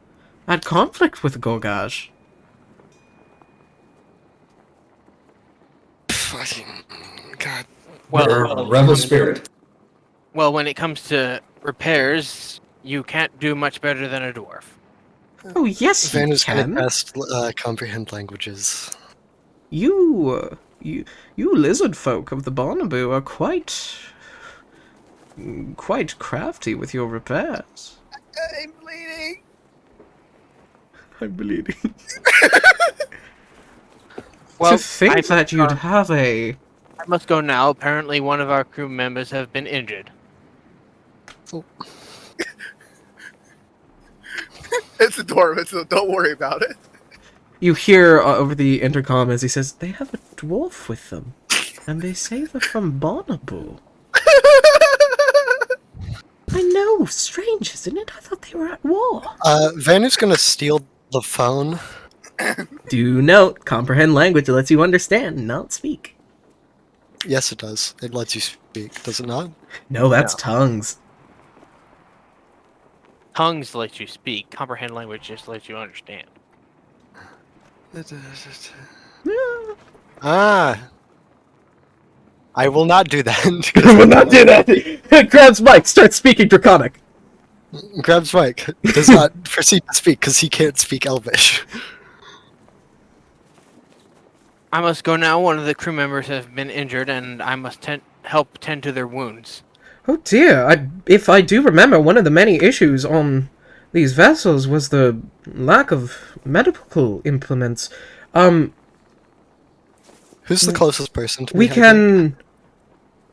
at conflict with Gorgage. God. Well, Rebel spirit. well, when it comes to repairs, you can't do much better than a dwarf. Oh, yes, you Vanu's can. gonna test comprehend languages. You lizard folk of the Barnaboo are quite crafty with your repairs. I'm bleeding. I'm bleeding. Well, to think that you'd have a... I must go now. Apparently one of our crew members have been injured. It's a dwarven, so don't worry about it. You hear over the intercom as he says, they have a dwarf with them, and they say they're from Barnaboo. I know, strange, isn't it? I thought they were at war. Vanu's gonna steal the phone. Do note, comprehend language lets you understand, not speak. Yes, it does. It lets you speak, does it not? No, that's tongues. Tongues let you speak. Comprehend language just lets you understand. Ah. I will not do that. I will not do that! Grabs Mike, starts speaking Draconic. Grabs Mike. Does not proceed to speak because he can't speak Elvish. I must go now. One of the crew members has been injured, and I must help tend to their wounds. Oh dear, if I do remember, one of the many issues on these vessels was the lack of medical implements. Who's the closest person to me? We can...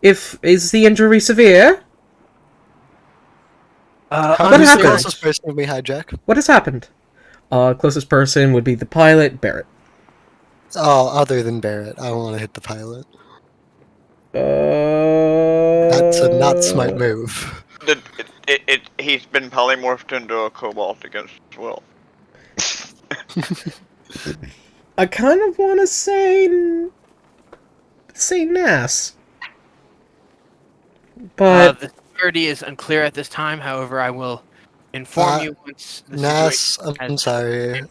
Is the injury severe? Who's what the happened? closest person to me, hijack? What has happened? Closest person would be the pilot, Barrett. Oh, other than Barrett, I want to hit the pilot. That's a not smart move. He's been polymorphed into a kobold against his will. I kind of want to say Nass. But the severity is unclear at this time. However, I will inform you once the Nass, situation I'm has- sorry.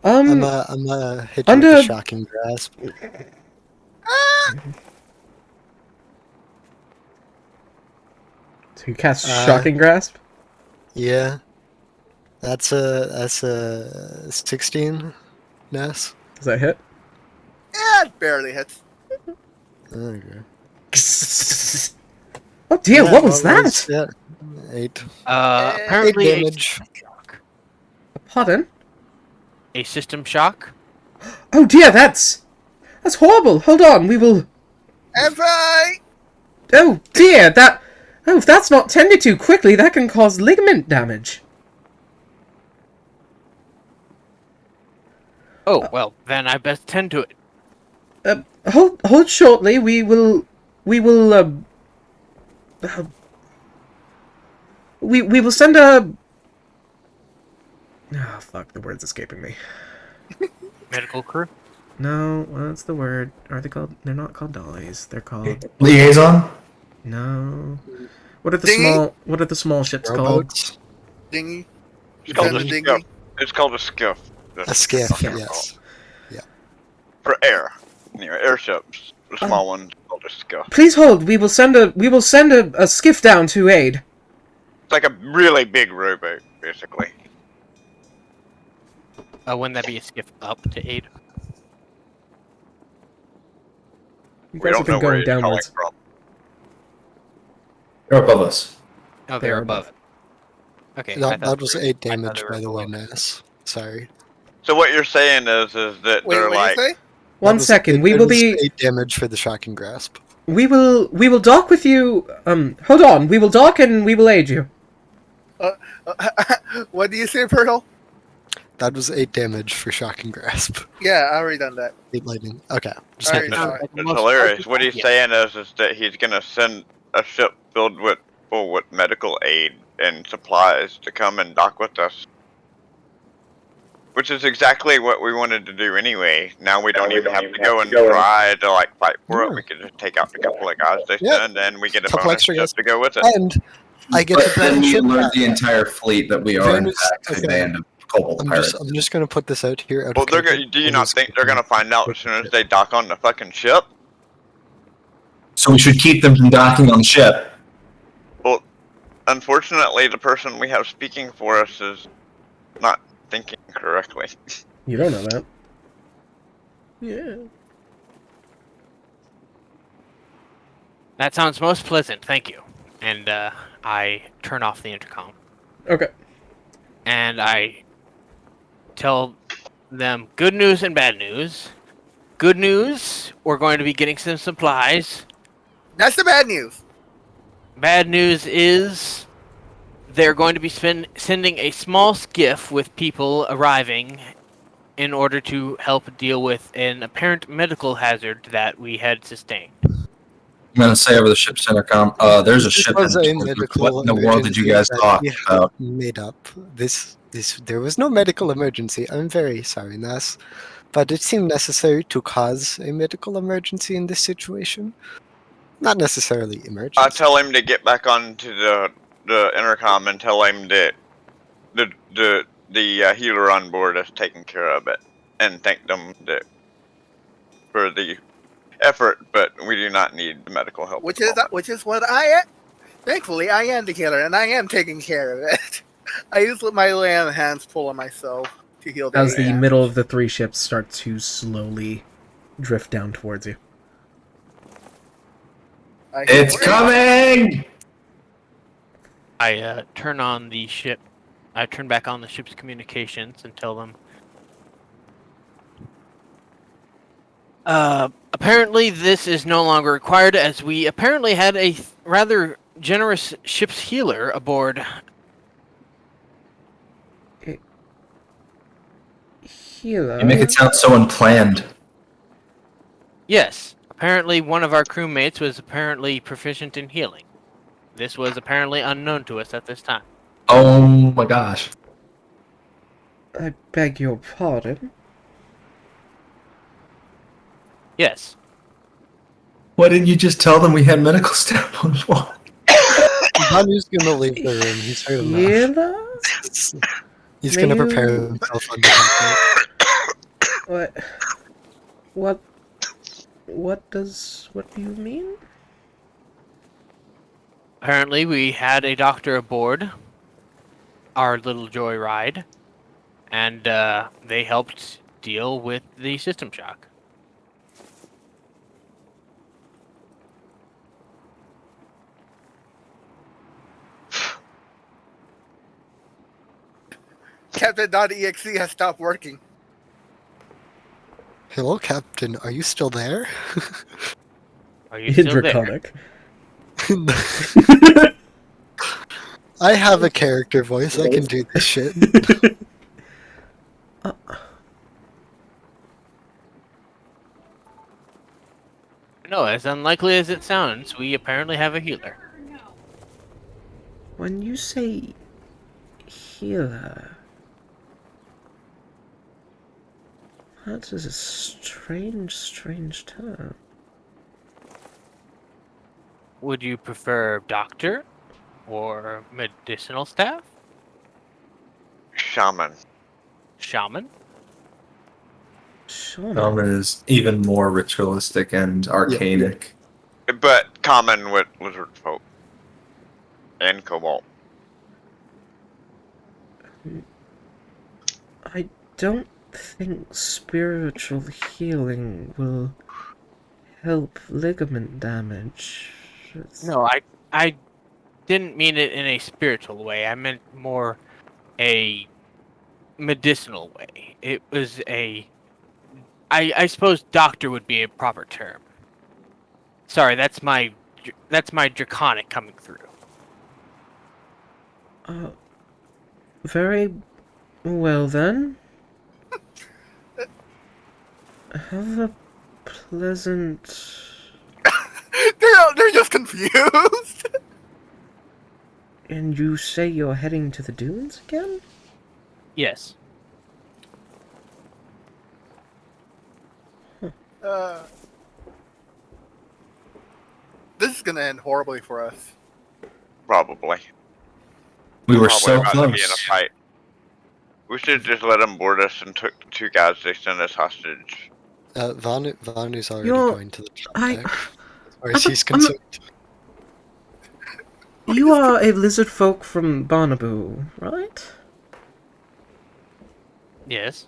I'm gonna hit you with a shocking grasp. So you cast Shocking Grasp? Yeah. That's a 16, Nass. Does that hit? Yeah, it barely hits. Okay. Oh dear, Yeah, what was well, that? yeah, 8. Apparently 8 a damage. system shock. Pardon? A system shock? Oh dear, that's horrible. Hold on, we will. FI! Oh dear, that. Oh, if that's not tended to quickly, that can cause ligament damage. Oh, well, then I best tend to it. Hold shortly. We will. We will send a. Ah, fuck, the word's escaping me. Medical crew? No, what's the word? Are they called? They're not called dollies. They're called. Liaison? No. What are the Dinghy? small? What are the small ships called? Rowboats? Dinghy. It's called a Send the skiff. dinghy. It's called a skiff. A skiff, yes. For air. Airships. The small one's called a skiff. Please hold. We will send a skiff down to aid. It's like a really big rowboat, basically. Wouldn't that be a skiff up to aid? You We guys don't have know been where going he's calling downwards. from. They're above us. Oh, They they're are above. Okay. I That, thought that was they were- 8 I thought damage, they were by the way, below. Ness. Sorry. So what you're saying is that Wait, they're what like, do you say? One second. We will be. 8 damage for the shocking grasp. We will dock with you. Hold on. We will dock and we will aid you. What do you say, Pearl? That was 8 damage for shocking grasp. Yeah, I already done that. 8 lightning. Okay. Just Alright, making sorry. sure. it's hilarious. What he's saying is that he's gonna send a ship filled with medical aid and supplies to come and dock with us. Which is exactly what we wanted to do anyway. Now we don't even have to go and try to like fight for it. We could just take out a couple of guys they Yeah. send, and we get a Couple bonus extra ship guys. to go with it. And I get But to then bring we ship alert back. the entire fleet that we are in Fairness- fact a okay. band of kobold pirates. I'm just gonna put this out here. Out Well, of they're character. gonna. Do you not think they're gonna find out as soon as they dock on the fucking ship? So we should keep them from docking on the ship. Well, unfortunately, the person we have speaking for us is not thinking correctly. You don't know that. Yeah. That sounds most pleasant, thank you. And I turn off the intercom. Okay. And I tell them good news and bad news. Good news, we're going to be getting some supplies. That's the bad news. Bad news is they're going to be sending a small skiff with people arriving in order to help deal with an apparent medical hazard that we had sustained. I'm gonna say over the ship's intercom, there's a This ship was a headed towards us. medical What in the world did you guys emergency talk that we about? made up. There was no medical emergency. I'm very sorry, Nas, but it seemed necessary to cause a medical emergency in this situation. Not necessarily emergency. I tell him to get back onto the intercom and tell him that the healer on board is taking care of it, and thank them for the effort, but we do not need the medical help. Which is what I am. Thankfully, I am the killer, and I am taking care of it. I use my land hands full of myself to heal As the damage. middle of the 3 ships start to slowly drift down towards you. I It's heal- coming! I turn on the ship. I turn back on the ship's communications and tell them. Apparently this is no longer required, as we apparently had a rather generous ship's healer aboard. Healer. You make it sound so unplanned. Yes, apparently one of our crewmates was apparently proficient in healing. This was apparently unknown to us at this time. Oh my gosh. I beg your pardon. Yes. Why didn't you just tell them we had medical staff on board? Banu's gonna leave the room. He's heard enough. Healer? He's gonna Maybe- prepare himself under something. What do you mean? Apparently we had a doctor aboard our little joyride, and they helped deal with the system shock. Captain.exe has stopped working. Hello, Captain. Are you still there? Are you still there? Draconic. I have a character voice. I can do this shit. No, as unlikely as it sounds, we apparently have a healer. When you say healer, that is a strange term. Would you prefer doctor or medicinal staff? Shaman. Shaman? Shaman is even more ritualistic and arcanic. But common with lizard folk. And kobold. I don't think spiritual healing will help ligament damage. No, I didn't mean it in a spiritual way. I meant more a medicinal way. It was I suppose doctor would be a proper term. Sorry, that's my draconic coming through. Very well then. Have a pleasant... They're just confused. And you say you're heading to the dunes again? Yes. This is gonna end horribly for us. Probably. We were Probably so about to be in a close. fight. We should just let them board us and took the 2 guys they sent us hostage. Vanu's already You're- going to the top I- deck. As far as he's I'm not- concerned. You are a lizard folk from Barnaboo, right? Yes.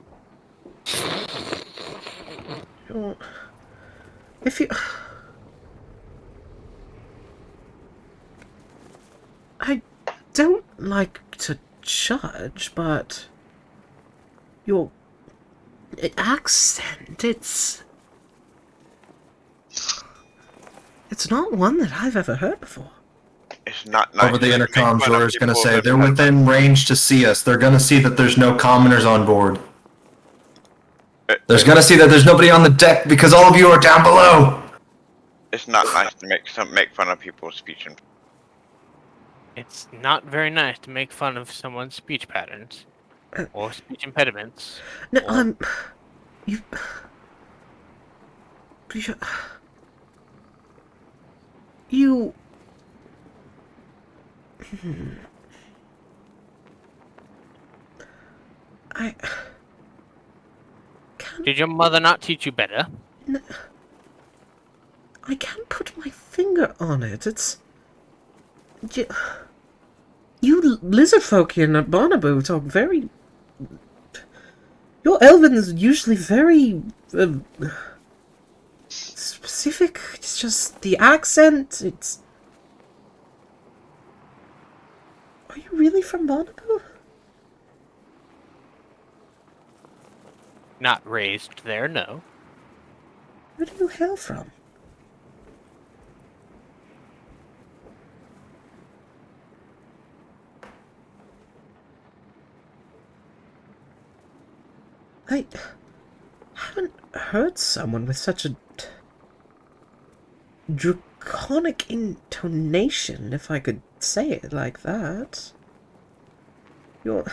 If you... I don't like to judge, but... Your... accent, it's not one that I've ever heard before. It's not nice. Over the to intercom, make fun of Jorah's gonna people say, that they're have- within range to see us. They're gonna see that there's no commoners on board. There's gonna see that there's nobody on the deck because all of you are down below. It's not nice to make fun of people's speech and It's not very nice to make fun of someone's speech patterns or speech impediments. No, or- you... You... I... Did your mother not teach you better? I can't put my finger on it. It's... You lizard folk here in Barnaboo talk very... Your Elven is usually very... specific. It's just the accent. It's... Are you really from Barnaboo? Not raised there, no. Where do you hail from? I haven't heard someone with such a draconic intonation, if I could say it like that. You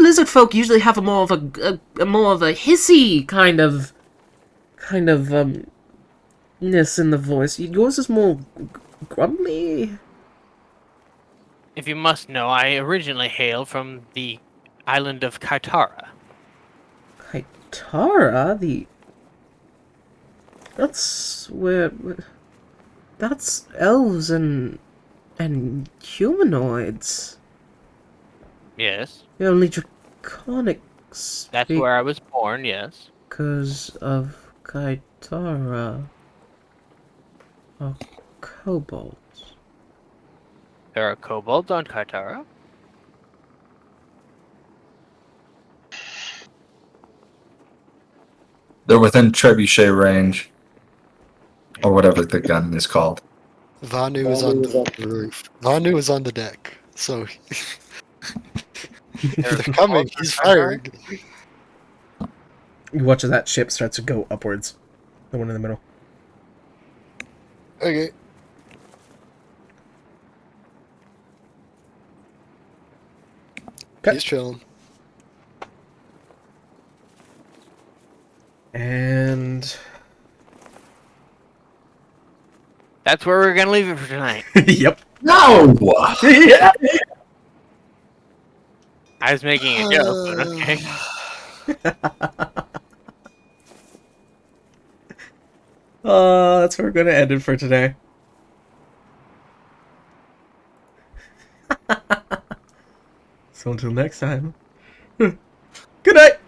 lizard folk usually have a more of a hissy kind of ness in the voice. Yours is more grumbly. If you must know, I originally hail from the island of Kitara. Kitara? That's where... That's elves and humanoids. Yes. The only draconic That's where I was born, yes. because of Kitara. Or kobolds. There are kobolds on Kitara. They're within trebuchet range, or whatever the gun is called. Vanu is on the roof. Vanu is on the deck. So if they're coming, he's firing. You watch as that ship starts to go upwards. The one in the middle. Okay. Okay. He's chilling. And That's where we're gonna leave it for tonight. yep. No! Yeah. I was making a joke, but okay. That's where we're gonna end it for today. So until next time. Good night.